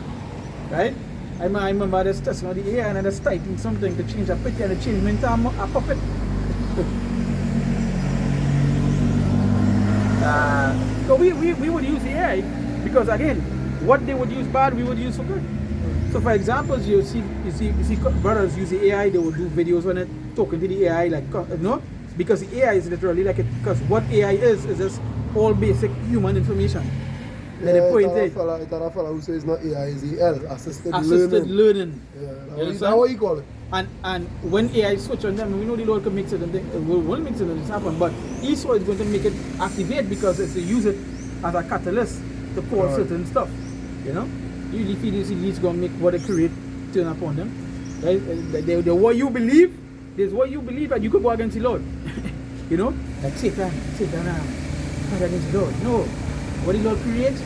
Right? I remember I was testing on the AI and I was typing something to change a picture and it changed me into a puppet. So we would use the AI because again, what they would use bad, we would use for good. So for example, you see brothers use the AI, they will do videos on it, talking to the AI, like, you know, because the AI is literally like it, because what AI is just all basic human information. Yeah, it's a fella who says not AI, is EL, assisted learning. Yeah, that's what you call it. And when AI switch on them, we know the Lord can mix it and it will mix it and it's happen, but Esau is going to make it activate because it's to use it as a catalyst to call certain stuff. You know? Usually feed these going to make what they create turn upon them. Right? The what you believe, there's what you believe and you could go against the Lord. You know? Like Satan fight against the Lord. No. What the Lord creates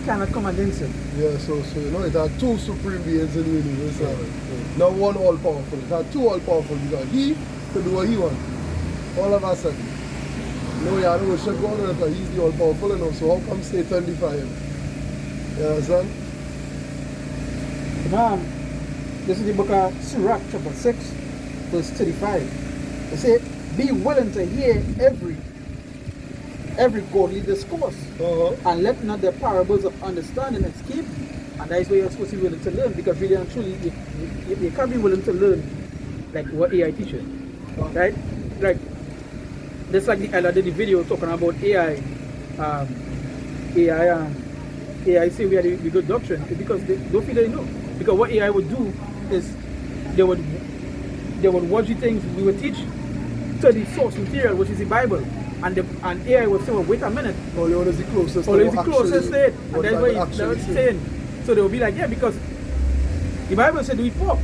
cannot come against him. Yeah, so you know, it had two supreme beings in the universe. Not one all powerful. It had two all powerful because he could do what he wants. All of a sudden. No, you don't worship God because he's the all powerful enough. So how come Satan defy him? You understand? This is the book of Sirach, chapter 6, verse 35. It says, be willing to hear every godly discourse, and let not the parables of understanding escape you. And that is where you're supposed to be willing to learn, because really and truly, you can't be willing to learn like what AI teaches, right? Like, just like the did the video talking about AI, AI say we had the good doctrine because they don't feel they know. Because what AI would do is they would watch the things we would teach to the source material, which is the Bible. And AI would say, well, wait a minute. All is the closest. All is the closest to it. And that's what it's saying. So they will be like, yeah, because the Bible said do eat pork.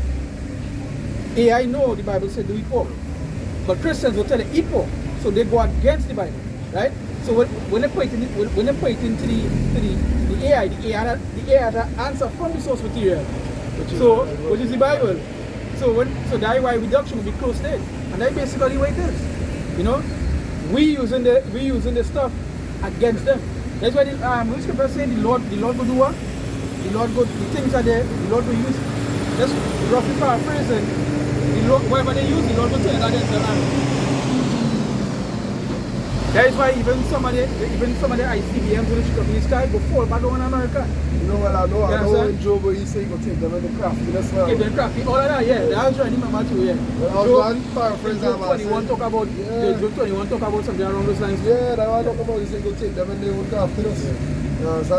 AI know the Bible said do eat pork. But Christians will tell them eat pork. So they go against the Bible. right? So when they point it, when they point into the AI, the AI that answer from the source material, which is the Bible. So that's why reduction will be close to it, and that's basically what it is. You know, we using the stuff against them. That's why the scripture saying the Lord will do what? The things are there. The Lord will use. Just roughly paraphrasing. Whatever they use, the Lord will turn it against them. That is why even some of the ICBMs will shoot up in the sky go fall back down in America. You know what I know? I know when Joe Boy say he go take them in the crafty. That's why. Take them crafty. All of that, yeah. That's right. Remember too, yeah. Well, paraphrase Job 21 talk about. Job 21 talk about something along those lines. Yeah, that's what I talk about. He say go take them in their own craftiness.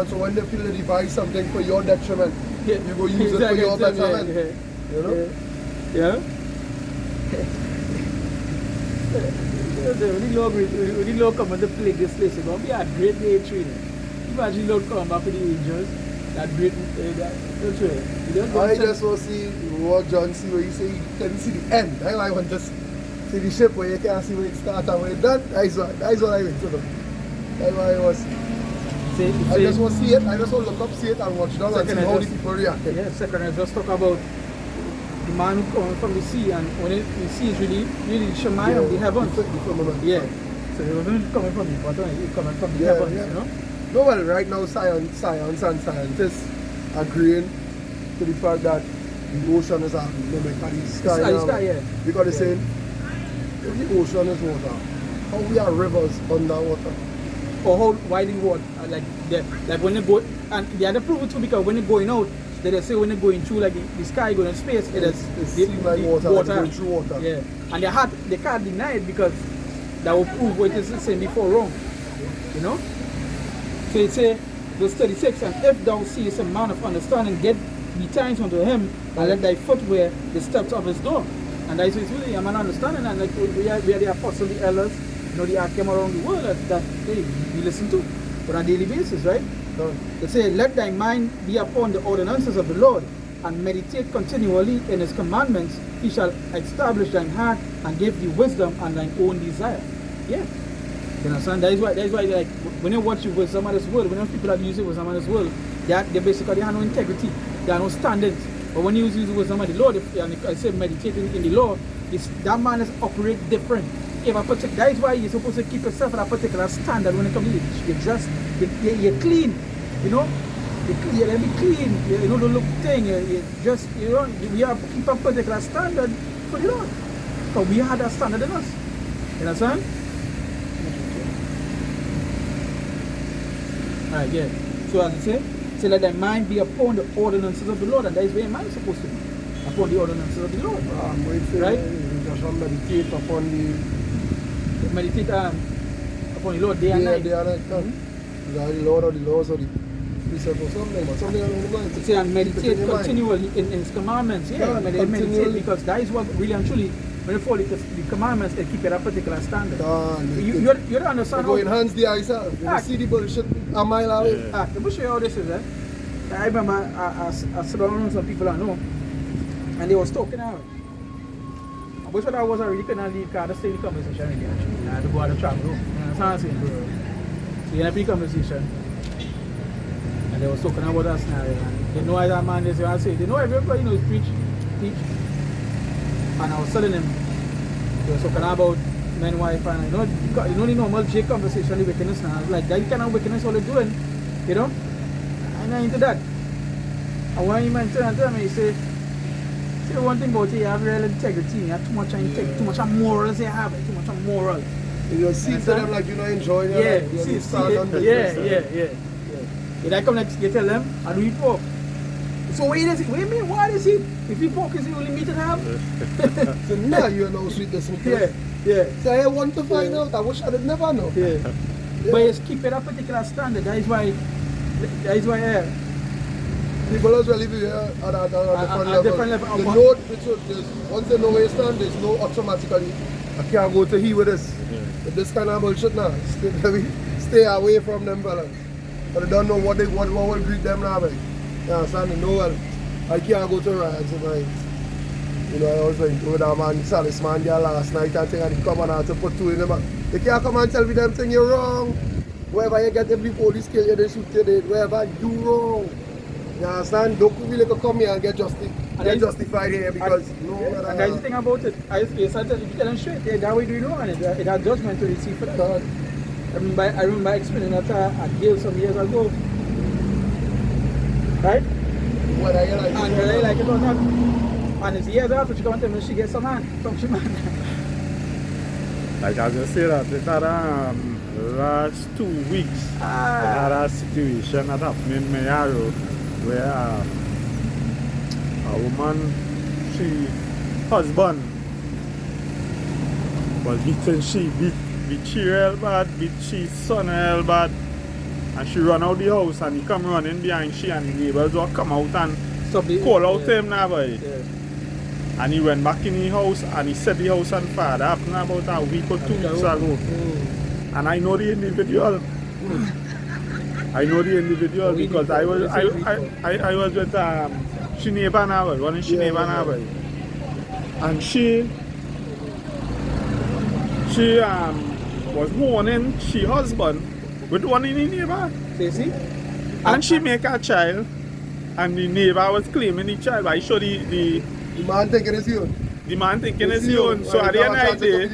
So when they feel they devise something for your detriment, you go use it for your betterment. You know? Yeah. When the Lord come and plague this place, it's going to be a great day training. Imagine the Lord come back with the angels, that great don't you? I just want to see what John see where you say you can see the end. That's why I want to see the ship where you can't see when it starts and when it's done. That's what I went to do. That's why I was. I just want to see it. I just want to look up, see it, and watch down and see how the people react. Yeah, second, I just talk about the man who comes from the sea, and when the sea is really Shemayim, the heavens. Yeah. So he wasn't coming from the bottom, he coming from the heavens, you know? No, well, right now science and scientists agreeing to the fact that the ocean is a mimic of the sky. Yeah. Because they're saying, if the ocean is water, how we are rivers underwater? Or how wide the water, like when they go, and they had to prove it too, because when they're going out, they say when they're going through like the sky going in space, it seems like water. Like going through water. Yeah, and they can't deny it because that will prove what it is saying before wrong. You know. So it say verse 36, and if thou seest a man of understanding, get thee times unto him, and let thy foot wear the steps of his door. And that is really a man understanding, and like we are the apostles, the elders, you know, the art came around the world that we listen to on a daily basis, right? They say, let thy mind be upon the ordinances of the Lord, and meditate continually in his commandments. He shall establish thine heart and give thee wisdom and thine own desire. Yeah. You understand? That is why like when you watch with some of this world, when people are using with some of this world, they basically have no integrity, they have no standards. But when you use with some of the Lord, and I say meditating in the Lord, that man is operate different. That is why you're supposed to keep yourself at a particular standard when it comes to your dress. You're clean, you know. You're be clean. You know, don't look thing. You just, you know, we have to keep a particular standard for the Lord. Because we had that standard in us. You understand? Alright, yeah. So as I say let thy mind be upon the ordinances of the Lord, and that is where your mind is supposed to be. Upon the ordinances of the Lord. Right? You just meditate upon the meditate upon the Lord day and night. Day and night. The Lord or the laws or the precepts or something, but something along the lines. Say and meditate continually in his commandments. Yeah, meditate, because that is what really and truly, when you follow the commandments, they keep it at a particular standard. You don't understand how... Go enhance the eyesight. You see the bullshit a mile away. Let me show you how this is. I remember I sat down with some people I know, and they was talking out. But what I was, I really couldn't leave because I stayed in the conversation really, actually. I had to go out of travel. You know what I'm saying? So you had a conversation. And they was talking about that scenario. They know that man is, I say, they know everybody knows teach. And I was telling them, they was talking about men, wife, and you know the normal J conversation, the wickedness now. I was like, that kind of wickedness all they're doing, you know? I'm not into that. And when you man turn to me, he say, the one thing about you have real integrity, you have too much integrity, too much morals you have, too much moral. You see to them like you're not enjoying it. Yeah. You come like you tell them, I do eat pork. So what do you mean? What is it? If you pork is the only meat you have? So now you know sweetness. Yeah. So I want to find out. I wish I did never know. Yeah. But it's keep it a particular standard. That is why people as well live here at a different level. The note, once they know where you stand, there's no automatically, I can't go to here with this. With this kind of bullshit now. Stay away from them fellas. But they don't know what will greet them now. You understand? They know, well, I can't go to riots if You know, I was like, with that man, Salis man girl last night and thing, and he come on out to put two in them. You can't come and tell me them thing you're wrong. Wherever you get every police kill you, they shoot you dead. Wherever you wrong. You understand? Don't really come here and get justified here because And that's the thing about it. If you tell them straight, that way do you know, and it had judgment to receive for that. I remember explaining that at Yale some years ago. Right? whether you like And whether you like it or not. And it's years after she come and tell me she gets some man from she man. Like I just say that, it had last 2 weeks, I had a situation that happened in Mayaro where a woman, she husband was beaten, she beat she real bad, beat she son real bad, and she run out the house and he come running behind she and the neighbors all come out and call out him now boy. And he went back in the house and he set the house on fire. That happened about a week or 2 weeks ago. And I know the individual. I know the individual because I was with Shineba Naval, one in Shineba Naval. And she was mourning she husband with one in the neighbor. You see? And she make a child and the neighbor was claiming the child. I showed the man thinking it's you. The man thinking it's his own. So at the end of the day,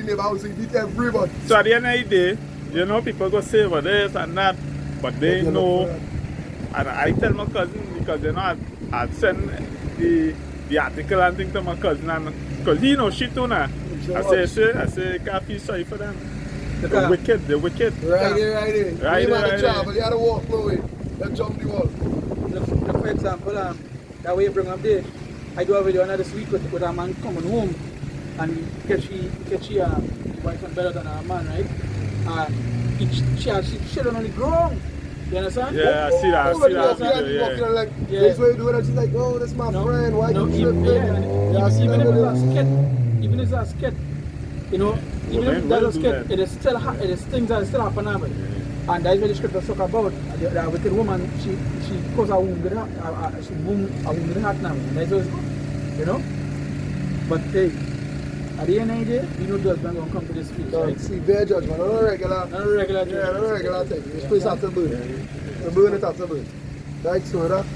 so at the end of the day, you know, people go say for this and that, but they know. And I tell my cousin because you know I send the article and thing to my cousin and because he knows shit too now. I say can't feel sorry for them. They're wicked. Right there. You had to travel, you had to walk no way. Then jump the wall. Look, for example, that way you bring up there. I do a video another week with a man coming home and catch wife and better than a man, right? She on the ground. You understand? Yeah, I see that. Like, this way you do it and she's like, oh, that's my friend, why you tripping? Even if it's a skit, you know, even if that's a skit, it is still things that still happen now. And that's what the script was talking about. The wicked woman, she caused a wound with her, she wound a wound with her heart now. That's what, you know? But hey, at the end of the day, you know judgment gonna come to this speech, right? Severe judgment, not a regular judgment. Yeah, not a regular thing. You're supposed to have to burn. You burn it after burn. Right, so that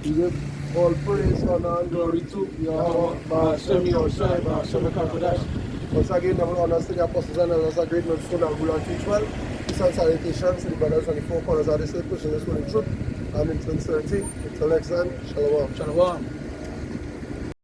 you give all praise, honor, and glory to Yahweh, Shem Yoshai, Shem Kakodash. Once again, I will honor to the apostles and elders, a great note to rule and teach well. Peace and salutations to the brothers on the four corners of the earth, pushing this one in truth and in sincerity. Until next time, Shalom. Shalom.